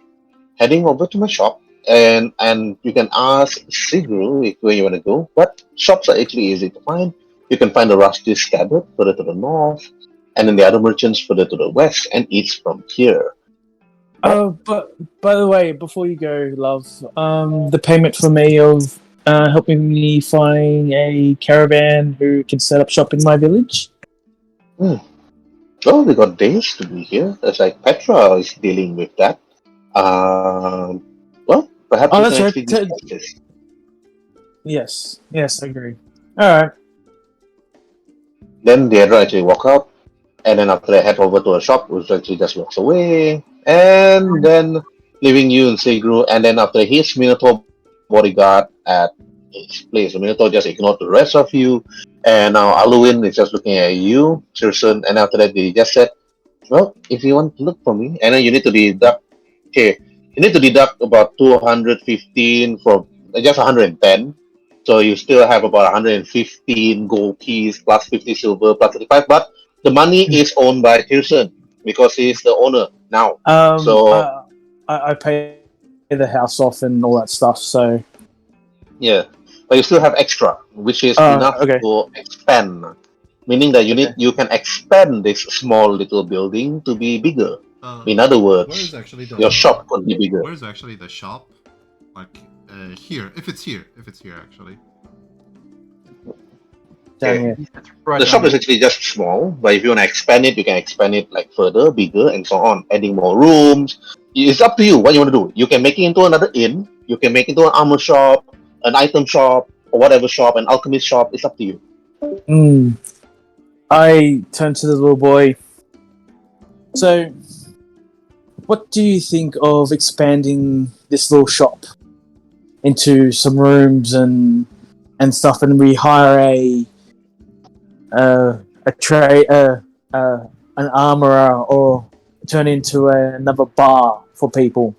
heading over to my shop, and you can ask Sigru where you want to go. But shops are actually easy to find. You can find the Rusty Scabbard further to the north, and then the other merchants further to the west, and each from here." Oh, but by the way, before you go, love, the payment for me of helping me find a caravan who can set up shop in my village. Well, we got days to be here. It's like Petra is dealing with that. Well, perhaps we that's can right. actually discuss this. Yes, I agree. All right. Then the other actually walk out, and then after they head over to a shop, which actually just walks away, and then leaving you and Sigru, and then after his Minotaur bodyguard at his place, the Minotaur just ignored the rest of you, and now Alwyn is just looking at you, Tyrson, and after that they just said, "Well, if you want to look for me," and then you need to deduct, about 215 from just 110. So you still have about 115 gold keys plus 50 silver plus 35, but the money is owned by Tyrson. because he's the owner now. Um, So I pay the house off and all that stuff. So yeah, but you still have extra, which is enough okay. to expand. Meaning that you can expand this small little building to be bigger. In other Where is words, actually your shop could be bigger. Where's actually the shop? Like here, if it's here actually. Down Okay. here. It's right The down shop is here. actually just small, but if you want to expand it, you can expand it like further, bigger, and so on, adding more rooms. It's up to you what you want to do. You can make it into another inn. You can make it into an armor shop, an item shop, or whatever shop, an alchemist shop. It's up to you. I turn to the little boy. So, what do you think of expanding this little shop into some rooms and stuff, and we hire an armorer, or turn into another bar for people?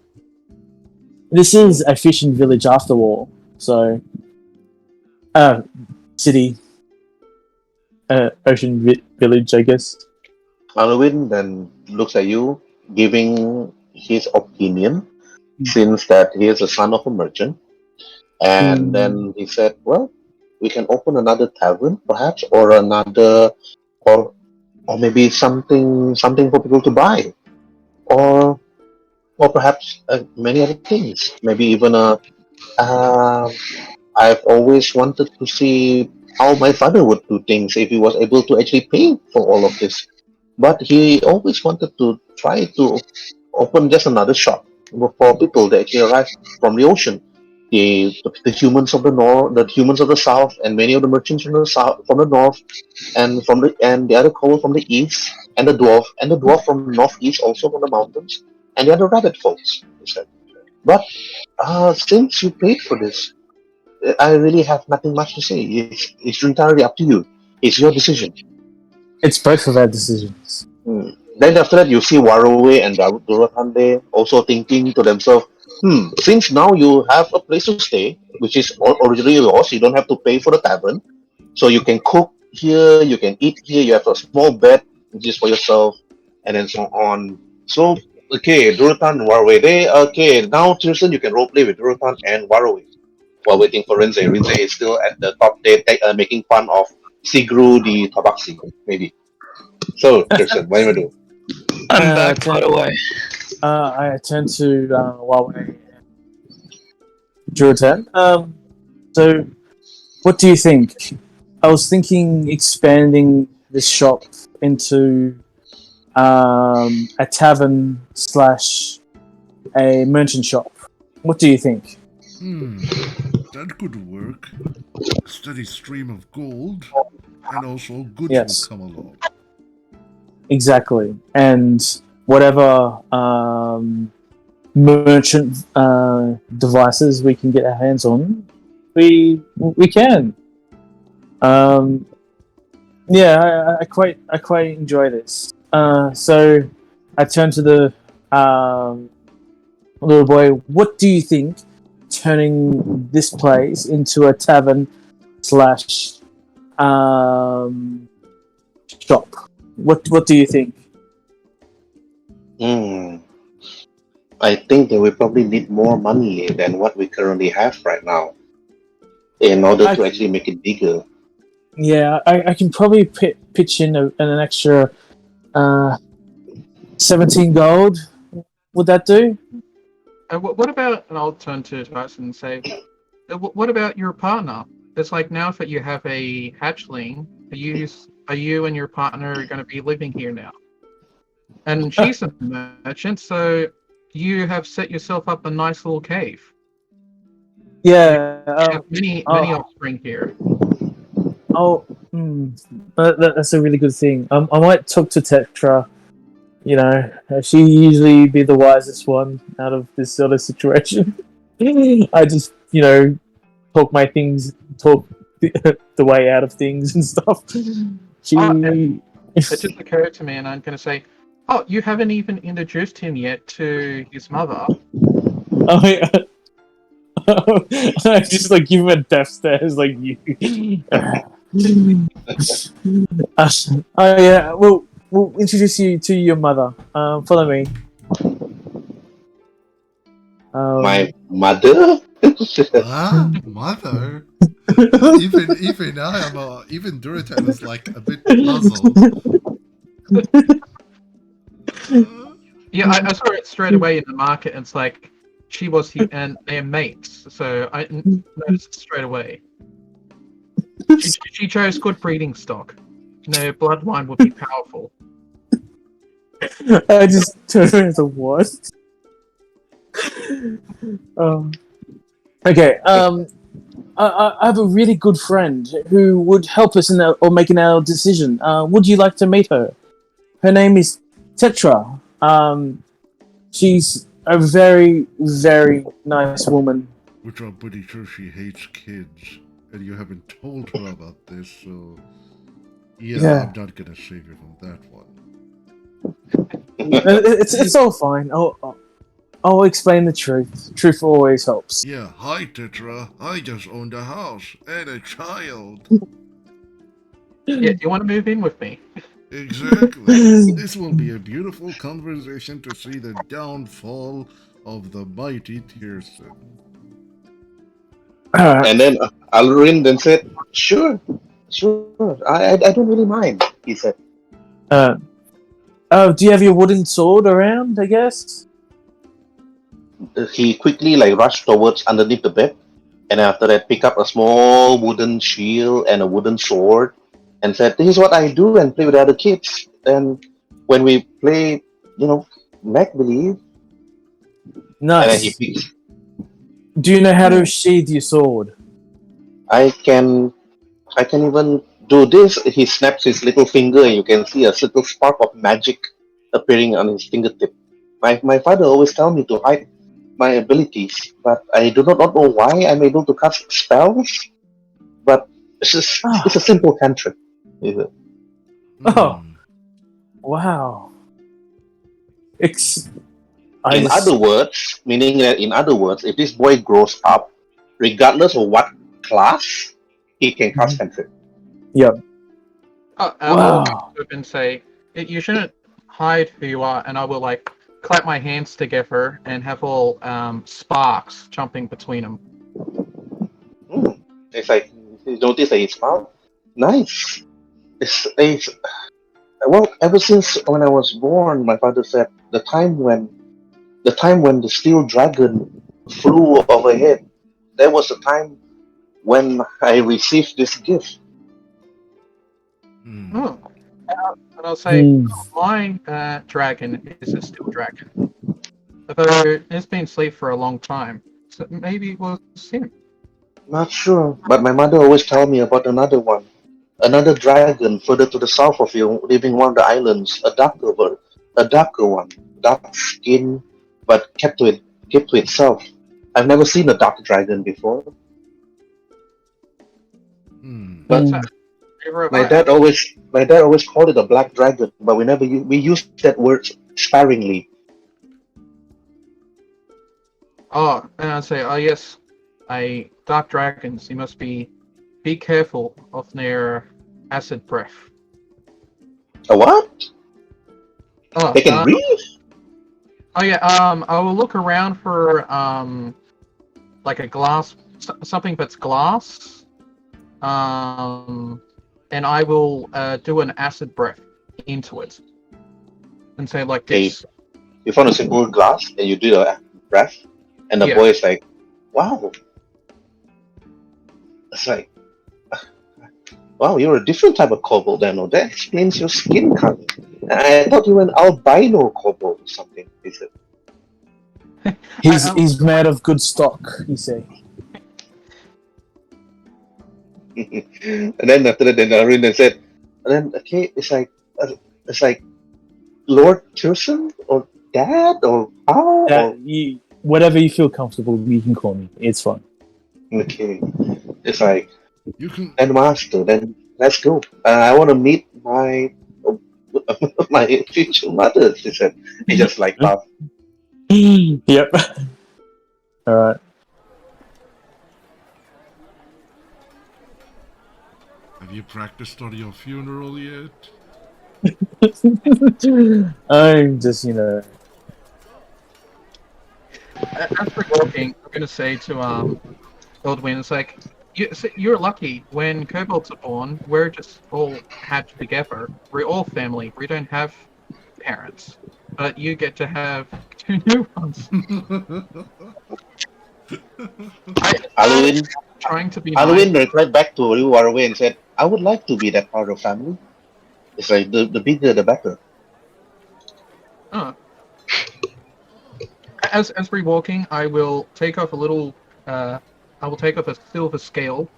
This is a fishing village after all, so city, ocean village, I guess. Alwyn then looks at you, giving his opinion, since that he is the son of a merchant. And then he said, well, we can open another tavern, perhaps, or maybe something for people to buy, or perhaps many other things. Maybe even I've always wanted to see how my father would do things if he was able to actually pay for all of this. But he always wanted to try to open just another shop for people that actually arrive from the ocean. The humans of the north, the humans of the south, and many of the merchants from the south, from the north, and the other coal from the east, and the dwarf from the northeast, also from the mountains, and the other rabbit folks. He said. But since you paid for this, I really have nothing much to say. It's entirely up to you. It's your decision. It's both of our decisions. Then after that, you see Waruay and Durotan there also thinking to themselves, since now you have a place to stay, which is originally yours, you don't have to pay for the tavern. So you can cook here, you can eat here, you have a small bed just for yourself, and then so on. So, okay, Durotan and Waruay there. Okay, now Tyrson, you can roleplay with Durotan and Waruay while waiting for Rhin'zey. Rhin'zey is still at the top there, making fun of Sigru the Tabaxi, maybe. So, Tyrson, what do you do? I'm back right away. I turn to Huawei Durotan. So, what do you think? I was thinking expanding this shop into a tavern / a merchant shop. What do you think? That could work. A steady stream of gold, and also goods Yes. will come along. Exactly. And whatever merchant devices we can get our hands on, we can. Yeah, I quite enjoy this. So I turn to the little boy. What do you think turning this place into a tavern / shop? What do you think? I think that we probably need more money than what we currently have right now in order to actually make it bigger. Yeah, I can probably pitch in an extra 17 gold. Would that do? What about, and I'll turn to Tyson and say, what about your partner? It's like now that you have a hatchling, are you and your partner going to be living here now? And she's a merchant, so you have set yourself up a nice little cave. Yeah. You have many offspring here. That's a really good thing. I might talk to Tetra. You know, she usually be the wisest one out of this sort of situation. I just, talk the way out of things and stuff. It just occurred to me, and I'm going to say, oh, you haven't even introduced him yet to his mother. Oh, yeah. I just give him a death stare. It's you. Oh yeah. Well, we'll introduce you to your mother. Follow me. My mother? Mother. Even I am even Durotan is like a bit puzzled. Yeah, I saw it straight away in the market, and it's like she was and they're mates, so I noticed it straight away. She chose good breeding stock. No bloodline would be powerful. I just turned around to what? Okay. I have a really good friend who would help us or making our decision. Would you like to meet her? Her name is Tetra. She's a very, very nice woman. Which I'm pretty sure she hates kids, and you haven't told her about this, so yeah. I'm not gonna save you from that one. It's all fine. I'll explain the truth. Truth always helps. Yeah, hi Tetra. I just owned a house and a child. Yeah, do you want to move in with me? Exactly. This will be a beautiful conversation to see the downfall of the mighty Tyrson. And then Alrin then said, sure, I don't really mind, he said. Do you have your wooden sword around, I guess? He quickly rushed towards underneath the bed, and after that pick up a small wooden shield and a wooden sword, and said, this is what I do and play with other kids. And when we play, make-believe, Nice. and then he picks. Do you know how to sheathe your sword? I can even do this. He snaps his little finger, and you can see a little spark of magic appearing on his fingertip. My father always tell me to hide my abilities, but I do not know why I'm able to cast spells. But it's a simple cantrip. Oh, wow. In other words, if this boy grows up, regardless of what class, he can cast cantrip. Yep. I'll Wow. go up and say, you shouldn't hide who you are, and I will clap my hands together and have all sparks jumping between them. It's like, you notice that he smiled. Nice. Well, ever since when I was born, my father said the time when the steel dragon flew overhead, there was a time when I received this gift. Oh. And I'll say, my dragon is a steel dragon. Although it's been asleep for a long time, so maybe it was him. Not sure, but my mother always tell me about another one. Another dragon further to the south of you, living one of the islands, a darker one, dark skin, but kept to itself. I've never seen a dark dragon before. But my dad always called it a black dragon, but we used that word sparingly. Oh, and I'll say, yes, dark dragons, you must be careful of their acid breath. A what? Oh, they can breathe? Oh yeah, I will look around for a glass, something that's glass, and I will do an acid breath into it, and say this. You found a simple glass and you do a breath, and the boy is like, "Wow." It's like, wow, you're a different type of kobold, then. Oh, that explains your skin color. I thought you were an albino kobold or something. He said. He's made of good stock, you say. And then after that, then Arun said, and then it's like Lord Tyrson or Dad or how or whatever you feel comfortable, you can call me. It's fine. Okay, it's like you can. And Master, then let's go. I want to meet my future mother. She said. He just laughed. Yep. All right. Have you practiced on your funeral yet? I'm just, As we're walking, I'm going to say to Goldwyn, it's like, you're lucky. When kobolds are born, we're just all hatched together. We're all family. We don't have parents. But you get to have 2 new ones. Halloween, Trying to be Halloween nice. replied back to Waruay and said, I would like to be that part of family. It's like the bigger the better. As we're walking, I will take off a little. I will take off a silver scale,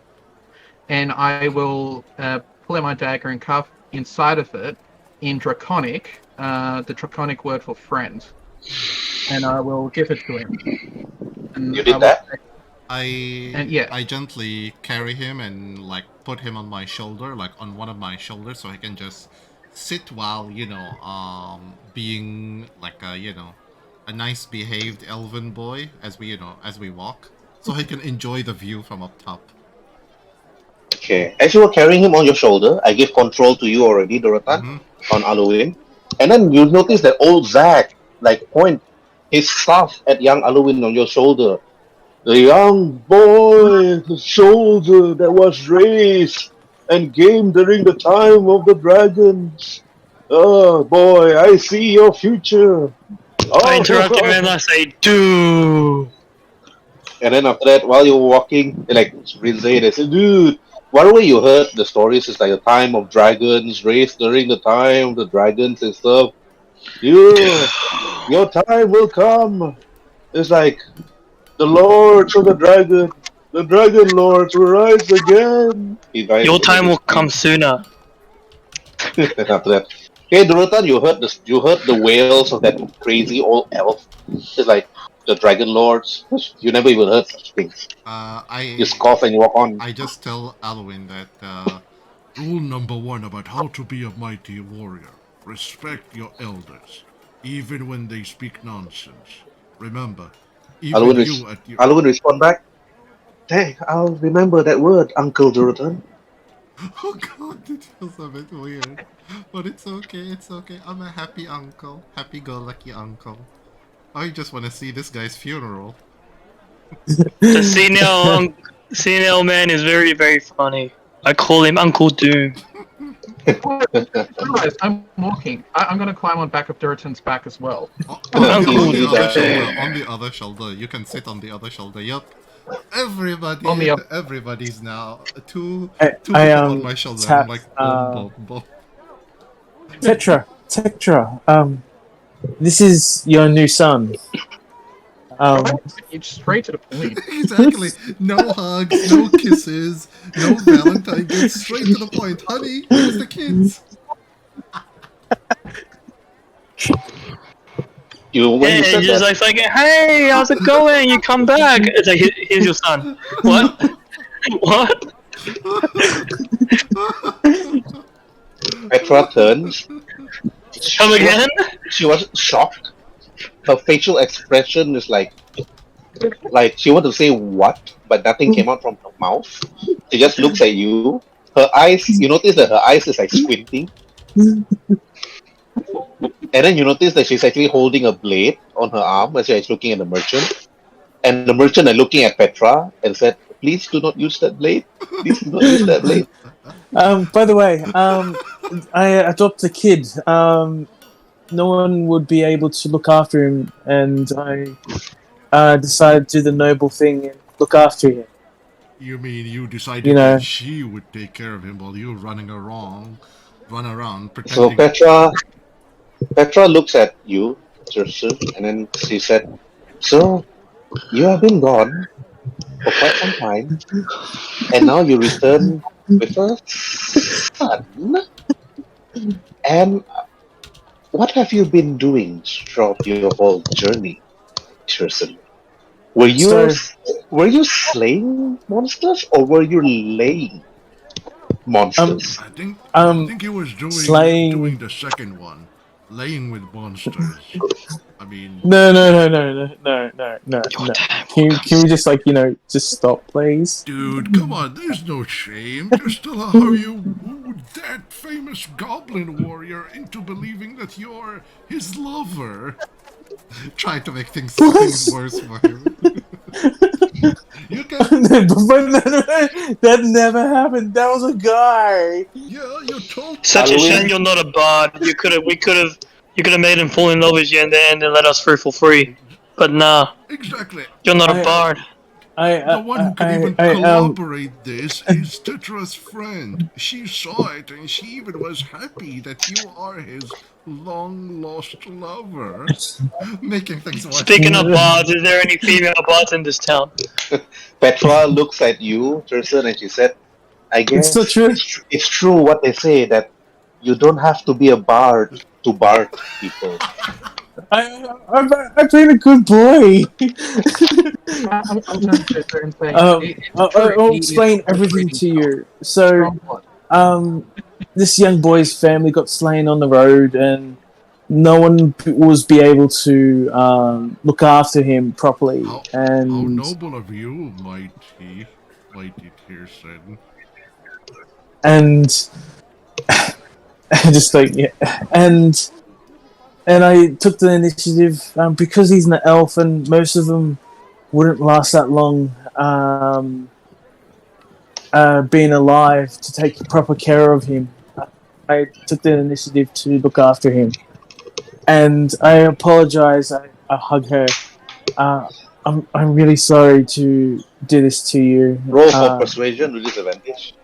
and I will pull out my dagger and carve inside of it in Draconic, the Draconic word for friend, and I will give it to him. And You did I will that? say- I yeah. I gently carry him and like put him on my shoulder, like on one of my shoulders, so he can just sit while being like a nice behaved elven boy as we walk, so he can enjoy the view from up top. Okay. As you were carrying him on your shoulder, I gave control to you already, Durotan, Mhm. on Halloween. And then you notice that old Zach, like, point his staff at young Halloween on your shoulder. The young boy, the shoulder that was raised and came during the time of the dragons. Oh boy, I see your future. I interrupt him and I say, "Do." And then after that, while you're walking, like Rhin'zey, they say, dude, whatever you heard the stories is like a time of dragons raised during the time of the dragons and stuff. Your time will come. It's like the lords of the dragon lords will rise again. Your time will come sooner. Then after that, hey Durotan, you heard the wails of that crazy old elf. It's like the dragon lords. You never even heard such things. You scoff and you walk on. I just tell Alwyn that Rule number 1 about how to be a mighty warrior. Respect your elders, even when they speak nonsense. Remember, even you at your... Alwyn respond back. Hey, I'll remember that word, Uncle Durotan. oh god, it feels a bit weird, but it's okay. I'm a happy uncle, happy-go-lucky uncle. I just want to see this guy's funeral. The senile man is very, very funny. I call him Uncle Doom. Guys, I'm walking. I'm going to climb on back of Durotan's back as well. On Uncle the other Doom. shoulder, on the other shoulder. You can sit on the other shoulder. Yup. Everybody's now two people on my shoulder. I'm like, boom, boom, boom. Tetra, this is your new son. It's straight to the point. Exactly. No hugs, no kisses, no Valentine gifts. Straight to the point. Honey, where's the kids? When you said just that, like, hey, how's it going? You come back. It's like, here's your son. What? What? Petra turns. Come again? She was shocked. Her facial expression is like she wanted to say what, but nothing came out from her mouth. She just looks at you. Her eyes, you notice that her eyes is like squinting. And then you notice that she's actually holding a blade on her arm as she's looking at the merchant. And the merchant are looking at Petra and said, please do not use that blade. Please do not use that blade. By the way, I adopted a kid. No one would be able to look after him, and I decided to do the noble thing and look after him. You mean you decided that she would take care of him while you run around pretending... So Petra looks at you, Tyrson, and then she said, so you have been gone for quite some time, and now you return with a son. And what have you been doing throughout your whole journey, Tyrson? Were you slaying monsters or were you laying monsters? I think he was doing the second one, laying with monsters. I mean, no. Can we just just stop, please? Dude, come on, there's no shame. Just tell her how you would that famous goblin warrior into believing that you're his lover. Try to make things What? worse for him. You can, That never happened. That was a guy. yeah, you told Such a Halloween. shame you're not a bard. You could have made him fall in love with you in the end and let us through for free. But nah, exactly. you're not a I- bard. The one who can even I corroborate this is Tetra's friend. She saw it and she even was happy that you are his long-lost lover. Making things worse. Speaking of bards, is there any female bards in this town? Petra looks at you, Tyrson, and she said, I guess It's not true. it's true what they say that you don't have to be a bard to bard people. I've been a good boy. I'll turn to her and say, I'll explain everything to you. So, this young boy's family got slain on the road, and no one was be able to look after him properly. How And noble of you, mighty Tyrson. and just like yeah, and I took the initiative because he's an elf, and most of them wouldn't last that long. Being alive to take proper care of him, I took the initiative to look after him, and I apologize. I hug her. I'm really sorry to do this to you. Roll for persuasion with disadvantage.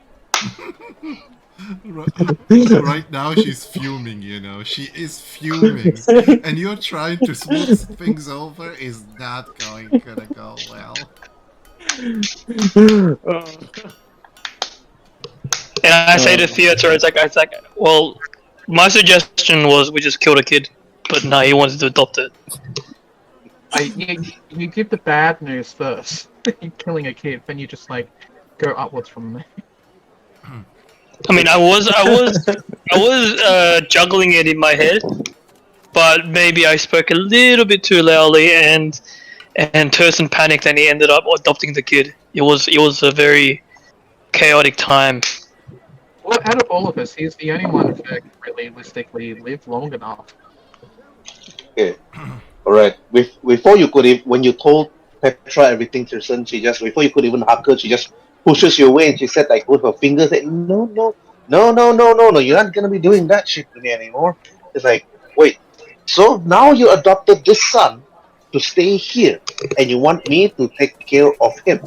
Right now she's fuming, you know. She is fuming. And you're trying to smooth things over is not gonna go well. And I say to theater, it's like, well, my suggestion was we just killed a kid, but no, he wanted to adopt it. you give the bad news first. You're killing a kid, then you just like go upwards from there. I mean, I was juggling it in my head, but maybe I spoke a little bit too loudly, and Tyrson panicked, and he ended up adopting the kid. It was a very chaotic time. Well, out of all of us, he's the only one who could realistically live long enough. Okay. Alright. Before you could when you told Petra everything, Tyrson, she just before you could even hug her, she just pushes you away and she said like with her fingers like, no, you're not gonna be doing that shit to me anymore. It's like, wait, so now you adopted this son to stay here and you want me to take care of him.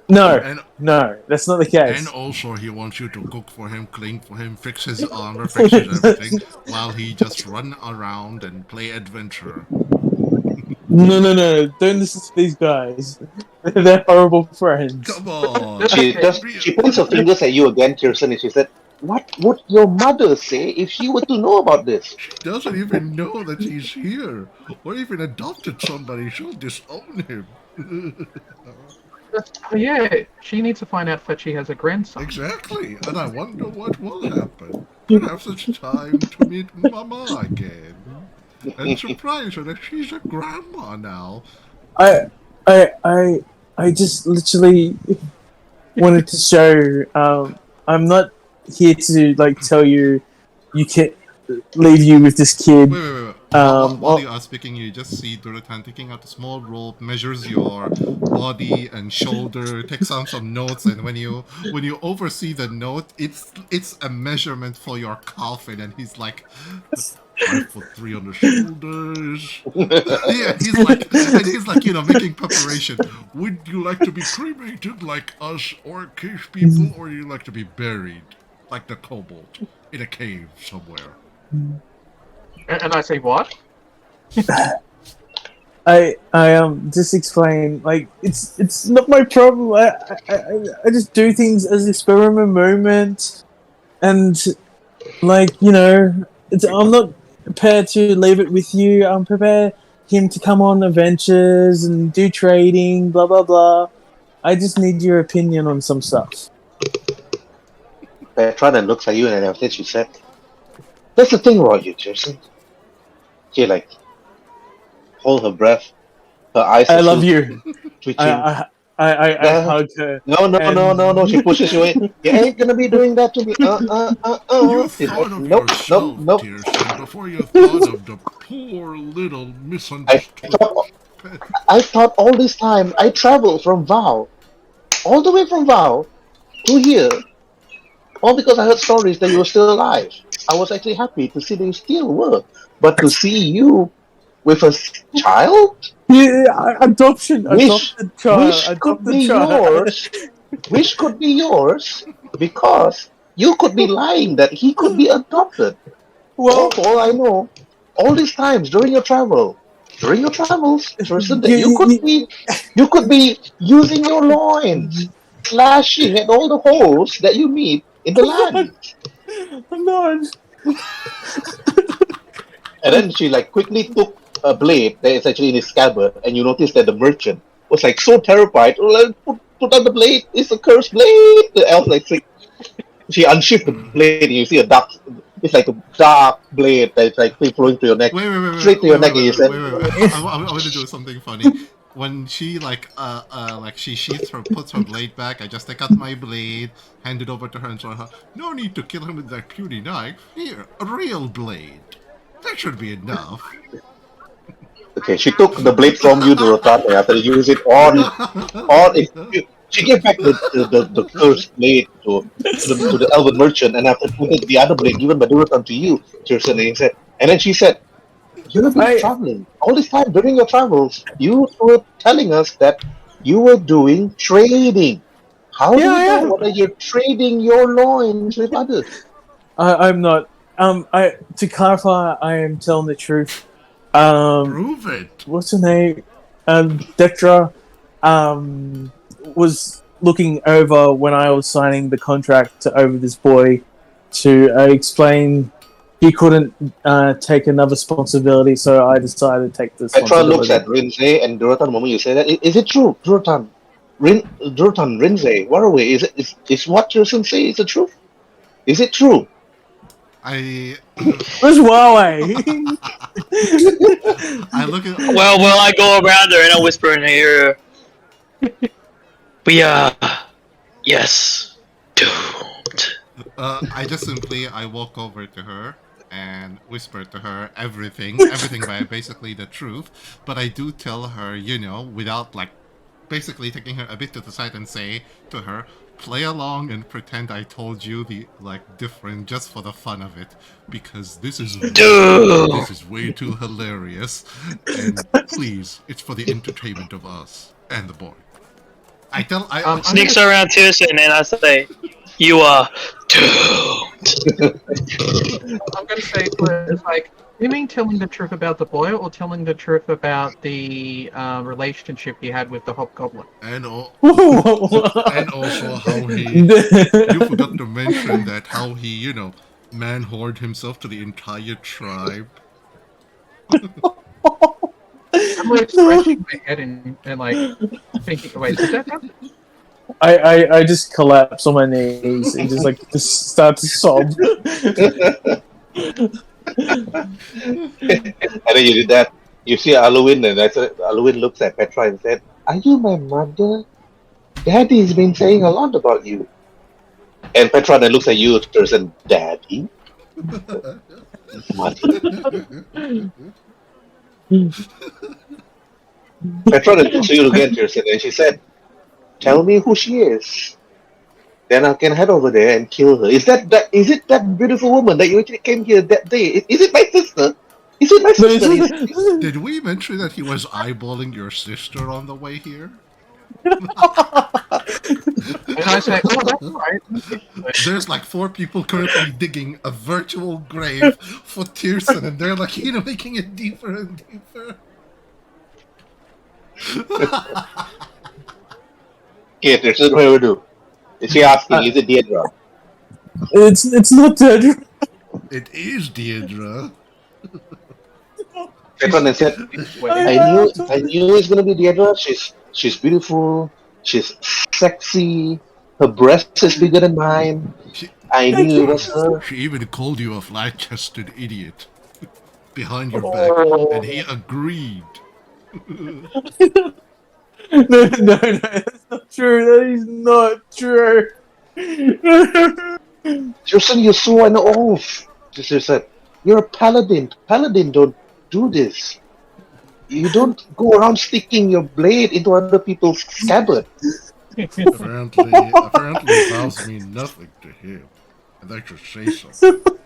And No, that's not the case. And also, he wants you to cook for him, clean for him, fix his armor, fix his everything, while he just run around and play adventure. No, don't listen to these guys. They're horrible friends. Come on. She points her fingers at you again, Tyrson, and she said, what would your mother say if she were to know about this? She doesn't even know that he's here, or even adopted somebody. She'll disown him. Oh, yeah, she needs to find out that she has a grandson. Exactly, and I wonder what will happen. Perhaps it's time to meet Mama again. And surprise her that she's a grandma now. I just literally wanted to show. I'm not here to like tell you can't leave you with this kid. Wait. While you are speaking, you just see Durotan taking out a small rope, measures your body and shoulder, takes down some notes, and when you oversee the note, it's a measurement for your coffin, and he's like 5'3" on the shoulders. yeah, he's like, you know, making preparation. Would you like to be cremated like us orcish people, or you like to be buried like the kobold in a cave somewhere? And I say, what? I just explain like it's not my problem. I just do things as a spur of a moment, and like you know, I'm not prepared to leave it with you. I'm prepared him to come on adventures and do trading, blah blah blah. I just need your opinion on some stuff. Petra then looks at you and after she said, that's the thing about you, Tyrson. She like hold her breath, her eyes I are love still you. twitching. I Uh, hug her. No. She pushes you away. You ain't gonna be doing that to me. You She's like, thought of nope. yourself, Tyrson, before you thought of the poor little I misunderstood thought, pet. I thought all this time I traveled from Vow, all the way from Vow to here, all because I heard stories that you were still alive. I was actually happy to see that you still were, but to see you with a child, Yeah, adoption, wish, adopted child, wish could be adopted child. yours. Wish could be yours because you could be lying that he could be adopted. Well, For all I know, all these times during your travels, Tristan, that you, you could be using your loins, slashing at all the holes that you meet in the land. I'm not. And then she like quickly took a blade that is actually in his scabbard, and you notice that the merchant was like so terrified. Oh, like, put on the blade. It's a cursed blade. The elf like she unsheathed the blade, and you see a dark. It's like a dark blade that's like flowing to your neck, straight to your neck, and you said, I'm gonna do something funny. When she like she sheaths her, puts her blade back, I just take out my blade, hand it over to her, and show her. No need to kill him with that puny knife. Here, a real blade. That should be enough. Okay, she took the blade from you, Durotan, after you use it she gave back the cursed blade to the elven merchant, and after putting the other blade given by Durotan to you, Tyrson, and then she said, "You have been traveling all this time during your travels. You were telling us that you were doing trading. How do you know whether you're trading your loins with others?" I'm not. To clarify, I am telling the truth. Prove it. What's her name? Dectra was looking over when I was signing the contract over this boy to explain he couldn't take another responsibility, so I decided to take the Petra looks responsibility. at Rhin'zey and Durotan the moment you say that. Is it true, Durotan? Durotan, Rhin'zey, Waruay, is what Tyrson say is the truth? Is it true? Where's Waruay? I look at. Well, I go around her and I whisper in her ear. We yes, doomed. I just simply I walk over to her and whisper to her everything by basically the truth. But I do tell her, without like basically taking her a bit to the side and say to her, play along and pretend I told you the different just for the fun of it, because this is way too hilarious, and please, it's for the entertainment of us and the boy. I Sneaks around Tyrson and I say, "You are doomed." I'm going to say it's like, you mean telling the truth about the boy, or telling the truth about the relationship he had with the Hobgoblin? And also how you forgot to mention that how he, man-whored himself to the entire tribe. I'm like scratching my head and like thinking, wait, did that happen? I just collapse on my knees and just start to sob. And then you did that. You see Halloween, and Halloween looks at Petra and said, "Are you my mother? Daddy's been saying a lot about you." And Petra then looks at you, Tyrson, "Daddy? Mother?" Petra then looks at you again, Tyrson, and she said, "Tell me who she is. Then I can head over there and kill her. Is it that beautiful woman that you actually came here that day? Is it my sister? Is it my sister?" Did we mention that he was eyeballing your sister on the way here? And I say, "Oh, that's right." There's like 4 people currently digging a virtual grave for Tyrson, and they're like, making it deeper and deeper. Okay, Tyrson, what do we do? Is she asking, is it Deidre? It's not dead. It is Deidre. Petra then said, I knew it's gonna be Deidre. She's beautiful. She's sexy. Her breast is bigger than mine. I knew it was her. She even called you a flat-chested idiot behind your back, and he agreed. No, that's not true. That is not true. Tyrson, you swore an oath. Tyrson said, "You're a paladin. Paladin don't do this. You don't go around sticking your blade into other people's scabbard." Apparently vows mean nothing to him. And that should say something.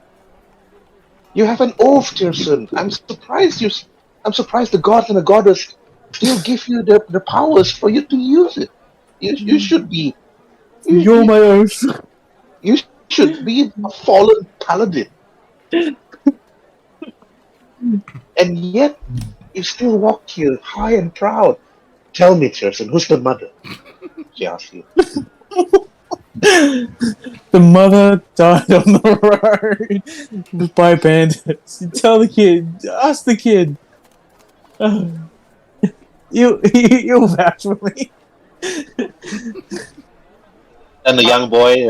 You have an oath, Tyrson. I'm surprised the gods and the goddess still give you the powers for you to use it. You should be You're my oath. you should be a fallen paladin. And yet you still walk here high and proud. Tell me, Tyrson, who's the mother? She asked you. The mother died on the road by bandits. Tell the kid. Ask the kid. You'll vouch for me. And the young boy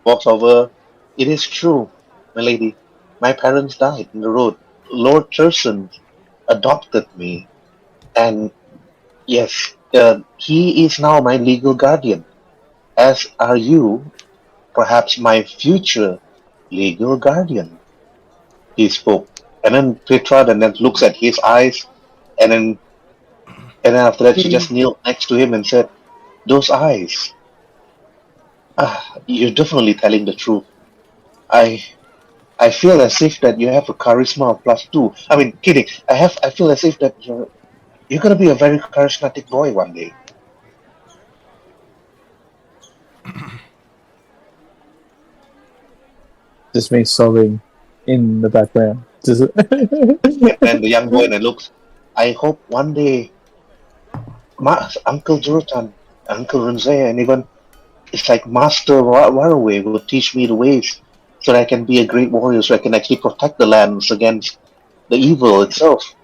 walks over. It is true, my lady. My parents died in the road. Lord Tyrson adopted me. And yes, he is now my legal guardian. As are you, perhaps my future legal guardian. He spoke. And then Petra then looks at his eyes. And then after that, she just kneeled next to him and said, "Those eyes. You're definitely telling the truth. I feel as if that you have a charisma of +2. I mean, kidding. I feel as if that you're gonna be a very charismatic boy one day." Just me sobbing in the background. And the young boy then looks. I hope one day, Uncle Durotan, Uncle Rhin'zey, and even it's like Master Waruay will teach me the ways, so that I can be a great warrior, so I can actually protect the lands against the evil itself.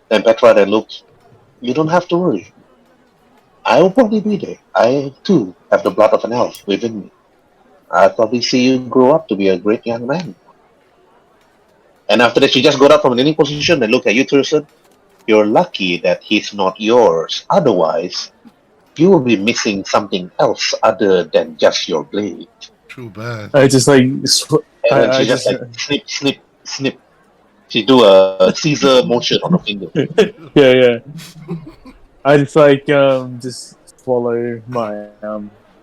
Then Petra then looks. You don't have to worry. I will probably be there. I too have the blood of an elf within me. I'll probably see you grow up to be a great young man. And after that, she just got up from a kneeling position and looked at you, Tyrson. You're lucky that he's not yours. Otherwise, you will be missing something else other than just your blade. Too bad. I just like. And then she just like snip, snip, snip. She do a Caesar motion on her finger. Yeah. I just like just swallow my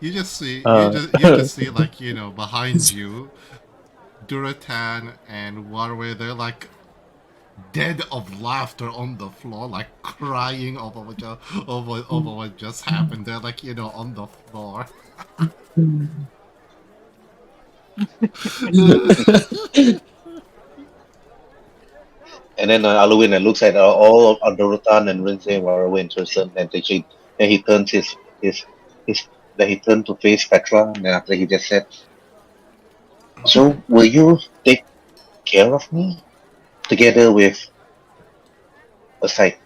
You just see, you just see, like, behind you, Durotan and Waruay, they're like dead of laughter on the floor, like crying over what just happened. They're like, on the floor. And then Halloween and looks at all of Durotan and Rhin'zey and Waruay and Tyrson, and then he turns then he turned to face Petra, and then after he just said, "So will you take care of me together with what's like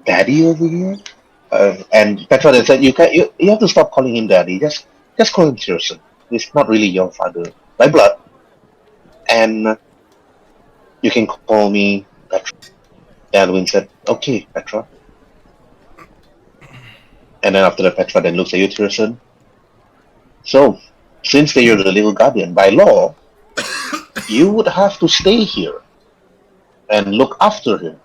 Daddy over here?" And Petra then said, "You have to stop calling him Daddy. Just call him Tyrson. He's not really your father by blood, and you can call me Petra." Halloween said, "Okay, Petra." And then after that, Petra then looks at you, Tyrson. So, since that you're the legal guardian, by law, you would have to stay here and look after him.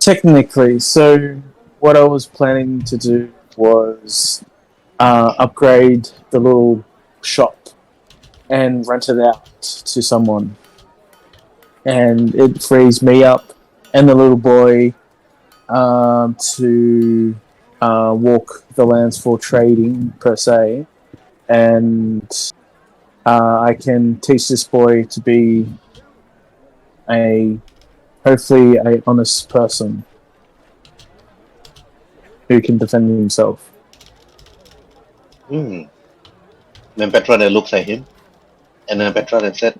Technically, so what I was planning to do was upgrade the little shop and rent it out to someone. And it frees me up and the little boy to walk the lands for trading, per se. And I can teach this boy to be hopefully a honest person who can defend himself. Then Petra then looks at him, and then Petra then said,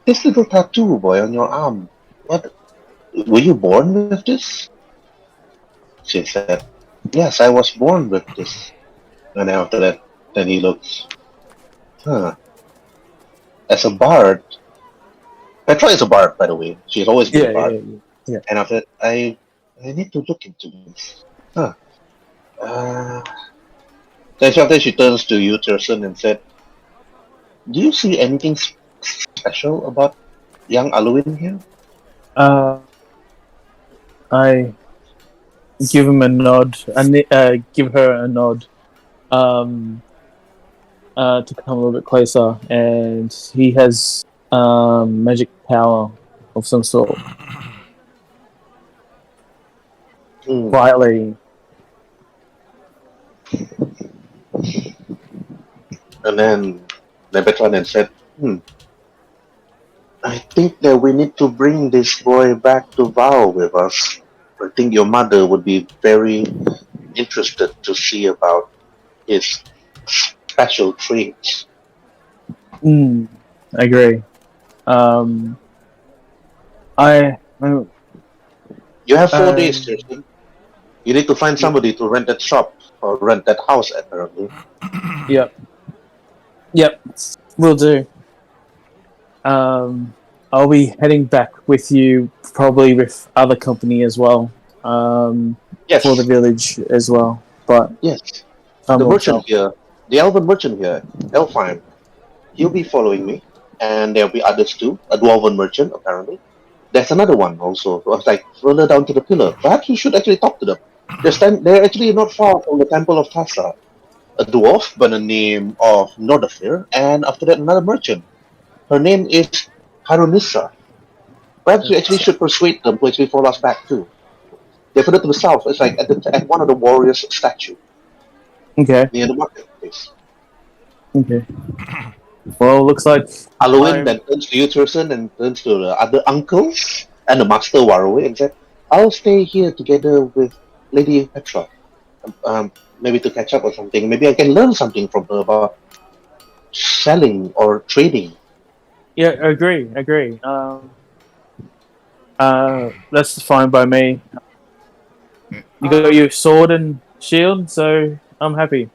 This little tattoo, boy, on your arm, what? Were you born with this?" She said, "Yes, I was born with this." And after that, then he looks, As a bard, Petra is a bard, by the way. She's always been a bard. Yeah. And after that, I need to look into this. Huh. Then after she turns to you, Tyrson, and said, "Do you see anything special about young Alwyn here?" I give him a nod and give her a nod. To come a little bit closer, and he has magic power of some sort. Quietly. And then Nebetron said, I think that we need to bring this boy back to Val with us. I think your mother would be very interested to see about his special traits. I agree. You have 4 days, Tyrson. You need to find somebody to rent that shop or rent that house, apparently. Yep, will do. I'll be heading back with you, probably with other company as well. Yes. For the village as well. But yes, the merchant here, the elven merchant here, Elfheim, he'll be following me, and there'll be others too. A dwarven merchant, apparently. There's another one also. It was like further down to the pillar. Perhaps you should actually talk to them. They're actually not far from the temple of Tasa. A dwarf by the name of Nordafir, and after that another merchant. Her name is Harunissa. Perhaps we actually should persuade them to actually follow us back too. They're further to the south. It's like at one of the warriors' statue. Okay. Near the marketplace. Okay. Well, looks like Alwyn then turns to you, Tyrson, and turns to the other uncles and the master Waruay and said, I'll stay here together with Lady Petra. Maybe to catch up or something. Maybe I can learn something from her about selling or trading. Yeah, agree. That's fine by me. You got your sword and shield, so I'm happy.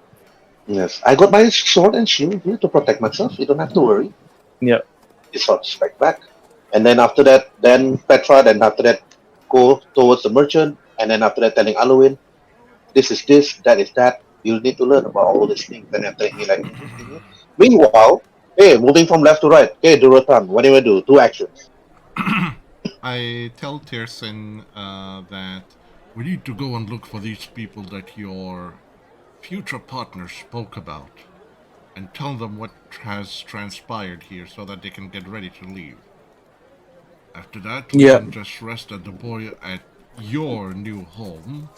Yes, I got my sword and shield here to protect myself. You don't have to worry. Yep. You sort of back back. And then after that, then Petra, then after that, go towards the merchant, and then after that, telling Alwyn, this is this, that is that. You need to learn about all these things. Then after he like, meanwhile, hey, moving from left to right. Hey, Durotan, what do you do? 2 actions. I tell Tyrson that We need to go and look for these people that your future partner spoke about, and tell them what has transpired here so that they can get ready to leave. After that, we can just rest at your new home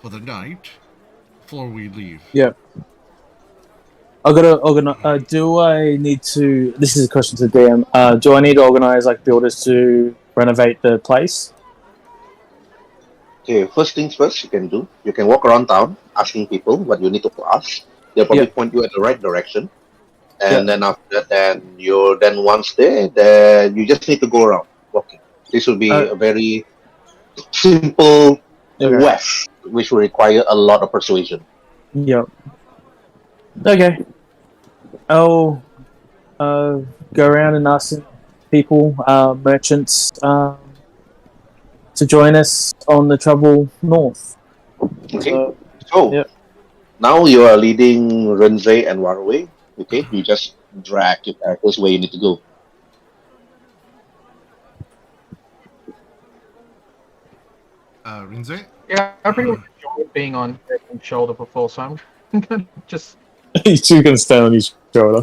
for the night before we leave. Yep. I gotta organize. Do I need to? This is a question to DM. Do I need to organize like builders to renovate the place? Okay, first things first, you can walk around town asking people what you need to ask. They'll probably point you in the right direction. And then after that, then once there, then you just need to go around walking. This will be a very simple quest, which will require a lot of persuasion. Yep. Okay. I'll go around and ask people, merchants, to join us on the travel north. Okay. So now you are leading Rhin'zey and Waruay. Okay, you just drag your characters where you need to go. Rhin'zey? Yeah, I pretty much enjoyed being on Hayden's shoulder before, so I'm gonna just. You two can stay on each shoulder.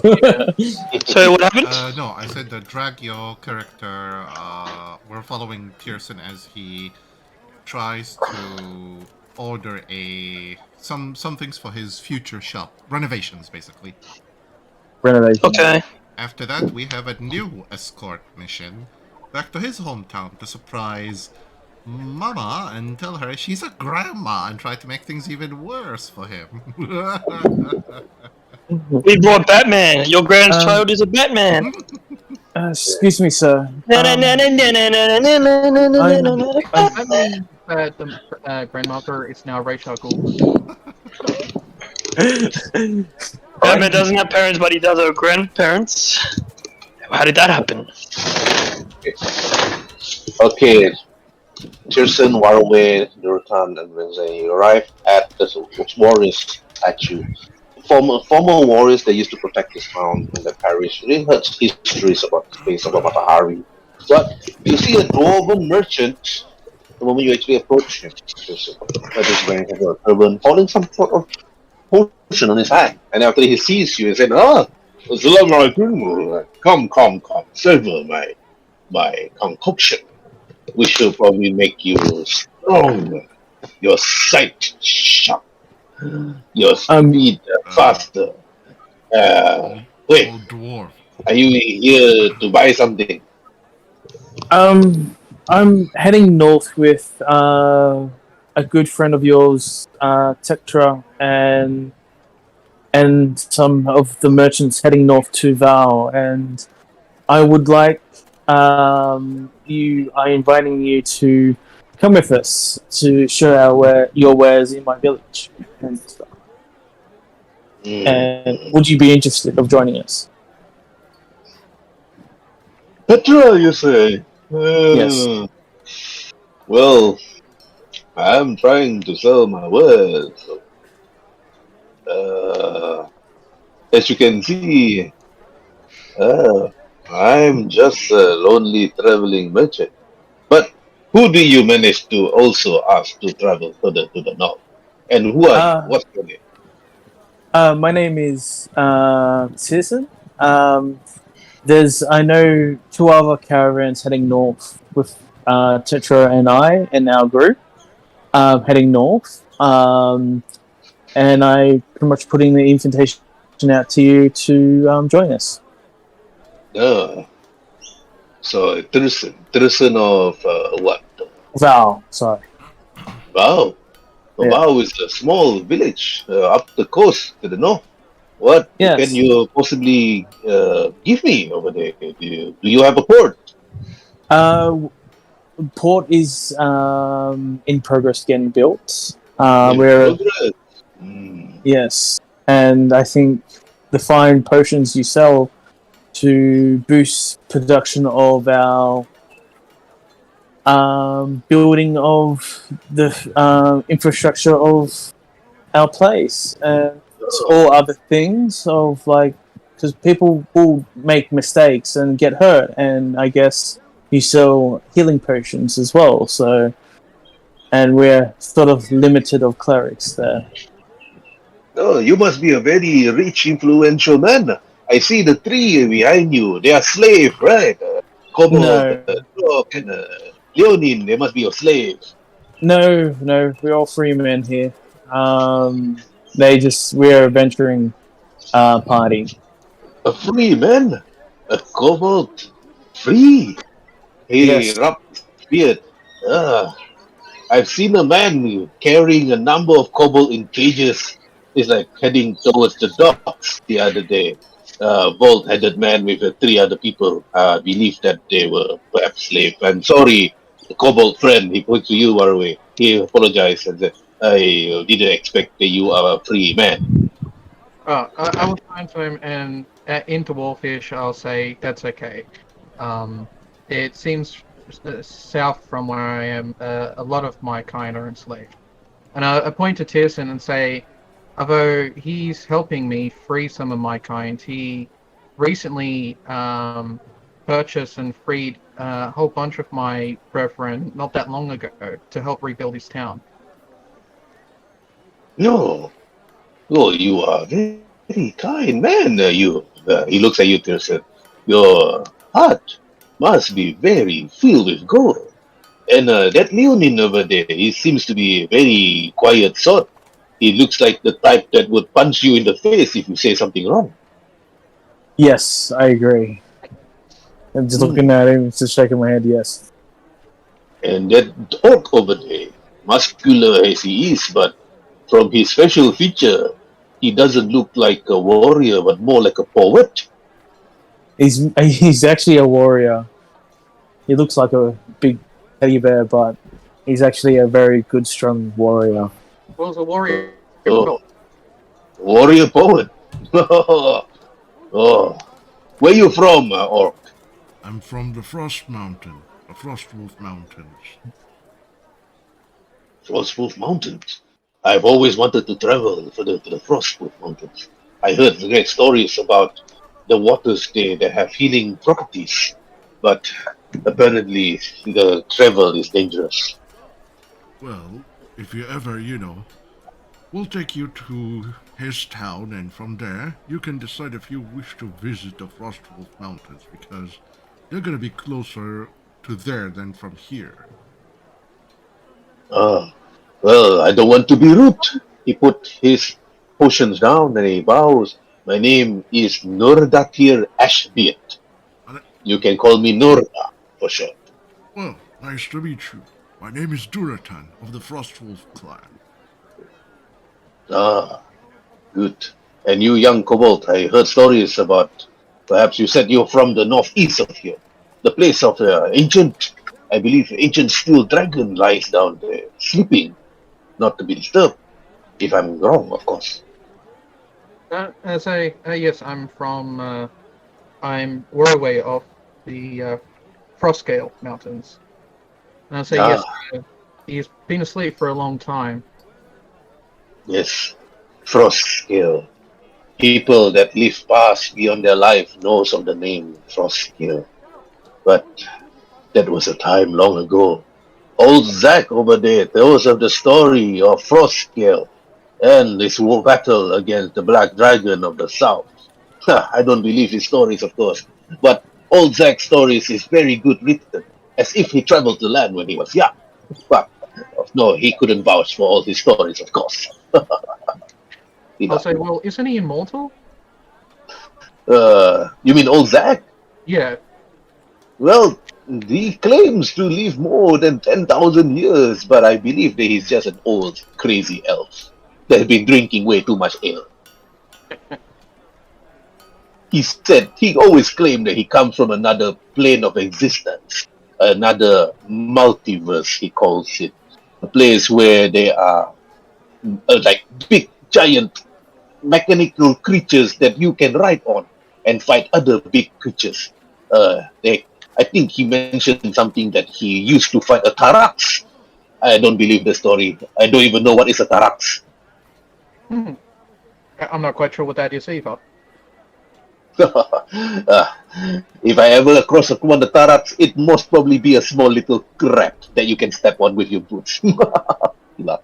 So what happened? No, I said drag your character. We're following Tyrson as he tries to order some things for his future shop. Renovations, basically. Renovation. Okay. After that, we have a new escort mission back to his hometown to surprise Mama and tell her she's a grandma and try to make things even worse for him. We brought Batman. Your grandchild is a Batman. Excuse me, sir. Does that mean that the grandmother is now Rachel Gould? Batman doesn't have parents, but he does have grandparents. How did that happen? Okay, Tyrson, Waruay, Durotan, and Rhin'zey, you arrive at the warriors at you. Former warriors that used to protect this town and the parish really heard histories about this place of Matahari. But you see a dwarven merchant the moment you actually approach him. That is wearing a turban, holding some sort of potion on his hand. And after he sees you, he said, Assalamu alaikum. Come, savor my concoction. We should probably make you strong, your sight sharp, your speed faster. Wait, Old dwarf. are you here to buy something? I'm heading north with a good friend of yours, Tetra, and some of the merchants heading north to Val, and I would like you. I'm inviting you to come with us to show your wares in my village and stuff. And would you be interested of joining us? Petra, you say? Yes. Well, I'm trying to sell my wares. As you can see, I'm just a lonely traveling merchant. But who do you manage to also ask to travel further to the north? And who are you? What's your name? My name is Tyrson. I know two other caravans heading north with Tetra and I and our group heading north. And I pretty much putting the invitation out to you to join us. So Tyrson of what? Val, sorry. Wow. Yeah. Wow is a small village up the coast to the north. What Yes. can you possibly give me over there? Do you have a port? Port is in progress getting built. In We're progress. yes, and I think the fine potions you sell to boost production of our building of the infrastructure of our place and all other things of like because people will make mistakes and get hurt, and I guess you sell healing potions as well. So, and we're sort of limited of clerics there. Oh, you must be a very rich, influential man. I see the three behind you. They are slaves, right? Kobold, No. Yorke, and Leonin. They must be your slaves. No, we're all free men here. We're a venturing party. A free man? A kobold? Free? He Yes. rubbed his beard. I've seen a man carrying a number of kobold in cages. He's like heading towards the docks the other day. Bald-headed man with three other people. Believed that they were perhaps slaves. I'm sorry, the kobold friend. He pointed to you, Waruay. He apologized and said, I didn't expect that you are a free man. I will turn to him and into Wolfish. I'll say that's okay. It seems south from where I am, a lot of my kind are enslaved. And I point to Tyrson and say, although he's helping me free some of my kind, he recently purchased and freed a whole bunch of my brethren not that long ago to help rebuild his town. No. Oh, you are very, very kind man. He looks at you, Tyrson. Your heart must be very filled with gold. And that Leonin over there, he seems to be a very quiet sort. He looks like the type that would punch you in the face if you say something wrong. Yes, I agree. I'm just looking at him, just shaking my head. Yes. And that orc over there, muscular as he is, but from his facial feature, he doesn't look like a warrior, but more like a poet. He's actually a warrior. He looks like a big teddy bear, but he's actually a very good, strong warrior. Well, as a warrior. Warrior poet. Oh, where you from, orc? I'm from the Frost Mountain, the Frostwolf Mountains. Frostwolf Mountains. I've always wanted to travel to the Frostwolf Mountains. I heard great stories about the waters there that have healing properties, but apparently the travel is dangerous. Well, if you ever, we'll take you to his town, and from there, you can decide if you wish to visit the Frostwolf Mountains, because they're gonna be closer to there than from here. Ah, well, I don't want to be rude. He put his potions down and he bows. My name is Nurdatir Ashbeat. Ale- You can call me Nurda for short. Well, nice to meet you. My name is Durotan of the Frostwolf clan. Ah, good. And you, young kobold, I heard stories about. Perhaps you said you're from the northeast of here, the place of the I believe, ancient steel dragon lies down there, sleeping, not to be disturbed. If I'm wrong, of course. Yes, I'm from. I'm Waruay of the Frostscale mountains. And I say yes. He's been asleep for a long time. Yes, Frostscale. People that live past beyond their life knows of the name Frostscale. But that was a time long ago. Old Zack over there tells of the story of Frostscale and his war battle against the Black Dragon of the South. I don't believe his stories, of course, but old Zack's stories is very good written, as if he traveled the land when he was young. But no, he couldn't vouch for all his stories, of course. I'll say, well, isn't he immortal? You mean old Zack? Yeah. Well, he claims to live more than 10,000 years, but I believe that he's just an old, crazy elf that has been drinking way too much ale. He always claimed that he comes from another plane of existence, another multiverse, he calls it. A place where there are like big, giant, mechanical creatures that you can ride on and fight other big creatures. I think he mentioned something that he used to fight a Tarax. I don't believe the story. I don't even know what is a Tarax. I'm not quite sure what that is either. If I ever cross upon the Tarax, it must probably be a small little crab that you can step on with your boots. Yeah,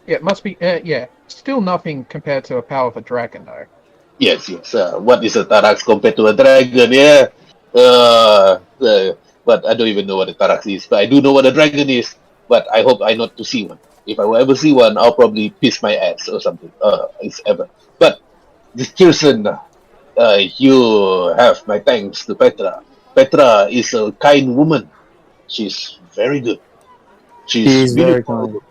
it must be. Yeah, still nothing compared to the power of a dragon, though. Yes. What is a Tarax compared to a dragon? Yeah. But I don't even know what a Tarax is. But I do know what a dragon is. But I hope I not to see one. If I will ever see one, I'll probably piss my ass or something. It's ever. But this Tyrson, you have my thanks to Petra. Petra is a kind woman. She's very good. He She's is very beautiful. kind.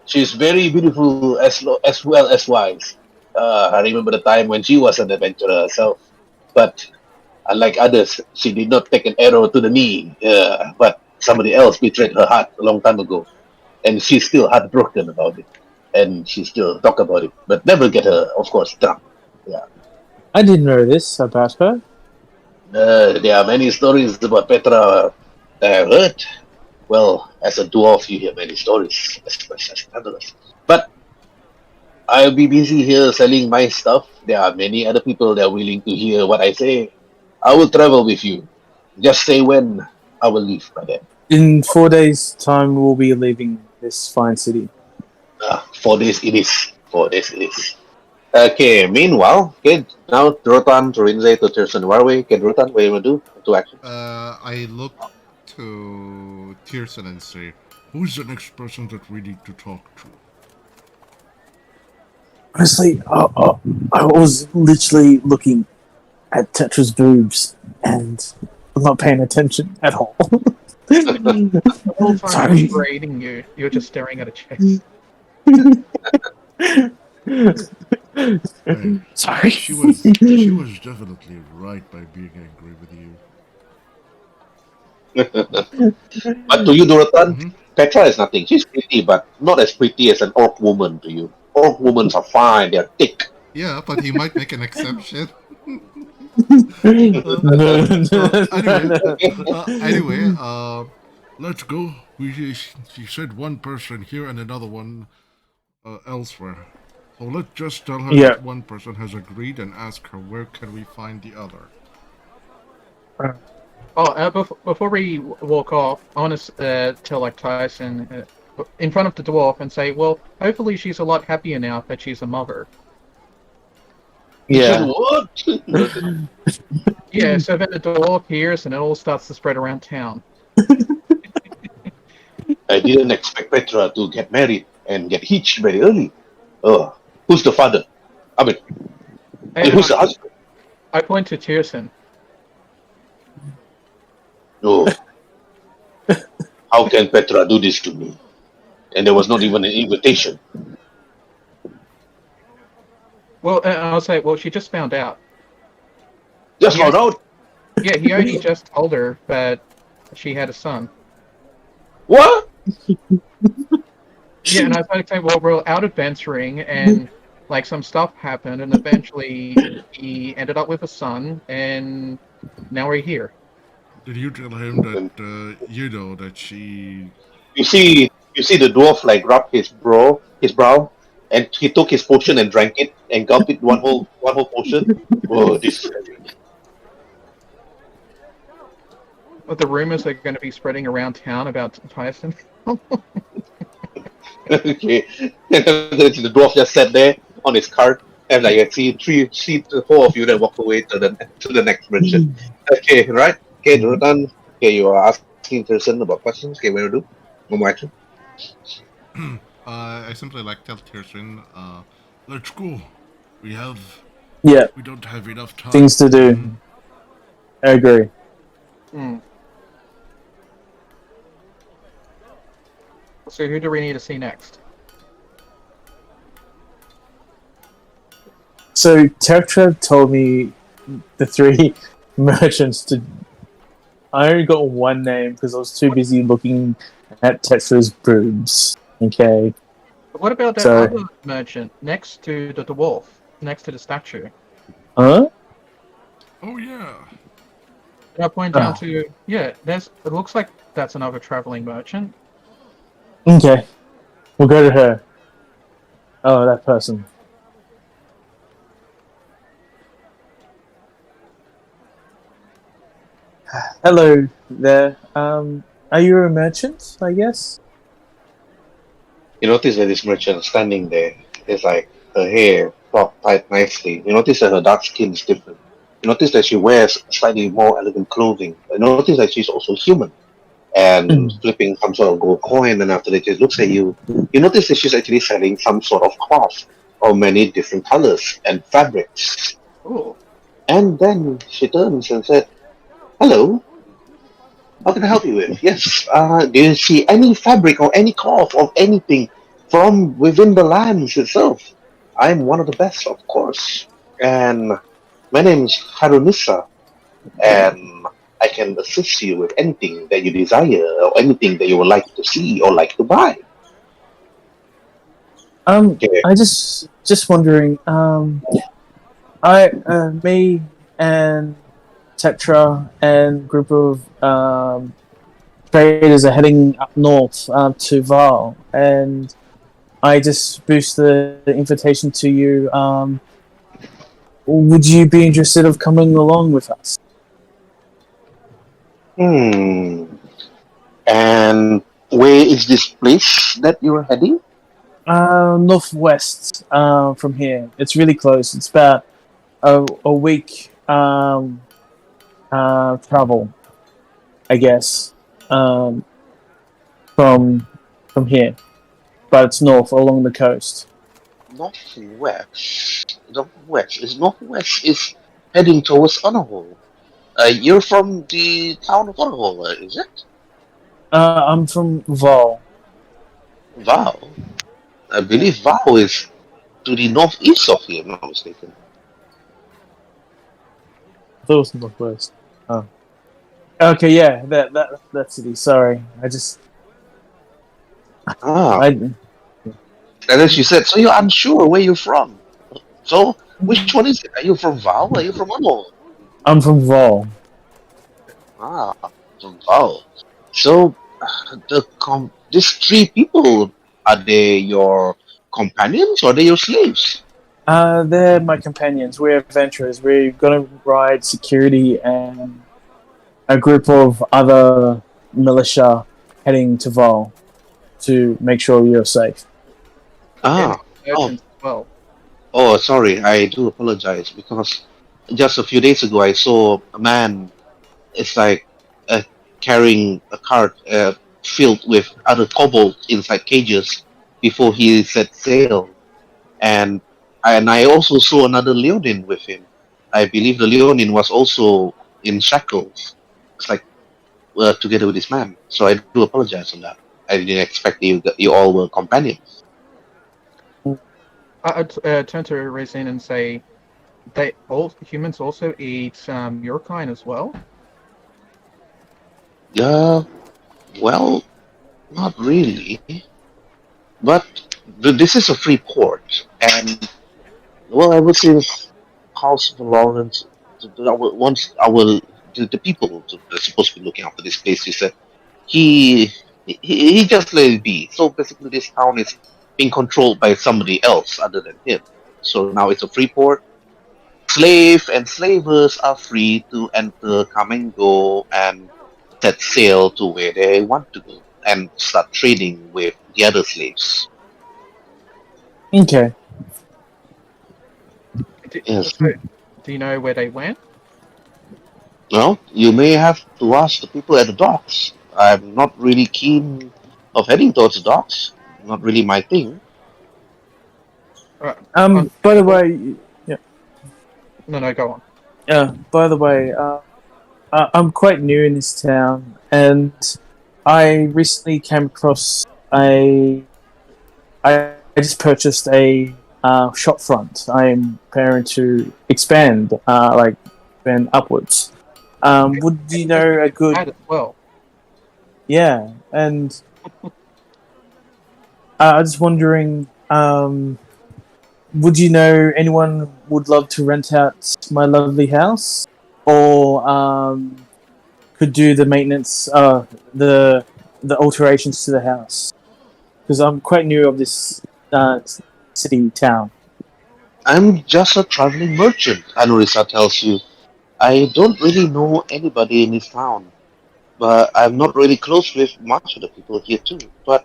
She's very beautiful as well as wise. I remember the time when she was an adventurer herself, but unlike others, she did not take an arrow to the knee. But somebody else betrayed her heart a long time ago, and she's still heartbroken about it, and she still talk about it, but never get her, of course, drunk. I didn't know this about her. There are many stories about Petra that I've heard. Well, as a dwarf, you hear many stories, especially as travelers. But I'll be busy here selling my stuff. There are many other people that are willing to hear what I say. I will travel with you. Just say when I will leave by then. In 4 days' time, we'll be leaving this fine city. 4 days it is. 4 days it is. Okay, meanwhile, now Durotan to Rhin'zey to Tyrson Waruay. Durotan, what do you want to do? To action? I look to Tyrson and say, Who's the next person that we need to talk to? Honestly, I was literally looking at Tetra's boobs, and I'm not paying attention at all. The whole time Sorry. I'm berating you, you're just staring at a chest. Hey, Sorry. she was definitely right by being angry with you. But to you, Durotan, Petra is nothing. She's pretty, but not as pretty as an orc woman to you. Orc women are fine. They're thick. yeah, but he might make an exception. Anyway, let's go. She said one person here and another one elsewhere. So let's just tell her Yeah. that one person has agreed and ask her where can we find the other. Before we walk off, I want to tell like Tyrson in front of the dwarf and say, well, hopefully she's a lot happier now that she's a mother. Yeah. What? Yeah, so then the dwarf hears and it all starts to spread around town. I didn't expect Petra to get married and get hitched very early. Who's the father? I mean, And who's the husband? I point to Tyrson. Oh. How can Petra do this to me? And there was not even an invitation. Well, I'll say, well, she just found out. Just found out? Yeah, he only just told her that she had a son. What? Yeah, and I was like, well, we're out adventuring, and like some stuff happened, and eventually he ended up with a son, and now we're here. Did you tell him that you know that she? You see the dwarf like rub his brow, and he took his potion and drank it and gulped it one whole potion. Oh, this. But the rumors are going to be spreading around town about Tyrson. Okay. The dwarf just sat there on his cart, and like I see the four of you that walk away to the next merchant. Okay, right? Okay, Durotan. Okay, you are asking Tyrson about questions. Okay, what do you do? One more action. I simply like tell Tyrson, Let's go. We don't have enough time. Things to do. I agree. So who do we need to see next? So Tetra told me the three merchants to. I only got one name because I was too busy looking at Tetra's boobs. Okay. But what about that other merchant next to the dwarf, next to the statue? Huh? Oh yeah. And I point down to it looks like that's another traveling merchant. Okay. We'll go to her. Oh, that person. Hello there. Are you a merchant, I guess? You notice that this merchant standing there is like her hair cropped tight nicely. You notice that her dark skin is different. You notice that she wears slightly more elegant clothing. You notice that she's also human and flipping some sort of gold coin, and after that she looks at you. You notice that she's actually selling some sort of cloth of many different colors and fabrics. Ooh. And then she turns and said, "Hello. How can I help you with?" "Yes, do you see any fabric or any cloth of anything from within the lands itself? I'm one of the best, of course. And my name is Harunissa, and I can assist you with anything that you desire or anything that you would like to see or like to buy." Okay. I just wondering, me and Tetra and group of traders are heading up north to Val, and I just boost the invitation to you. Would you be interested of coming along with us? And where is this place that you're heading? Northwest from here. It's really close. It's about a week travel, I guess, from here. But it's north along the coast. Northwest. Northwest is heading towards Honorhole. You're from the town of Honorhole, is it? I'm from Val. Val? I believe Val is to the northeast of here, if I'm not mistaken. I thought it was northwest. Oh. Okay, yeah, that city. Sorry, I just. And then she said, "So you're unsure where you're from? So which one is it? Are you from Val or are you from Honorhole?" I'm from Vol. Ah, oh. So, these three people, are they your companions or are they your slaves? They're my companions. We're adventurers. We're gonna ride security and a group of other militia heading to Vol to make sure you're safe. Ah, oh, Urchins as well. oh, sorry. I do apologize because just a few days ago I saw a man. It's like uh, carrying a cart filled with other kobolds inside cages before he set sail, and I also saw another Leonin with him. I believe the Leonin was also in shackles. It's like together with this man. So I do apologize on that. I didn't expect you all were companions. I'd turn to Rezin and say, humans also eat your kind as well. Yeah, well, not really. But this is a free port, and well, I would say the House of Lawrence. Once the people that are supposed to be looking after this place, he said he just let it be. So basically, this town is being controlled by somebody else other than him. So now it's a free port. Slave and slavers are free to enter, come and go, and set sail to where they want to go and start trading with the other slaves. Okay. Yes. So, do you know where they went? Well, you may have to ask the people at the docks. I'm not really keen of heading towards the docks. Not really my thing. By the way, No, go on. by the way, I'm quite new in this town, and I recently came across I just purchased a shop front. I am preparing to expand, expand upwards. Would you know a good? As well. Yeah, and I was wondering, would you know anyone would love to rent out my lovely house, or could do the maintenance, the alterations to the house? Because I'm quite new of this city town. I'm just a traveling merchant, Anurisa tells you. I don't really know anybody in this town, but I'm not really close with much of the people here too. But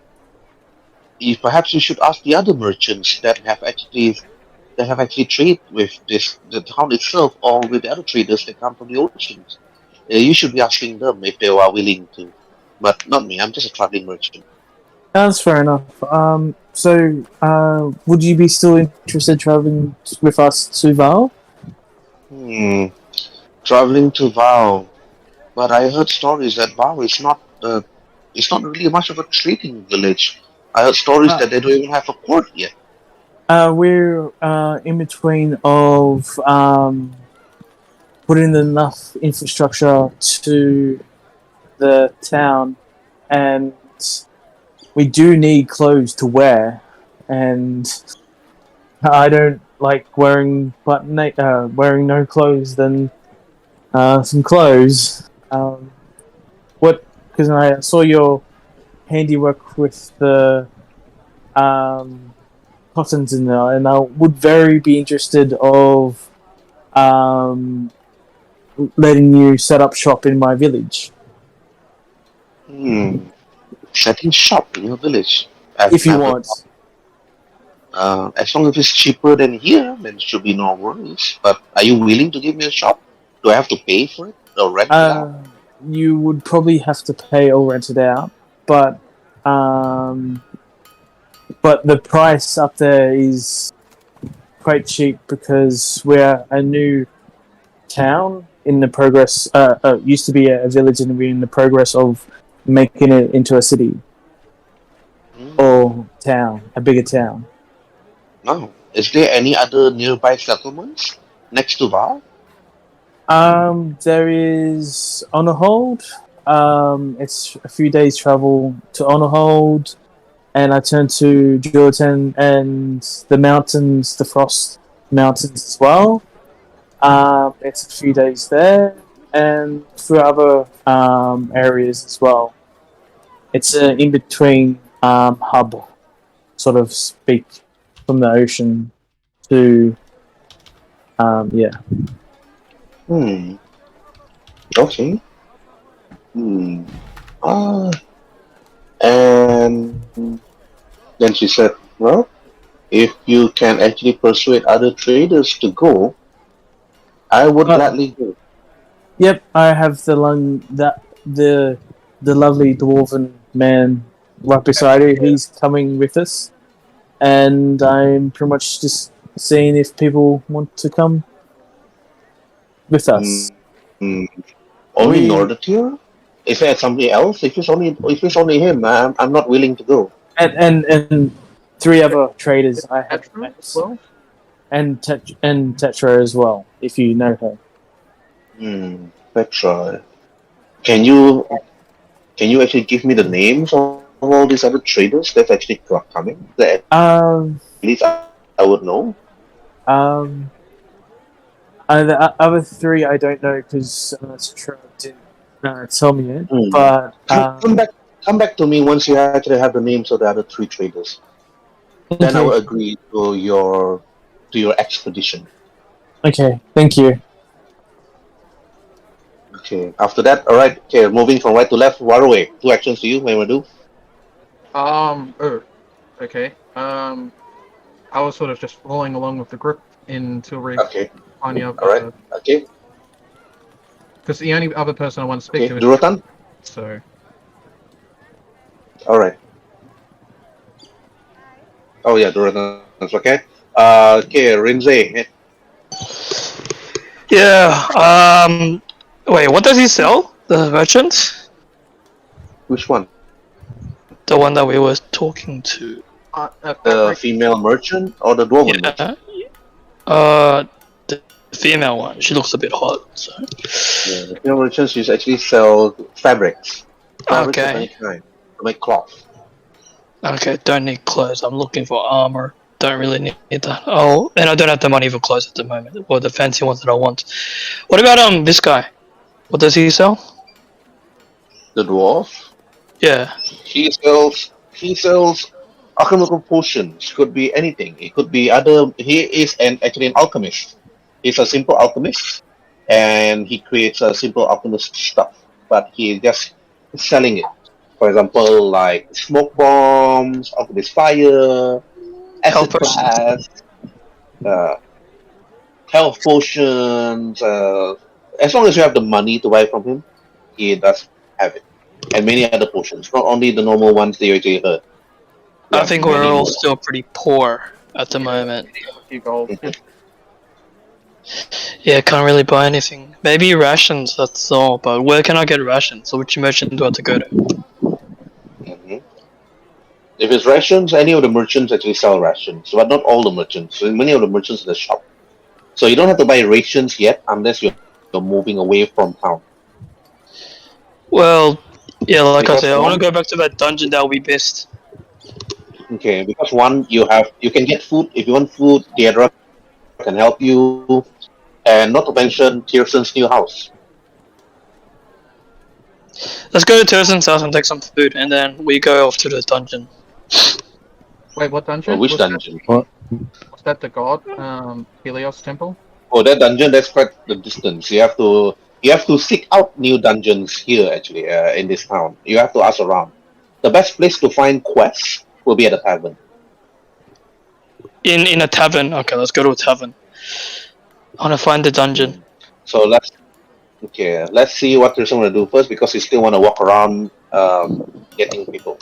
perhaps you should ask the other merchants that have actually trade with the town itself or with the other traders that come from the oceans. You should be asking them if they are willing to, but not me. I'm just a traveling merchant. That's fair enough. Would you be still interested traveling with us to Val? Hmm. Traveling to Vow, but I heard stories that Vow is not it's not really much of a trading village. I heard stories that they don't even have a port yet. We're in between of putting enough infrastructure to the town, and we do need clothes to wear, and I don't like wearing wearing no clothes than some clothes. What? Because I saw your handiwork with the cottons in there, and I would very be interested of letting you set up shop in my village. Setting shop in your village. If you want. As long as it's cheaper than here, then it should be no worries. But are you willing to give me a shop? Do I have to pay for it or rent it out? You would probably have to pay or rent it out, but the price up there is quite cheap because we're a new town in the progress. Used to be a village, and we're in the progress of making it into a city or town, a bigger town. No. Is there any other nearby settlements next to Val? There is Honorhold. It's a few days travel to Honorhold, and I turn to Durotan and the mountains, the Frost Mountains as well. It's a few days there, and through other areas as well. It's in between hub, sort of speak from the ocean to yeah. Okay. Ah. And then she said, well, if you can actually persuade other traders to go, I would gladly go. Yep, I have the lovely dwarven man right beside her. He's coming with us, and I'm pretty much just seeing if people want to come with us. Only We- Northern tier? Is there somebody else? If it's only him, I'm not willing to go. And three other traders I have Petra met, as well? and Tetra as well, if you know her. Petra. Can you actually give me the names of all these other traders that's actually coming? That at least I would know. The other three I don't know because Tetra didn't tell me it. But come back to me once you actually have the names of the other three traders. Then I will agree to your expedition. Okay, thank you. Okay. After that, all right. Okay, moving from right to left. Waruay. 2 actions to you. What you want to do? Oh, okay. I was sort of just following along with the group until we find the other. All right. Okay. Because the only other person I want to speak to is Durotan. So. All right. Oh yeah, Durotan's okay. Okay, Rhin'zey. Yeah. Wait, what does he sell? The merchant? Which one? The one that we were talking to. The female merchant or the dwarven merchant? The female one. She looks a bit hot. So. Yeah, the female merchant, she actually sells fabrics. Fabrics of any kind. To make cloth. Okay, don't need clothes. I'm looking for armor. Don't really need that. Oh, and I don't have the money for clothes at the moment, or the fancy ones that I want. What about this guy? What does he sell? The dwarf? Yeah. He sells alchemical potions. Could be anything. It could be other. He is actually an alchemist. He's a simple alchemist, and he creates a simple alchemist stuff. But he just selling it. For example, like smoke bombs, alchemist fire, acid blast, health potions. As long as you have the money to buy from him, he does have it. And many other potions, not only the normal ones that you actually heard. I think we're all still pretty poor at the moment. Yeah, can't really buy anything. Maybe rations, that's all. But where can I get rations? So which merchant do I have to go to? If it's rations, any of the merchants actually sell rations, but not all the merchants. So many of the merchants in the shop. So you don't have to buy rations yet unless you're moving away from town. Well, yeah, like I said, I want to go back to that dungeon. That would be best. Okay, because one, you can get food. If you want food, the other can help you. And not to mention Tyrson's new house. Let's go to Tyrson's house and take some food, and then we go off to the dungeon. Wait, what dungeon? Which dungeon? Was that the god, Helios temple? Oh, that dungeon, that's quite the distance. You have to seek out new dungeons here, actually, in this town. You have to ask around. The best place to find quests will be at a tavern. In a tavern? Okay, let's go to a tavern. I want to find the dungeon. So let's see what Tyrson want to do first, because he still want to walk around getting people.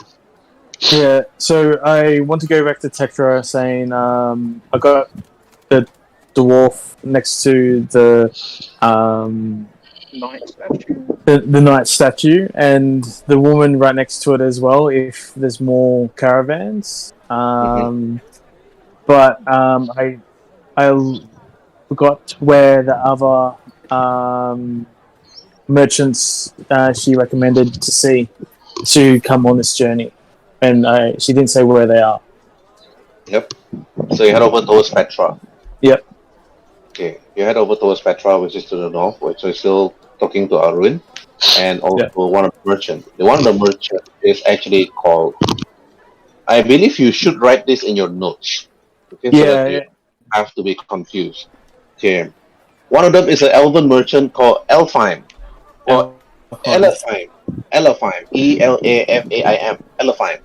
Yeah, so I want to go back to Tetra saying I got the dwarf next to the knight statue. The knight statue, and the woman right next to it as well, if there's more caravans. But I forgot where the other merchants she recommended to see to come on this journey, and she didn't say where they are. Yep. So you head over towards Petra. Yep. Okay, you head over towards Petra, which is to the north, which is still talking to Arwin, and also one of the merchant. The one of the merchant is actually called. I believe you should write this in your notes, okay, so that you have to be confused. Okay, one of them is an elven merchant called Elfheim, or Elephime. Elephime. Elafaim. Elephime.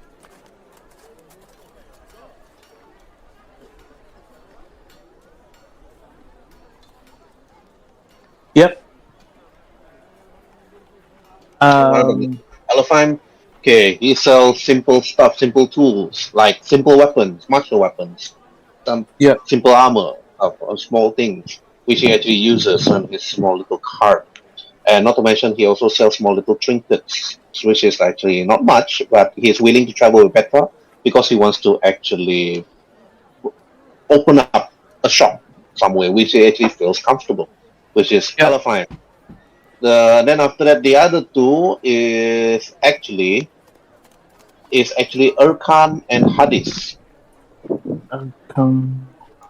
Yep. Elephime. Okay, he sells simple stuff, simple tools, like simple weapons, martial weapons, some simple armor of small things, which he actually uses on his small little cart. And not to mention, he also sells small little trinkets, which is actually not much, but he's willing to travel with Petra because he wants to actually open up a shop somewhere which he actually feels comfortable, which is Elephant. Then after that, the other two is actually Urkan and Hadis.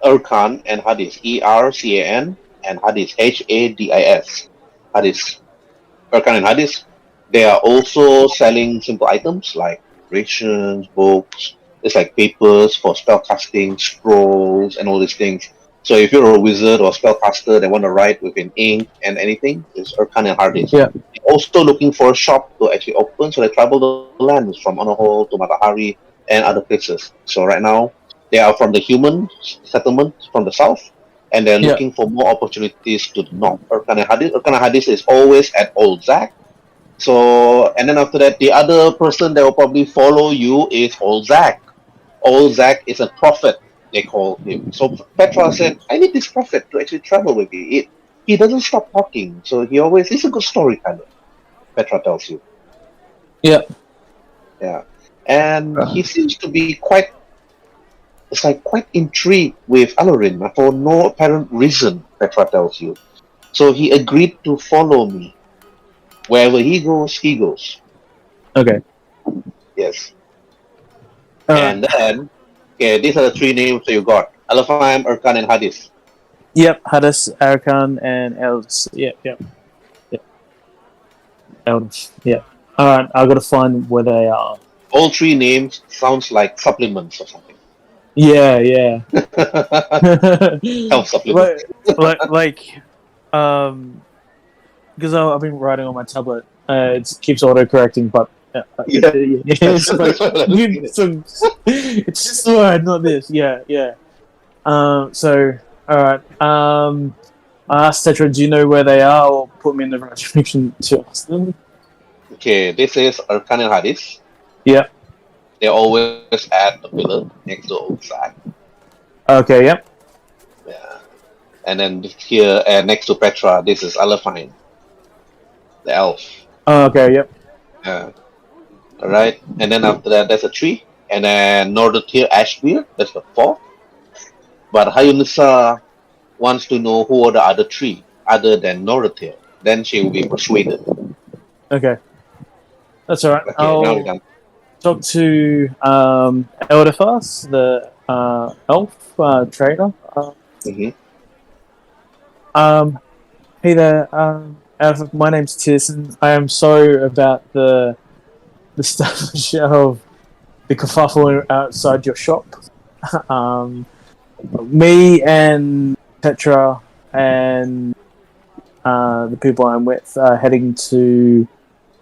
Urkan and Hadis. Ercan and Hadis. Hadis. Hadis. Urkan and Hadis. They are also selling simple items like rations, books. It's like papers for spell casting, scrolls, and all these things. So if you're a wizard or spellcaster that want to write with an ink and anything, it's Urkan and Hadis. Yeah. They're also looking for a shop to actually open, so they travel the lands from Onohol to Matahari and other places. So right now, they are from the human settlement from the south, and they're looking for more opportunities to the north. Urkan and Hadis is always at Old Zach. So, and then after that, the other person that will probably follow you is Old Zach. Old Zach is a prophet, they call him. So Petra said, I need this prophet to actually travel with me. He doesn't stop talking, so he's a good storyteller, Petra tells you. Yeah. Yeah. And he seems to be quite intrigued with Alorin for no apparent reason, Petra tells you. So he agreed to follow me. Wherever he goes. Okay. Yes. And then, these are the three names that you got. Elephant, Urkan, and Hadis. Yep, Hadis, Arakan, and Elders. Yep. Elders. Yeah. Alright, I've got to find where they are. All three names sounds like supplements or something. Yeah. Health supplements. Because I've been writing on my tablet, it keeps auto-correcting, but it's just the word, not this. Yeah. So, alright. I asked Tetra, do you know where they are, or put me in the right direction to ask them? Okay, this is Urkan and Hadis. Yeah. They're always at the pillar next to Old Sack. Okay, yep. Yeah. And then here, next to Petra, this is Elephine, the elf. Oh, okay, yep. Yeah. Alright, and then after that, there's a tree. And then Nordotir Ashbeard, that's the fourth. But Hayunisa wants to know who are the other three, other than Nordotir. Then she will be persuaded. Okay. That's alright. Okay, now we're done. Talk to Elderfast, the elf trader. Hey there, my name's Tyrson. I am sorry about the stuff of the kerfuffle outside your shop. Me and Petra and the people I'm with are heading to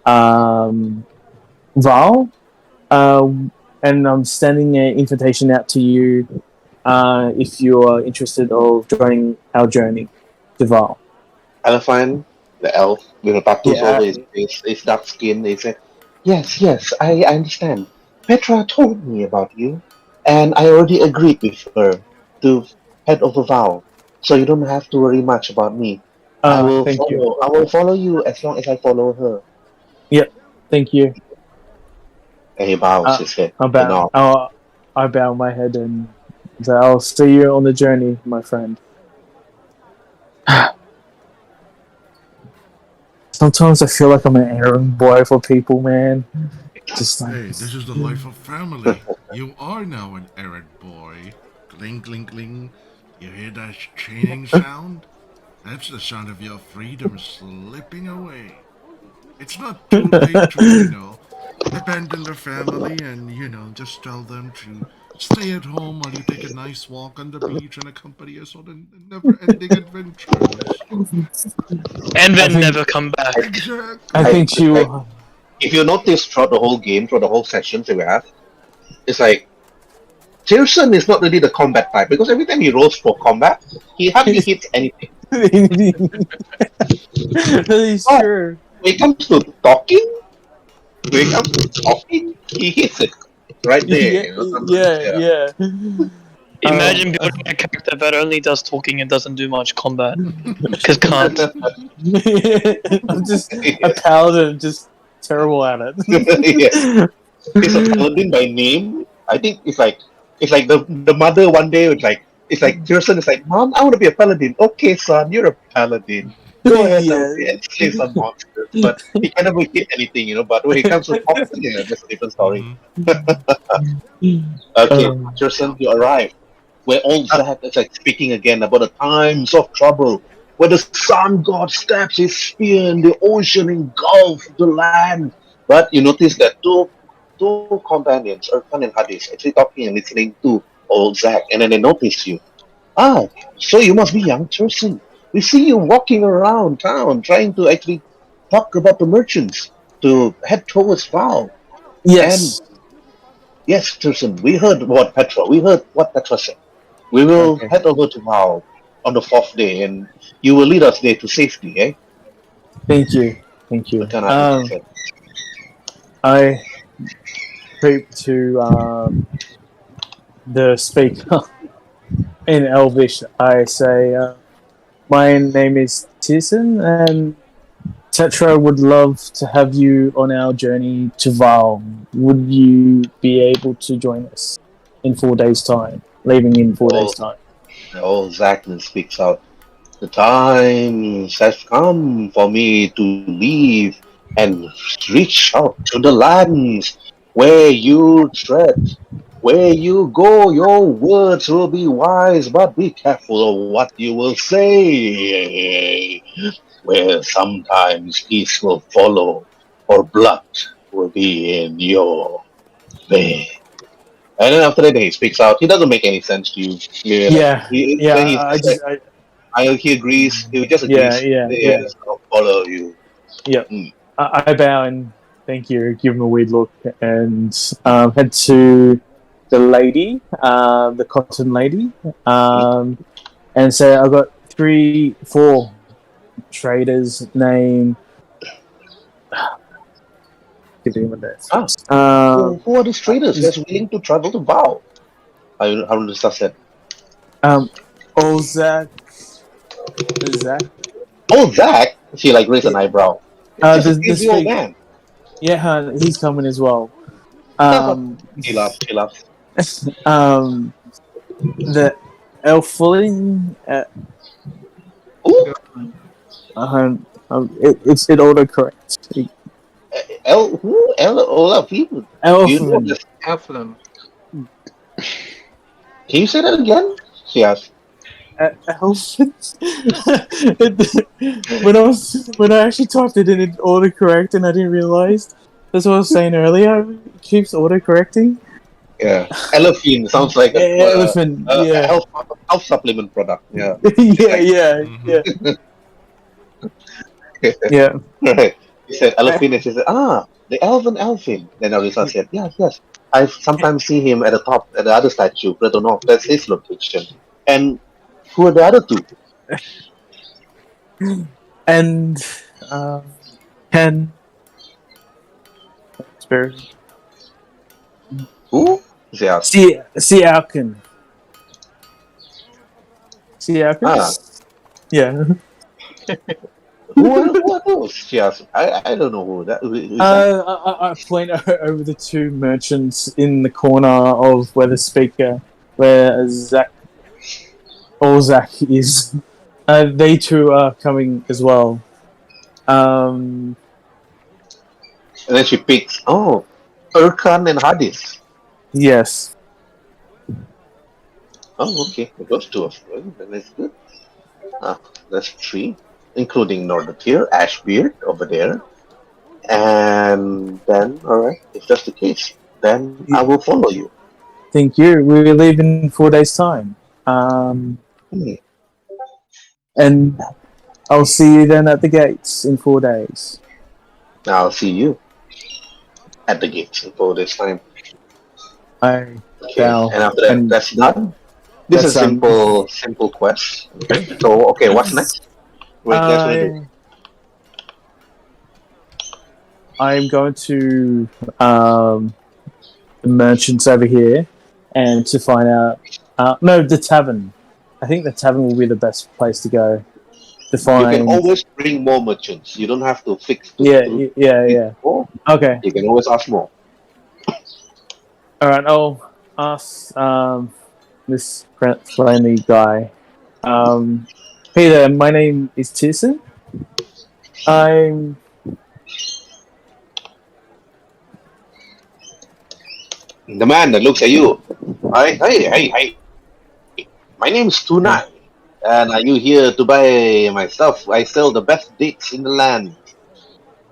Val. And I'm sending an invitation out to you if you are interested of joining our journey to Val. Elephant, the elf, with a tattoos over his face, his dark skin, they say, Yes, I understand. Petra told me about you, and I already agreed with her to head over Val, so you don't have to worry much about me. I will follow you as long as I follow her. Yep, thank you. And he bows his head. I bow my head and say, I'll see you on the journey, my friend. Sometimes I feel like I'm an errand boy for people, man. Just like, hey, this is the life of family. You are now an errand boy. Cling, cling, cling. You hear that chaining sound? That's the sound of your freedom slipping away. It's not too late to, abandon the family and, just tell them to stay at home while you take a nice walk on the beach and accompany us on never-ending adventures. And I then think- never come back. Exactly. I think she will. If you notice throughout the whole game, throughout the whole sessions that we have, it's like Tyrson is not really the combat type because every time he rolls for combat, he hardly hits anything. That is Oh. true. When it comes to talking, he hits it right there. Yeah. Imagine building a character that only does talking and doesn't do much combat. Because can't. I'm just a paladin, just terrible at it. Yeah. He's a paladin by name. I think it's like the mother one day was like Tyrson is like, Mom, I want to be a paladin. Okay, son, you're a paladin. Go ahead now and slay some monsters. But he can never hit anything, But when it comes to talking, yeah, that's a different story. Okay, Tyrson, you arrive. Where old Zach is like speaking again about the times of trouble, where the sun god stabs his spear and the ocean engulfs the land. But you notice that two companions, Urkan and Hadis, actually talking and listening to old Zach, and then they notice you. Ah, so you must be young Tyrson. We see you walking around town trying to actually talk about the merchants to head towards Val. Yes. Yes, Tyrson, we heard what Petra said. We will head over to Val on the 4th day, and you will lead us there to safety, eh? Thank you. Urkan Hadis said. I creep to the speaker in Elvish. I say, my name is Tyrson, and Tetra would love to have you on our journey to Val. Would you be able to join us in 4 days' time? Leaving in 4 days' time. Old Zachlin speaks out. The time has come for me to leave and reach out to the lands where you tread. Where you go, your words will be wise, but be careful of what you will say. Where sometimes peace will follow, or blood will be in your vein. And then after that, he speaks out. He doesn't make any sense to you. He agrees. He just agrees. Yes, I'll follow you. Yep. I bow and thank you. Give him a weird look and head to the lady, the cotton lady, and say I've got 4 traders named. Give him a minute. Who are these traders that's willing to travel to Val? I will discuss that. Zach. Oh, Zach? She raised an eyebrow. The old man. Yeah, he's coming as well. She laughs. The elfling. It's in order correct. People. Elflin. Can you say that again? She asked. when I actually typed it in autocorrect and I didn't realize that's what I was saying earlier. It keeps autocorrecting. Yeah, elephant sounds like elephant. Health supplement product. Yeah. Yeah. Right. He said elephant, and she said, the elfin. Then Arisa said, yes. I sometimes see him at the other statue, Pretonov. That's his location. And who are the other 2? And Ken. Who? Yeah. Siakin. Yeah. Who are those? Yes, I don't know who that. I point over the 2 merchants in the corner of where Zach is. They 2 are coming as well. And then she picks. Urkan and Hadis. Yes. Oh, okay. It was two of them. Then that's good. Ah, that's three, including Northern Tier, Ashbeard over there. And then, alright, if that's the case, then I will follow you. Thank you. We leave in 4 days' time. Hmm. And I'll see you then at the gates in 4 days. I'll see you at the gates in 4 days' time. I Okay, bow. and after that, And that's done. This is that's simple quest. Okay, so okay, what's next? What you guys gonna do? I'm going to the merchants over here and to find out. No, the tavern. I think the tavern will be the best place to go to You can find. always bring more merchants. You don't have to fix Yeah, to yeah. more. Okay. You can always ask more. All right. I'll ask this friendly guy. Hey there. My name is Tyrson. I'm. The man that looks at you. Hey. My name's Tunai. And are you here to buy my stuff? I sell the best dates in the land.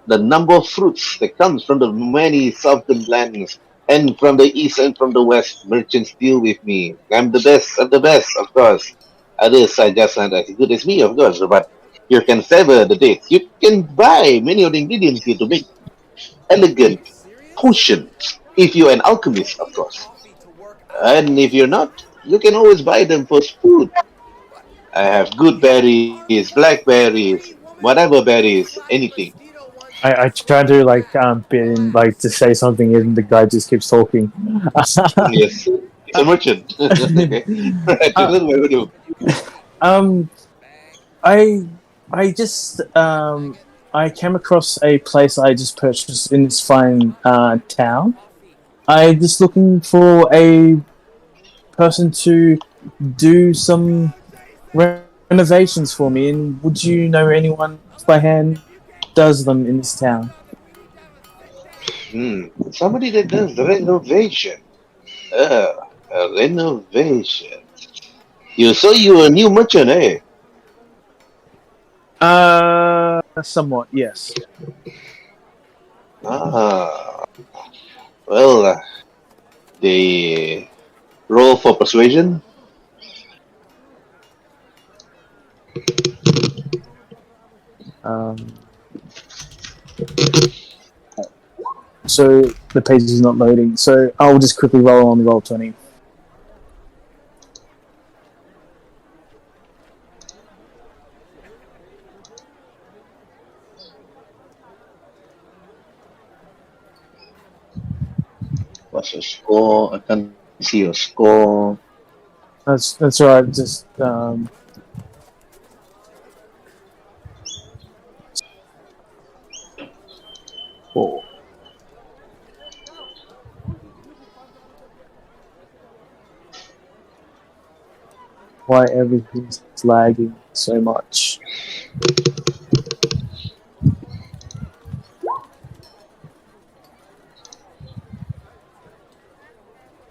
The number of fruits that comes from the many southern lands and from the east and from the west. Merchants deal with me. I'm the best of the best, of course. Others are just not as good as me, of course, but you can favor the dates. You can buy many of the ingredients here to make elegant potions. If you're an alchemist, of course. And if you're not, you can always buy them for food. I have good berries, blackberries, whatever berries, anything. I try to like bit in like to say something and the guy just keeps talking. Yes, it's a merchant. Okay, right. Uh, What do I do? um, I I just I came across a place I just purchased in this fine town. I just looking for a person to do some renovations for me. And would you know anyone by hand does them in this town? Somebody that does the renovation. Uh, a renovation. You're a new merchant, eh? Somewhat, yes. Ah, well, they roll for persuasion. Um, so the page is not loading. So I'll just quickly roll on Roll20. What's your score? I can't see your score. That's all right. Just Oh, why everything's lagging so much.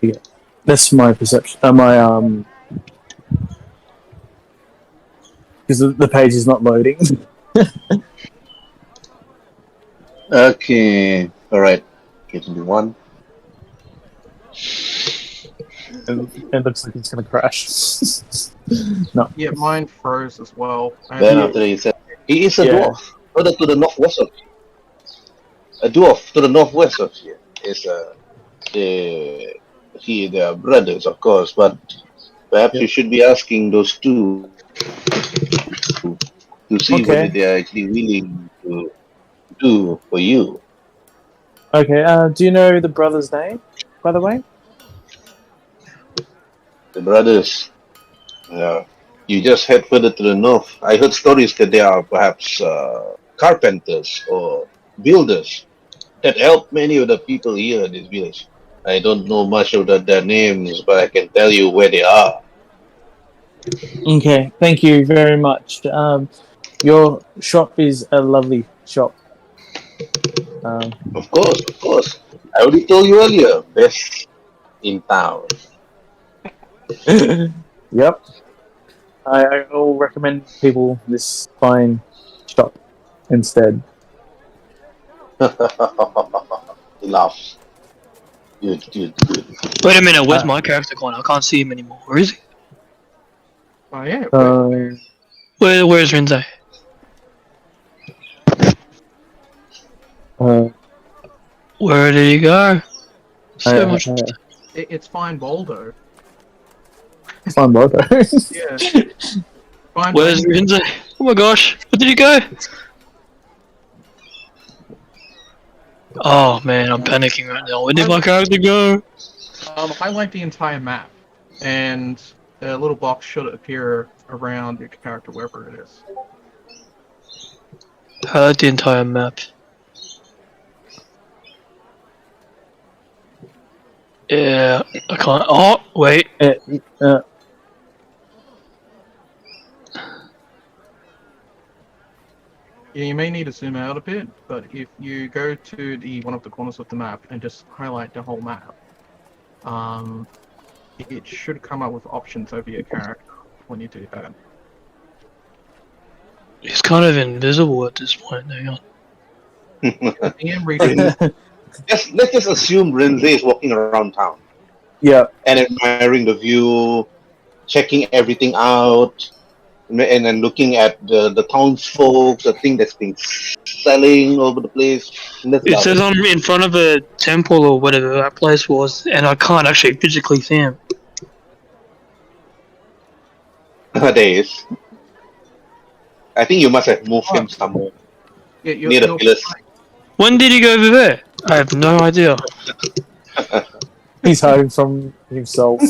Yeah, that's my perception. My because the page is not loading. okay. All right. Give me one. And it looks like it's gonna crash. No. Yeah, mine froze as well. Then after that, he said, he is a Yeah. dwarf. Further to the northwest of here. A dwarf to the northwest of here is they are brothers, of course, but perhaps Yep. you should be asking those two to see whether Okay. they are actually willing to do for you. Okay. Do you know the brother's name, by the way? The brothers, you just head further to the north. I heard stories that they are perhaps carpenters or builders that help many of the people here in this village. I don't know much of their names, but I can tell you where they are. Okay. Thank you very much. Your shop is a lovely shop. Of course. I already told you earlier, best in town. Yep. I will recommend people this fine shop instead. Laugh. Good. Wait a minute, where's my character gone? I can't see him anymore. Where is he? Oh yeah. Where's Rhin'zey? Where did he go? So much. It's fine, Boldo. Fine Bobo. Yeah. Fine. Where's Rhin'zey? Oh my gosh, where did he go? Oh man, I'm panicking right now. Where did my character go? Highlight the entire map, and a little box should appear around your character, wherever it is. Highlight the entire map. Yeah, I can't. Oh, wait. Yeah, you may need to zoom out a bit, but if you go to one of the corners of the map and just highlight the whole map, it should come up with options over your character when you do that. He's kind of invisible at this point. Hang on. DM region. Let's just assume Rhin'zey is walking around town Yeah. and admiring the view, checking everything out, and then looking at the townsfolk, the thing that's been selling all over the place. It says I'm in front of a temple or whatever that place was, and I can't actually physically see him. Nowadays, I think you must have moved him somewhere Yeah, near the pillars. When did he go over there? I have no idea. He's hiding from himself.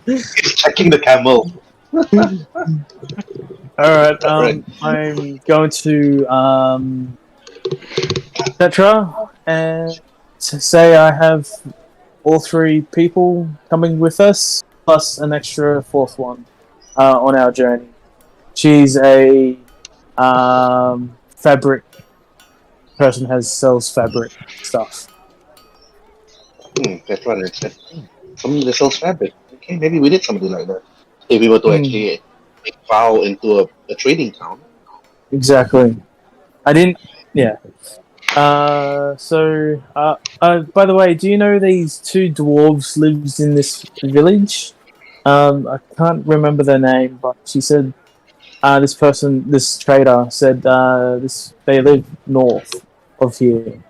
He's checking the camel. Alright, Right. I'm going to Petra and to say I have all 3 people coming with us, plus an extra 4th one on our journey. She's a fabric person, sells fabric stuff. That's what it said. Somebody that sells fabric. Okay, maybe we need somebody like that. If we were to actually make vow into a trading town. Exactly. I didn't. Yeah. By the way, do you know these 2 dwarves lives in this village? I can't remember their name, but she said this trader said they live north of here.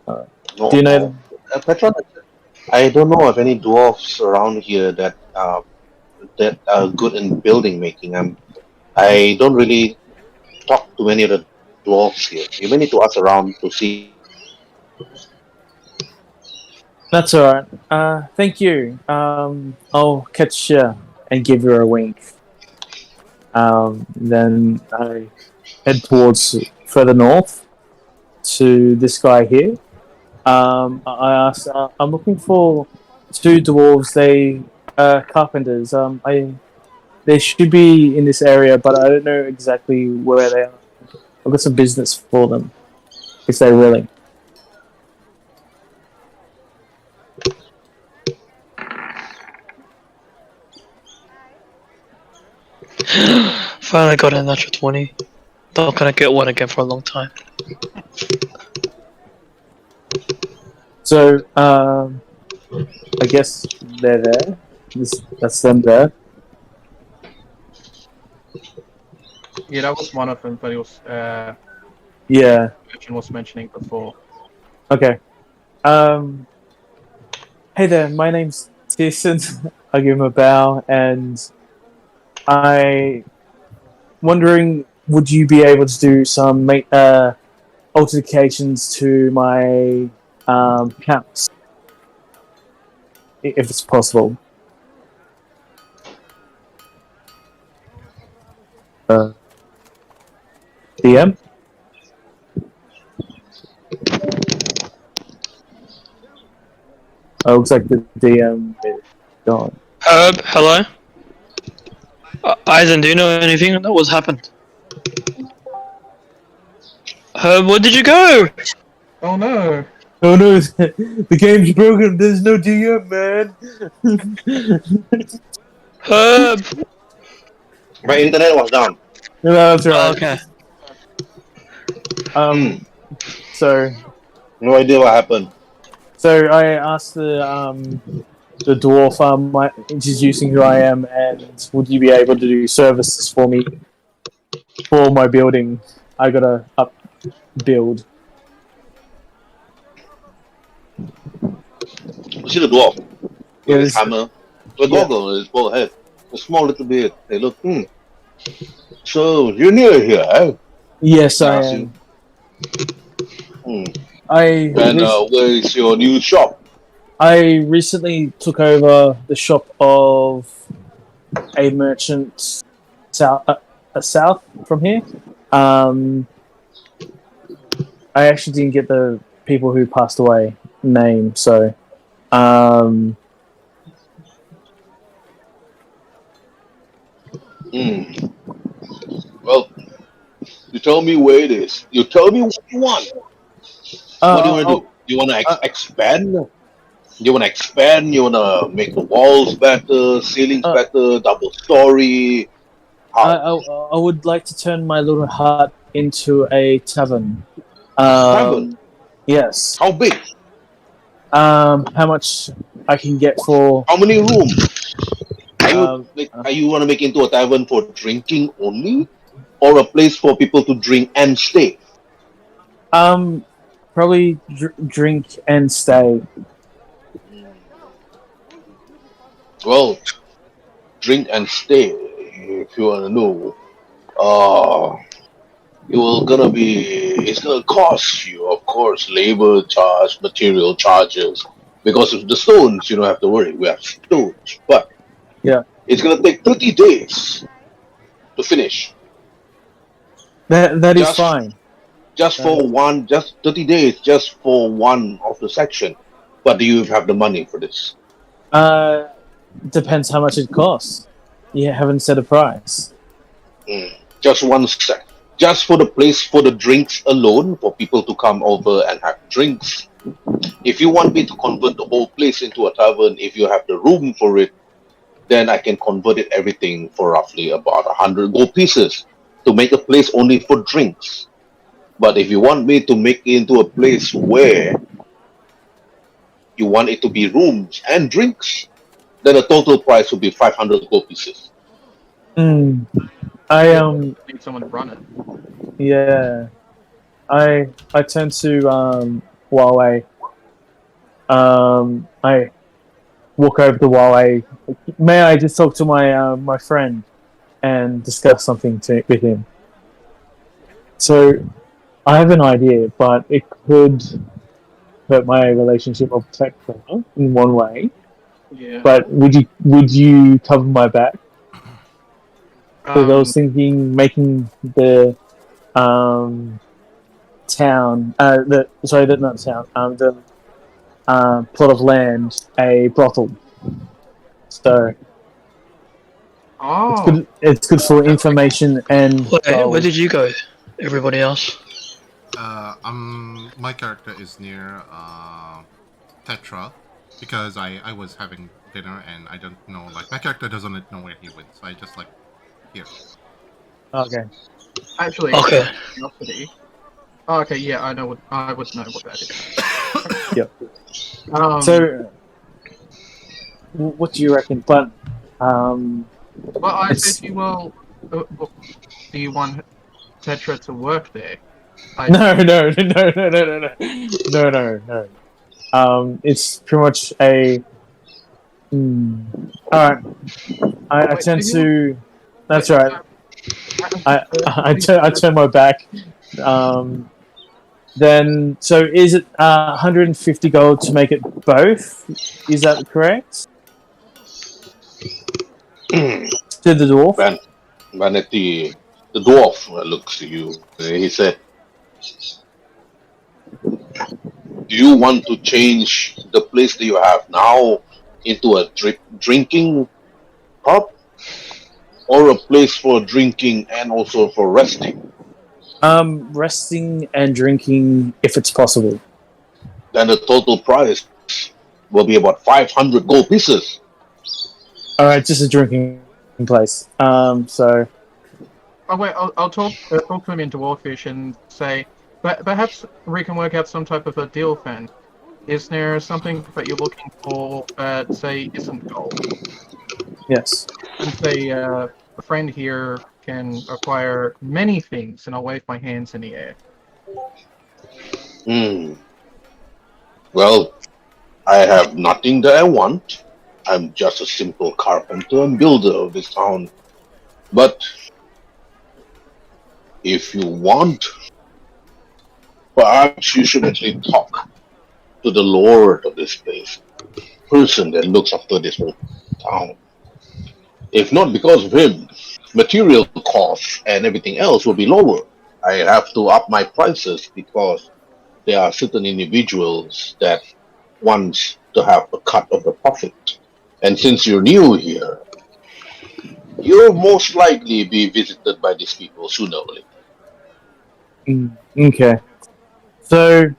No, Do you know them? Petra, I don't know of any dwarfs around here that are good in building making. I don't really talk to many of the dwarfs here. You may need to ask around to see. That's alright. Thank you. I'll catch you and give her a wink. Then I head towards further north to this guy here. I asked, I'm looking for 2 dwarves. They carpenters. They should be in this area, but I don't know exactly where they are. I've got some business for them, if they're willing. Finally got a natural 20. Not gonna get one again for a long time. So, I guess they're there. That's them there. Yeah, that was one of them, but it was Yeah. Merchant was mentioning before. Okay. Hey there, my name's Tyrson. I give him a bow, and wondering, would you be able to do some altercations to my house, if it's possible? DM? Oh, looks like the DM is gone. Herb, hello? Aizen, do you know anything that was happened? Herb, where did you go? Oh no! Oh no, the game's broken. There's no DM, man. Herb. My internet was down. No, that's Oh, right. okay. So No idea what happened. I asked the dwarf introducing who I am, and would you be able to do services for me for my building? I gotta up build. You see the dwarf with Yeah, his hammer, the yeah. goggle on his bald head, a small little beard. They look, So you're new here, eh? Yes, I Ask am. you. I And where is your new shop? I recently took over the shop of a merchant south from here. I actually didn't get the people who passed away name, so Well, you tell me where it is. You tell me what you want. What do you want to do? Do you want to expand? You want to expand? You want to make the walls better, ceilings better, double story? How? I would like to turn my little hut into a tavern. Tavern? Yes. How big? How much I can get for? How many rooms? Are you want to make into a tavern for drinking only, or a place for people to drink and stay? Probably drink and stay. Well, drink and stay. If you want to know, it's gonna cost you, of course, labor charge, material charges. Because of the stones, you don't have to worry. We have stones, but yeah, it's gonna take 30 days to finish. That is fine. Just 30 days, just for one of the section. But do you have the money for this? Depends how much it costs. You haven't set a price. Just one sec. Just for the place for the drinks alone, for people to come over and have drinks. If you want me to convert the whole place into a tavern, if you have the room for it, then I can convert it everything for roughly about 100 gold pieces to make a place only for drinks. But if you want me to make it into a place where you want it to be rooms and drinks, then the total price will be 500 gold pieces. I need someone to run it. Yeah. I turn to Waruay. I walk over to Waruay. May I just talk to my my friend and discuss something with him? So I have an idea, but it could hurt my relationship of Tepes in one way. Yeah. But would you cover my back? Because I was thinking making the town, the plot of land a brothel. So it's good for information and. Where did you go? Everybody else? My character is near Tetra because I was having dinner and I don't know, like my character doesn't know where he went, so I just like here. Okay. Actually, okay. Curiosity. Oh, okay, yeah, I would know what that is. Yep. So, what do you reckon? But well, I said you will. Do you want Tetra to work there? No. It's pretty much a. All right. I tend to. That's right. I turn my back. Then, so is it 150 gold to make it both? Is that correct? To the dwarf? Vanity, the dwarf looks to you. He said, do you want to change the place that you have now into a drinking pub? Or a place for drinking and also for resting? Resting and drinking, if it's possible. then the total price will be about 500 gold pieces. All right, just a drinking place. So Oh wait, I'll talk to him in Dwarfish and say, but perhaps we can work out some type of a deal then. Is there something that you're looking for that, say, isn't gold? yes. And say, a friend here can acquire many things, and I'll wave my hands in the air. Well, I have nothing that I want. I'm just a simple carpenter and builder of this town. But if you want, perhaps you should actually talk to the lord of this place, person that looks after this whole town. If not because of him, material costs and everything else will be lower. I have to up my prices because there are certain individuals that wants to have a cut of the profit. And since you're new here, you'll most likely be visited by these people sooner or later. Okay. So,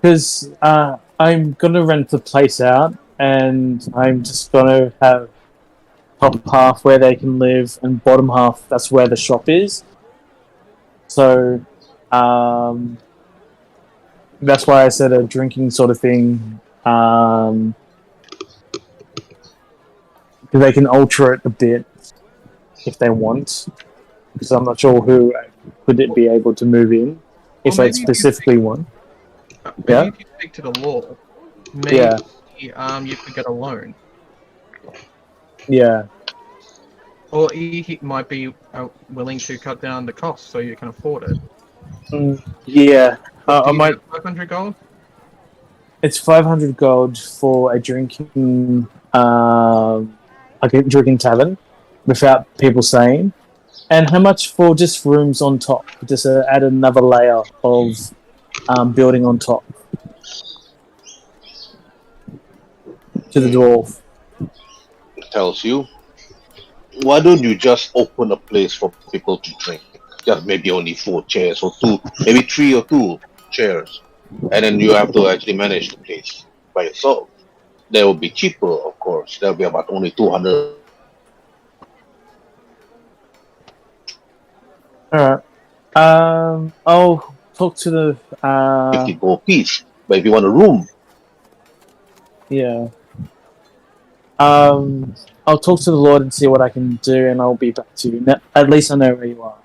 because I'm gonna rent the place out, and I'm just gonna have top half where they can live, and bottom half that's where the shop is. So, that's why I said a drinking sort of thing. Because they can alter it a bit if they want. Because I'm not sure who could it be able to move in if Well, they specifically want. Yeah. Maybe if you speak to the law, maybe Yeah. you could get a loan. Yeah. Or he might be willing to cut down the cost so you can afford it. Yeah. Do I you might. have 500 gold? It's 500 gold for a drinking, drinking tavern, without people saying. And how much for just rooms on top? Just add another layer of building on top to the dwarf. Tells you, why don't you just open a place for people to drink? Just maybe only 4 chairs or 2, maybe 3 or 2 chairs. And then you have to actually manage the place by yourself. That will be cheaper, of course. That'll be about only 200. All right. I'll talk to the 50 gold piece. But if you want a room, yeah. I'll talk to the Lord and see what I can do, and I'll be back to you. Now, at least I know where you are.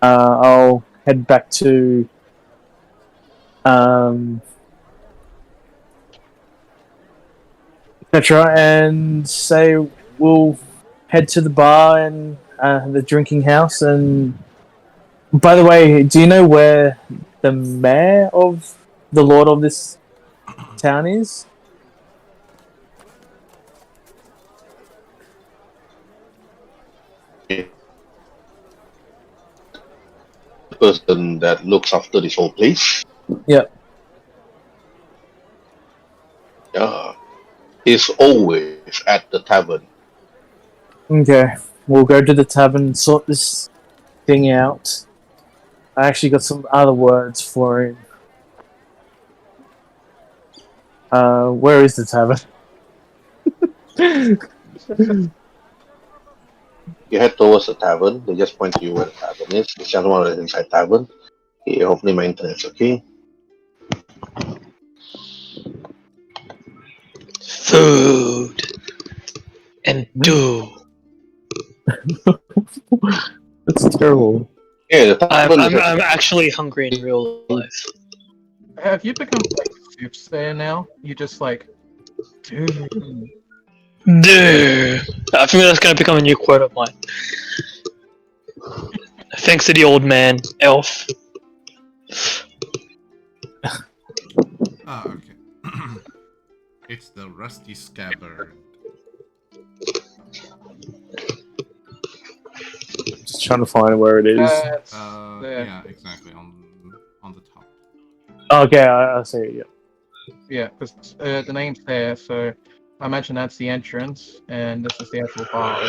I'll head back to Petra and say we'll head to the bar and the drinking house. And by the way, do you know where the mayor of the Lord of this town is? the person that looks after this whole place, Yep. is always at the tavern. Okay, we'll go to the tavern and sort this thing out. I actually got some other words for him. Where is the tavern? You head towards the tavern. They just point to you where the tavern is. It's just one of the inside tavern. Okay, hopefully my internet's okay. Food and do. That's terrible. Yeah, the tavern is I'm actually hungry in real life. Have you become like soups there now? You just like, dude. Duh. I think that's gonna become a new quote of mine. Thanks to the old man, elf. Ah, okay. It's the rusty scabbard. Just trying to find where it is. That's there. Yeah, exactly on the top. Okay, I see it. Yeah. Yeah, because the name's there, so I imagine that's the entrance, and this is the actual bar.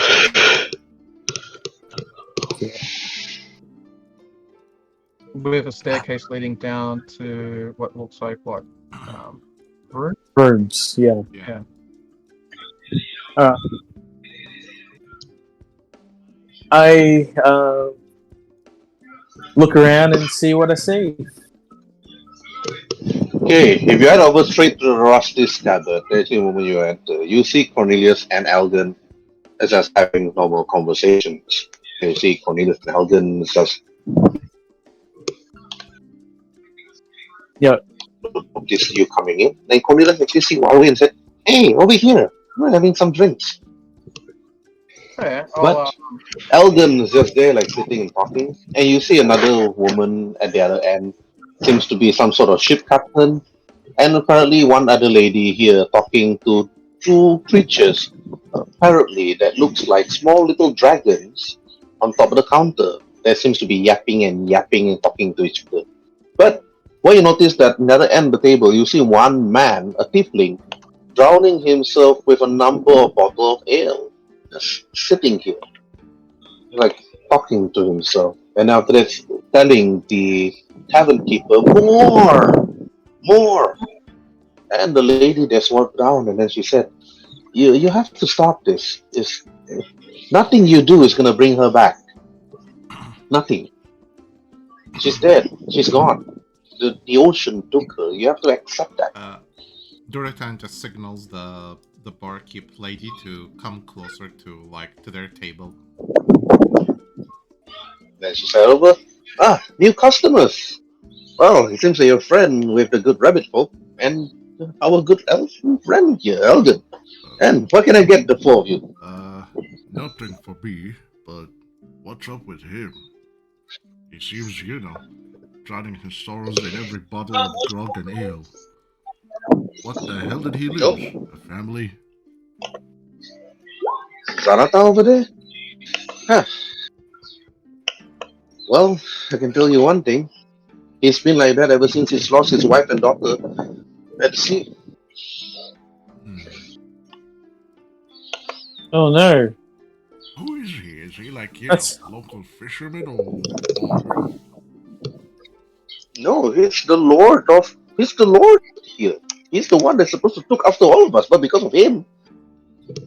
With a staircase leading down to what looks like what? Room? Rooms, yeah. Yeah. I look around and see what I see. Okay, if you head over straight to the rusty scabbard, there's the moment you enter, you see Cornelius and Elgen just having normal conversations. You see Cornelius and Elgen just notice you coming in. Then Cornelius actually see Waruay and said, "Hey, over here, we're having some drinks." Yeah, But Elgen is just there, like sitting and talking, and you see another woman at the other end. Seems to be some sort of ship captain, and apparently one other lady here talking to two creatures, apparently that looks like small little dragons on top of the counter. That seems to be yapping and talking to each other. But what you notice that at the other end of the table, you see one man, a tiefling, drowning himself with a number of bottles of ale, just sitting here, like talking to himself. And after that, telling the tavern keeper, more. And the lady just walked down, and then she said, "You have to stop this. Nothing you do is gonna bring her back. Nothing. She's dead. She's gone. The ocean took her. You have to accept that." Durotan just signals the barkeep lady to come closer to their table. Then she said over, "New customers. Well, it seems that you're a friend with the good rabbit folk and our good elf friend here, Elgen. And what can I get the four of you?" Nothing for me, but what's up with him? He seems, drowning his sorrows in every bottle of grog and ale. What the hell did he lose? A family? Zarata over there? Huh. Well, I can tell you one thing. He's been like that ever since he's lost his wife and daughter at sea. Oh no. Who is he? Is he like, That's- local fisherman or what? No, he's the Lord here. He's the one that's supposed to look after all of us, but because of him,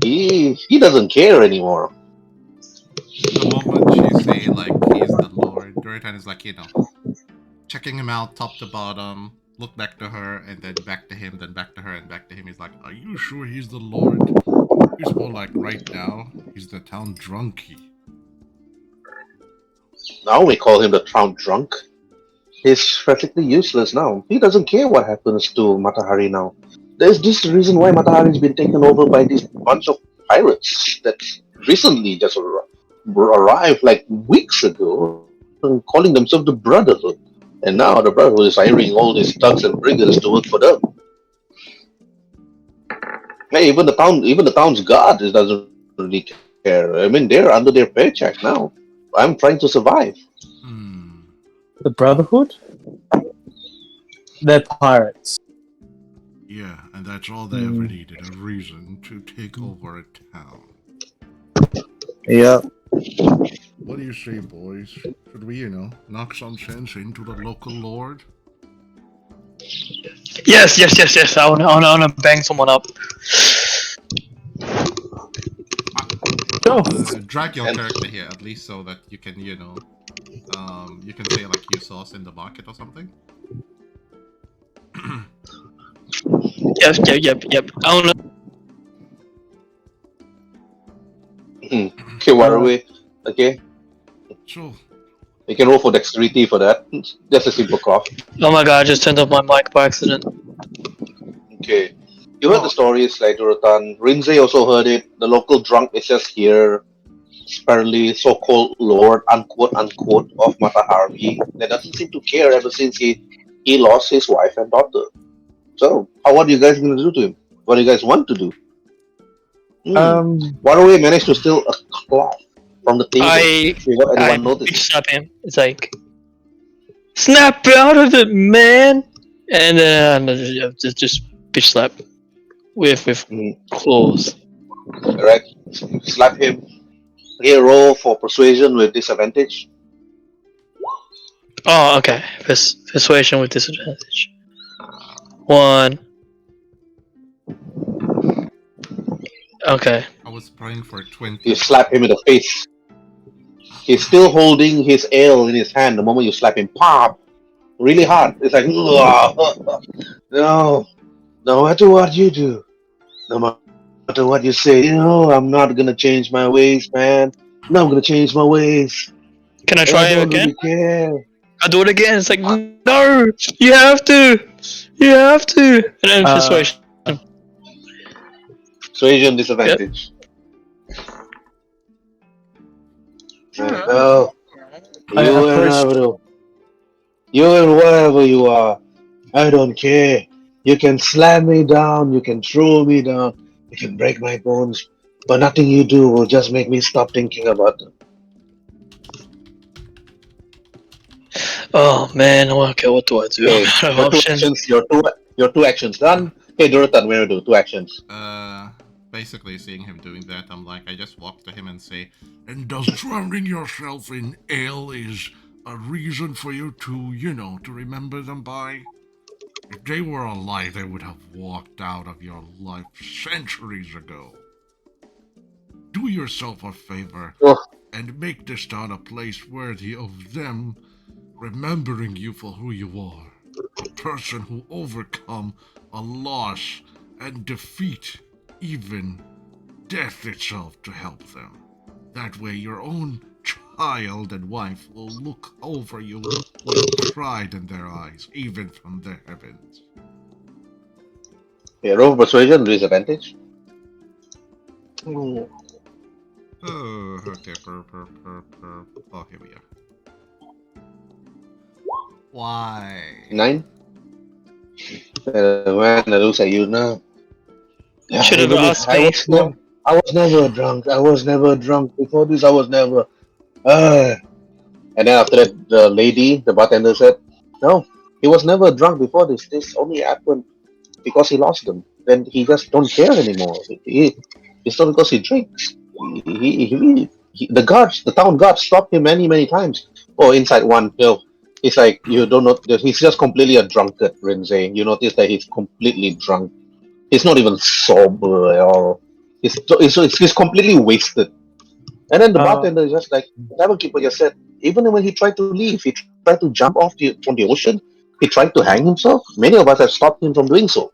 he doesn't care anymore. The moment you say he's the Lord, Durotan is checking him out top to bottom, look back to her, and then back to him, then back to her, and back to him. He's like, Are you sure he's the Lord? He's more like right now, he's the town drunkie. Now we call him the town drunk. He's practically useless now. He doesn't care what happens to Matahari now. There's this reason why Matahari's been taken over by this bunch of pirates that recently just arrived like weeks ago, and calling themselves the Brotherhood. And now the Brotherhood is hiring all these thugs and brigands to work for them. Hey, even the town's guard doesn't really care. I mean, they're under their paycheck now. I'm trying to survive. The Brotherhood? They're pirates. Yeah, and that's all they ever needed, a reason to take over a town. Yep. What do you say, boys? Should we, knock some sense into the local lord? Yes. I wanna bang someone up. drag your character here at least so that you can, you can say you saw us in the market or something. Yep. I wanna. Okay, Waruay. Okay. Sure. You can roll for dexterity for that. Just a simple cough. Oh my god! I just turned off my mic by accident. Okay. You heard the stories, like Durotan. Rhin'zey also heard it. The local drunk is just here. Apparently, so-called Lord, unquote, unquote, of Matahari. That doesn't seem to care ever since he lost his wife and daughter. So, what are you guys going to do to him? What do you guys want to do? Waruay managed to steal a cloth from the table without I anyone noticing. slap him. It's like, snap out of it, man! And then just bitch slap with claws. Alright, slap him. Okay, roll for persuasion with disadvantage. Oh, okay. Persuasion with disadvantage. 1. Okay. I was praying for 20. You slap him in the face. He's still holding his ale in his hand. The moment you slap him, pop, really hard. It's like, no, no matter what you do, no matter what you say, I'm not gonna change my ways, man. I'm not gonna change my ways. Can I And try I him don't again? really care. I do it again. It's like, no, you have to. You have to. And then persuasion. Persuasion disadvantage. No, I you and approach- you and whatever you are, I don't care. You can slam me down, you can throw me down, you can break my bones, but nothing you do will just make me stop thinking about them. Oh man, okay, what do I do? Okay, I'm out of options. your two actions done. Hey, Durotan, we're gonna do 2 actions. Basically seeing him doing that, I'm like, I just walk to him and say, And does drowning yourself in ale is a reason for you to, to remember them by? If they were alive, they would have walked out of your life centuries ago. Do yourself a favor Oh. and make this town a place worthy of them remembering you for who you are. A person who overcome a loss and defeat even death itself to help them. That way your own child and wife will look over you with pride in their eyes, even from the heavens. Okay, roll for persuasion, disadvantage. Ooh. oh, okay, oh, here we are. Why? 9. Man, I looks at you now. Should have asked me. I was never drunk. I was never drunk. Before this, I was never. And then after that, the lady, the bartender said, no, he was never drunk before this. This only happened because he lost them. Then he just don't care anymore. It's not because he drinks. The town guards stopped him many, many times. Oh, inside one hill. He's like, you don't know, he's just completely a drunkard, Rhin'zey. You notice that he's completely drunk. He's not even sober at all. He's completely wasted. And then the bartender is just like, never keep what you said. Even when he tried to leave, he tried to jump off from the ocean. He tried to hang himself. Many of us have stopped him from doing so.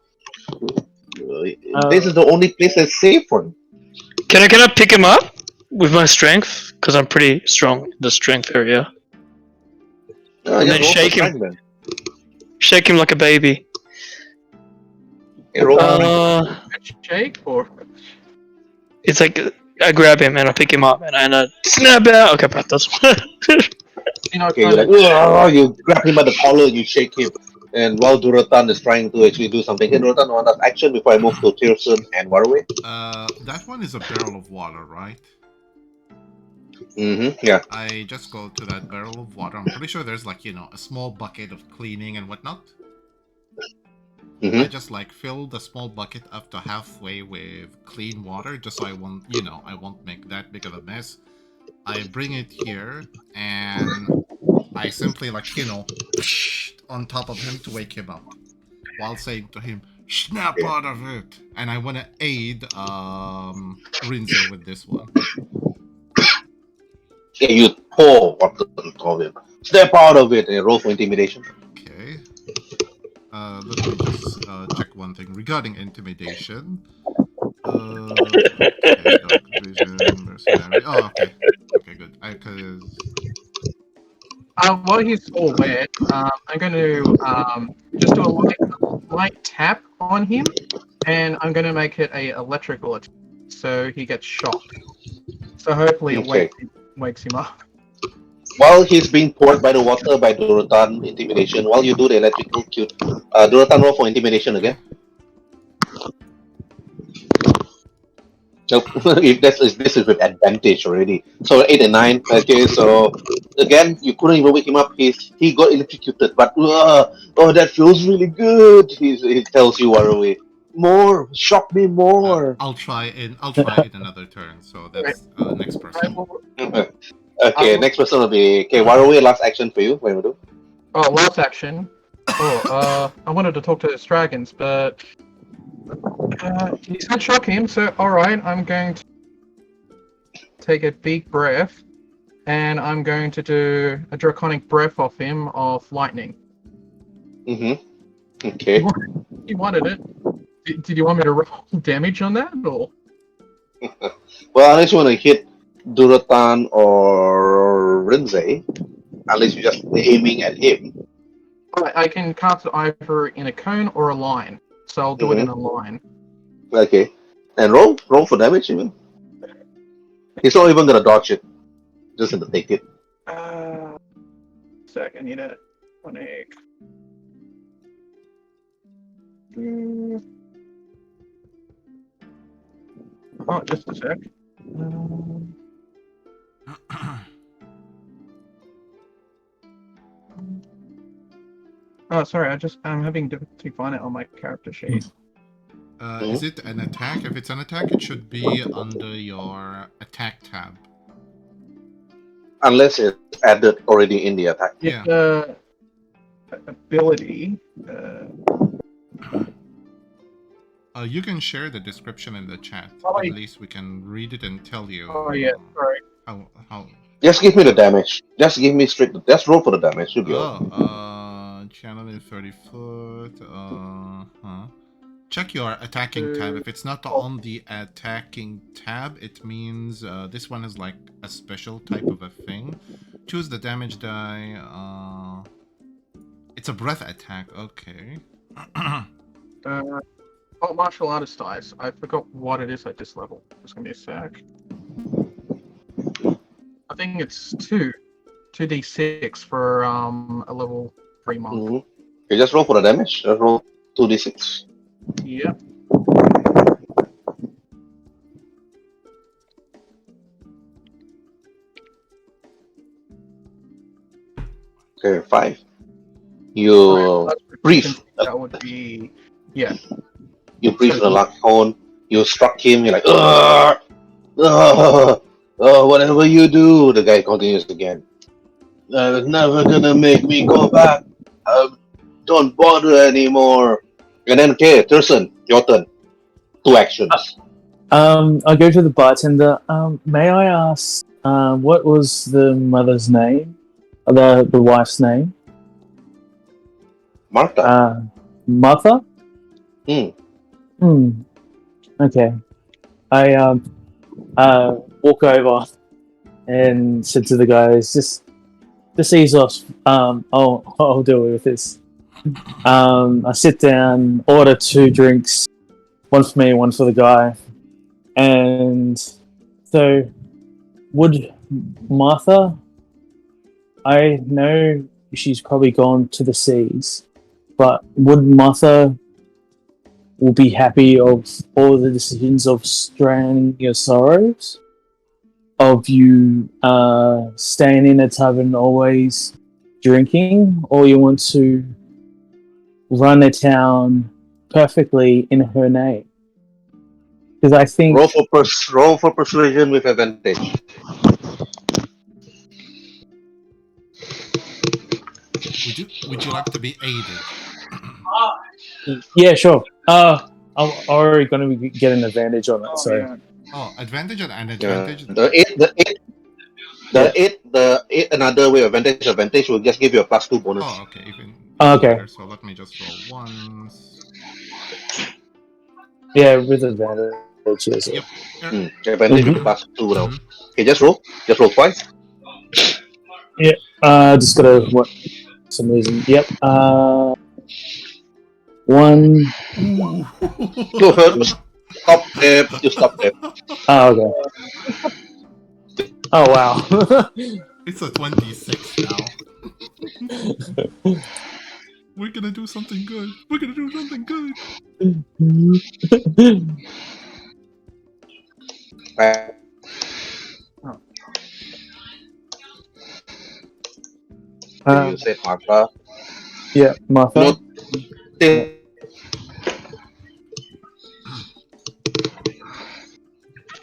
This is the only place that's safe for him. Can I pick him up with my strength? Because I'm pretty strong in the strength area. And then shake him. Shake him like a baby. Shake or It's like I grab him and I pick him up and I snap out. Okay, but that's Okay, you grab him by the collar, you shake him, and while Durotan is trying to actually do something, hey, Durotan, one last action before I move to Tyrson and Waruay. That one is a barrel of water, right? Yeah. I just go to that barrel of water. I'm pretty sure there's like, a small bucket of cleaning and whatnot. I just fill the small bucket up to halfway with clean water, just so I won't make that big of a mess. I bring it here, and I simply on top of him to wake him up, while saying to him, "Snap out of it!" And I want to aid Rhin'zey with this one. Yeah, you pour water on top of him. Step out of it and roll for intimidation. Okay. Let me just check one thing regarding intimidation. Okay, dark vision, mercenary. Oh, okay. Okay, good. while he's all wet, I'm going to just do a light tap on him, and I'm going to make it a electrical attack, so he gets shocked. So hopefully it wakes him up. While he's being poured by the water by Durotan, intimidation, while you do the electrical cue, Durotan, roll for intimidation again. Nope, this is with advantage already. So 8 and 9. Okay, so again, you couldn't even wake him up. He got electrocuted, but that feels really good. He tells you Waruay. more, shock me more. I'll try in another turn. So that's next I person. will, Okay, next person will be Waruay. Last action for you. What do you do? oh, last action. I wanted to talk to his dragons, but he's gonna shock him. So, all right, I'm going to take a big breath, and I'm going to do a draconic breath off him of lightning. Okay. You wanted it. Did you want me to roll damage on that, or? Well, unless you want to hit Durotan or Rhin'zey, unless you're just aiming at him. I can cast it either in a cone or a line, so I'll do it in a line. Okay. And roll for damage even. He's not even gonna dodge it. Just gonna take it. Second, you know, 1 Oh, just a sec. Oh, sorry, I'm having difficulty finding it on my character sheet. Is it an attack? If it's an attack, it should be under your attack tab. Unless it's added already in the attack. Yeah. Ability. You can share the description in the chat. Oh, At least we can read it and tell you. Oh yeah, sorry. How. Just give me the damage. Just give me straight. Just roll for the damage. Should be okay. Channel in 30 foot. Check your attacking tab. If it's not on the attacking tab, it means this one is like a special type of a thing. Choose the damage die. It's a breath attack. Okay. Martial artist dice. I forgot what it is at this level. Just give me a sec. I think it's 2d6 for a level 3 monk. Okay, just roll for the damage. Just roll 2d6. Yep. Okay, 5. You breathe. That would be You breathe in the lock cone. You struck him. You're like, whatever you do. The guy continues again. It's never gonna make me go back. Don't bother anymore. And then, okay, Tyrson, your turn. 2 actions. I go to the bartender. May I ask, what was the mother's name? The wife's name? Martha. Martha? Okay. I walk over and said to the guys, just ease off. I'll deal with this. I sit down, order 2 drinks, one for me, one for the guy. And so, would Martha, I know she's probably gone to the seas, but would Martha will be happy of all the decisions of straining your sorrows? Of you staying in a tavern always drinking, or you want to run a town perfectly in her name? Because I think Roll for persuasion with advantage. Would you like to be aided? Yeah, sure. I'm already going to get an advantage on it. So Advantage and advantage. The 8 another way advantage will just give you a +2 bonus. Oh, okay. Even okay. Better. So let me just roll once. Yeah, with advantage. Yes. Yep. Advantage with +2 now. Okay, just roll twice. Yeah. Just gotta what? Some reason. Yep. 1. Go ahead. Stop there. You stop there. Oh, okay. Oh, wow. It's a 26 now. We're gonna do something good. We're gonna do something good. You said Martha. Yeah, Martha.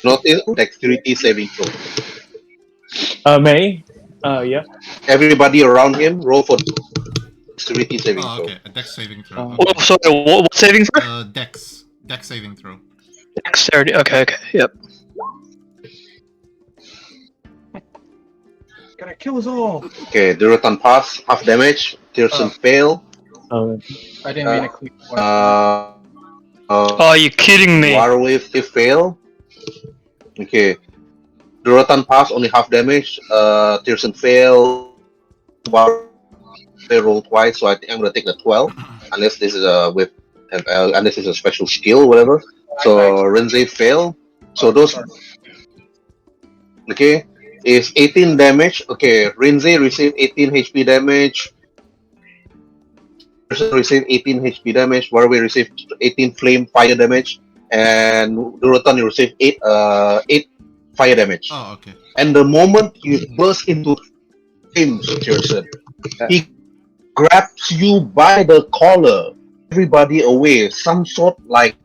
Notice dexterity saving throw. Me? Yeah. Everybody around him roll for dexterity saving Oh, throw. okay. A dex saving throw. Oh. Oh, Okay. sorry, what saving throw? Dex saving throw. Dexterity. Okay, yep. Gonna kill us all. Okay, Durotan pass, half damage. Tyrson fail. Oh, I didn't mean to click. Oh, you're kidding me. Waruay fail. Okay. Durotan pass, only half damage. Tyrson fail. Waruay roll twice, so I think I'm gonna take the 12. Unless this is unless it's a special skill, whatever. So Rhin'zey fail. So those okay is 18 damage. Okay, Rhin'zey received 18 HP damage. Person received 18 HP damage. Waruay received 18 flame fire damage, and Durotan you received 8 fire damage. Oh, okay. And the moment you burst into flames, Tyrson, he grabs you by the collar, everybody away. Some sort like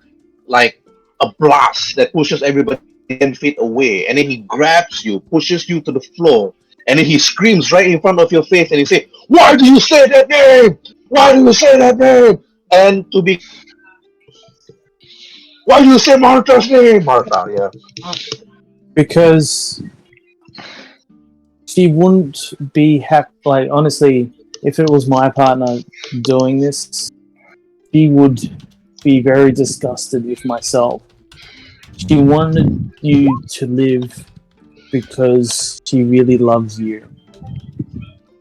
a blast that pushes everybody 10 feet away, and then he grabs you, pushes you to the floor, and then he screams right in front of your face, and he says, "Why do you say that name? Why do you say that name?" And why do you say Martha's name? Martha, yeah. because she wouldn't be happy. Like, honestly, if it was my partner doing this, she would be very disgusted with myself. She wanted you to live because she really loves you.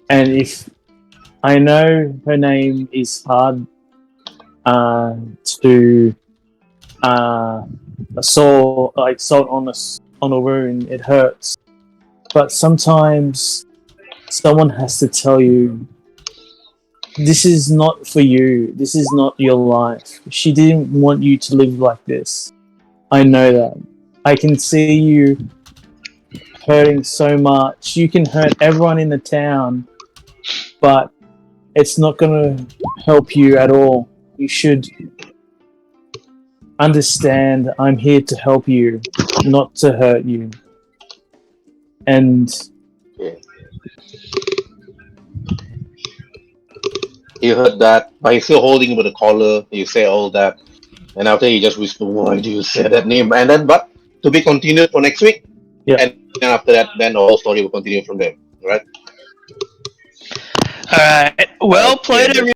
And if I know her name is hard to salt on a wound, it hurts. But sometimes someone has to tell you, this is not for you. This is not your life. She didn't want you to live like this. I know that. I can see you hurting so much. You can hurt everyone in the town, but it's not going to help you at all. You should understand I'm here to help you, not to hurt you. And You heard that, but he's still holding him with the collar. You say all that, and after he just whisper, "Why do you say that name?" And then, but to be continued for next week. Yeah. And then after that, then the whole story will continue from there. Right? Alright, well played, Yeah.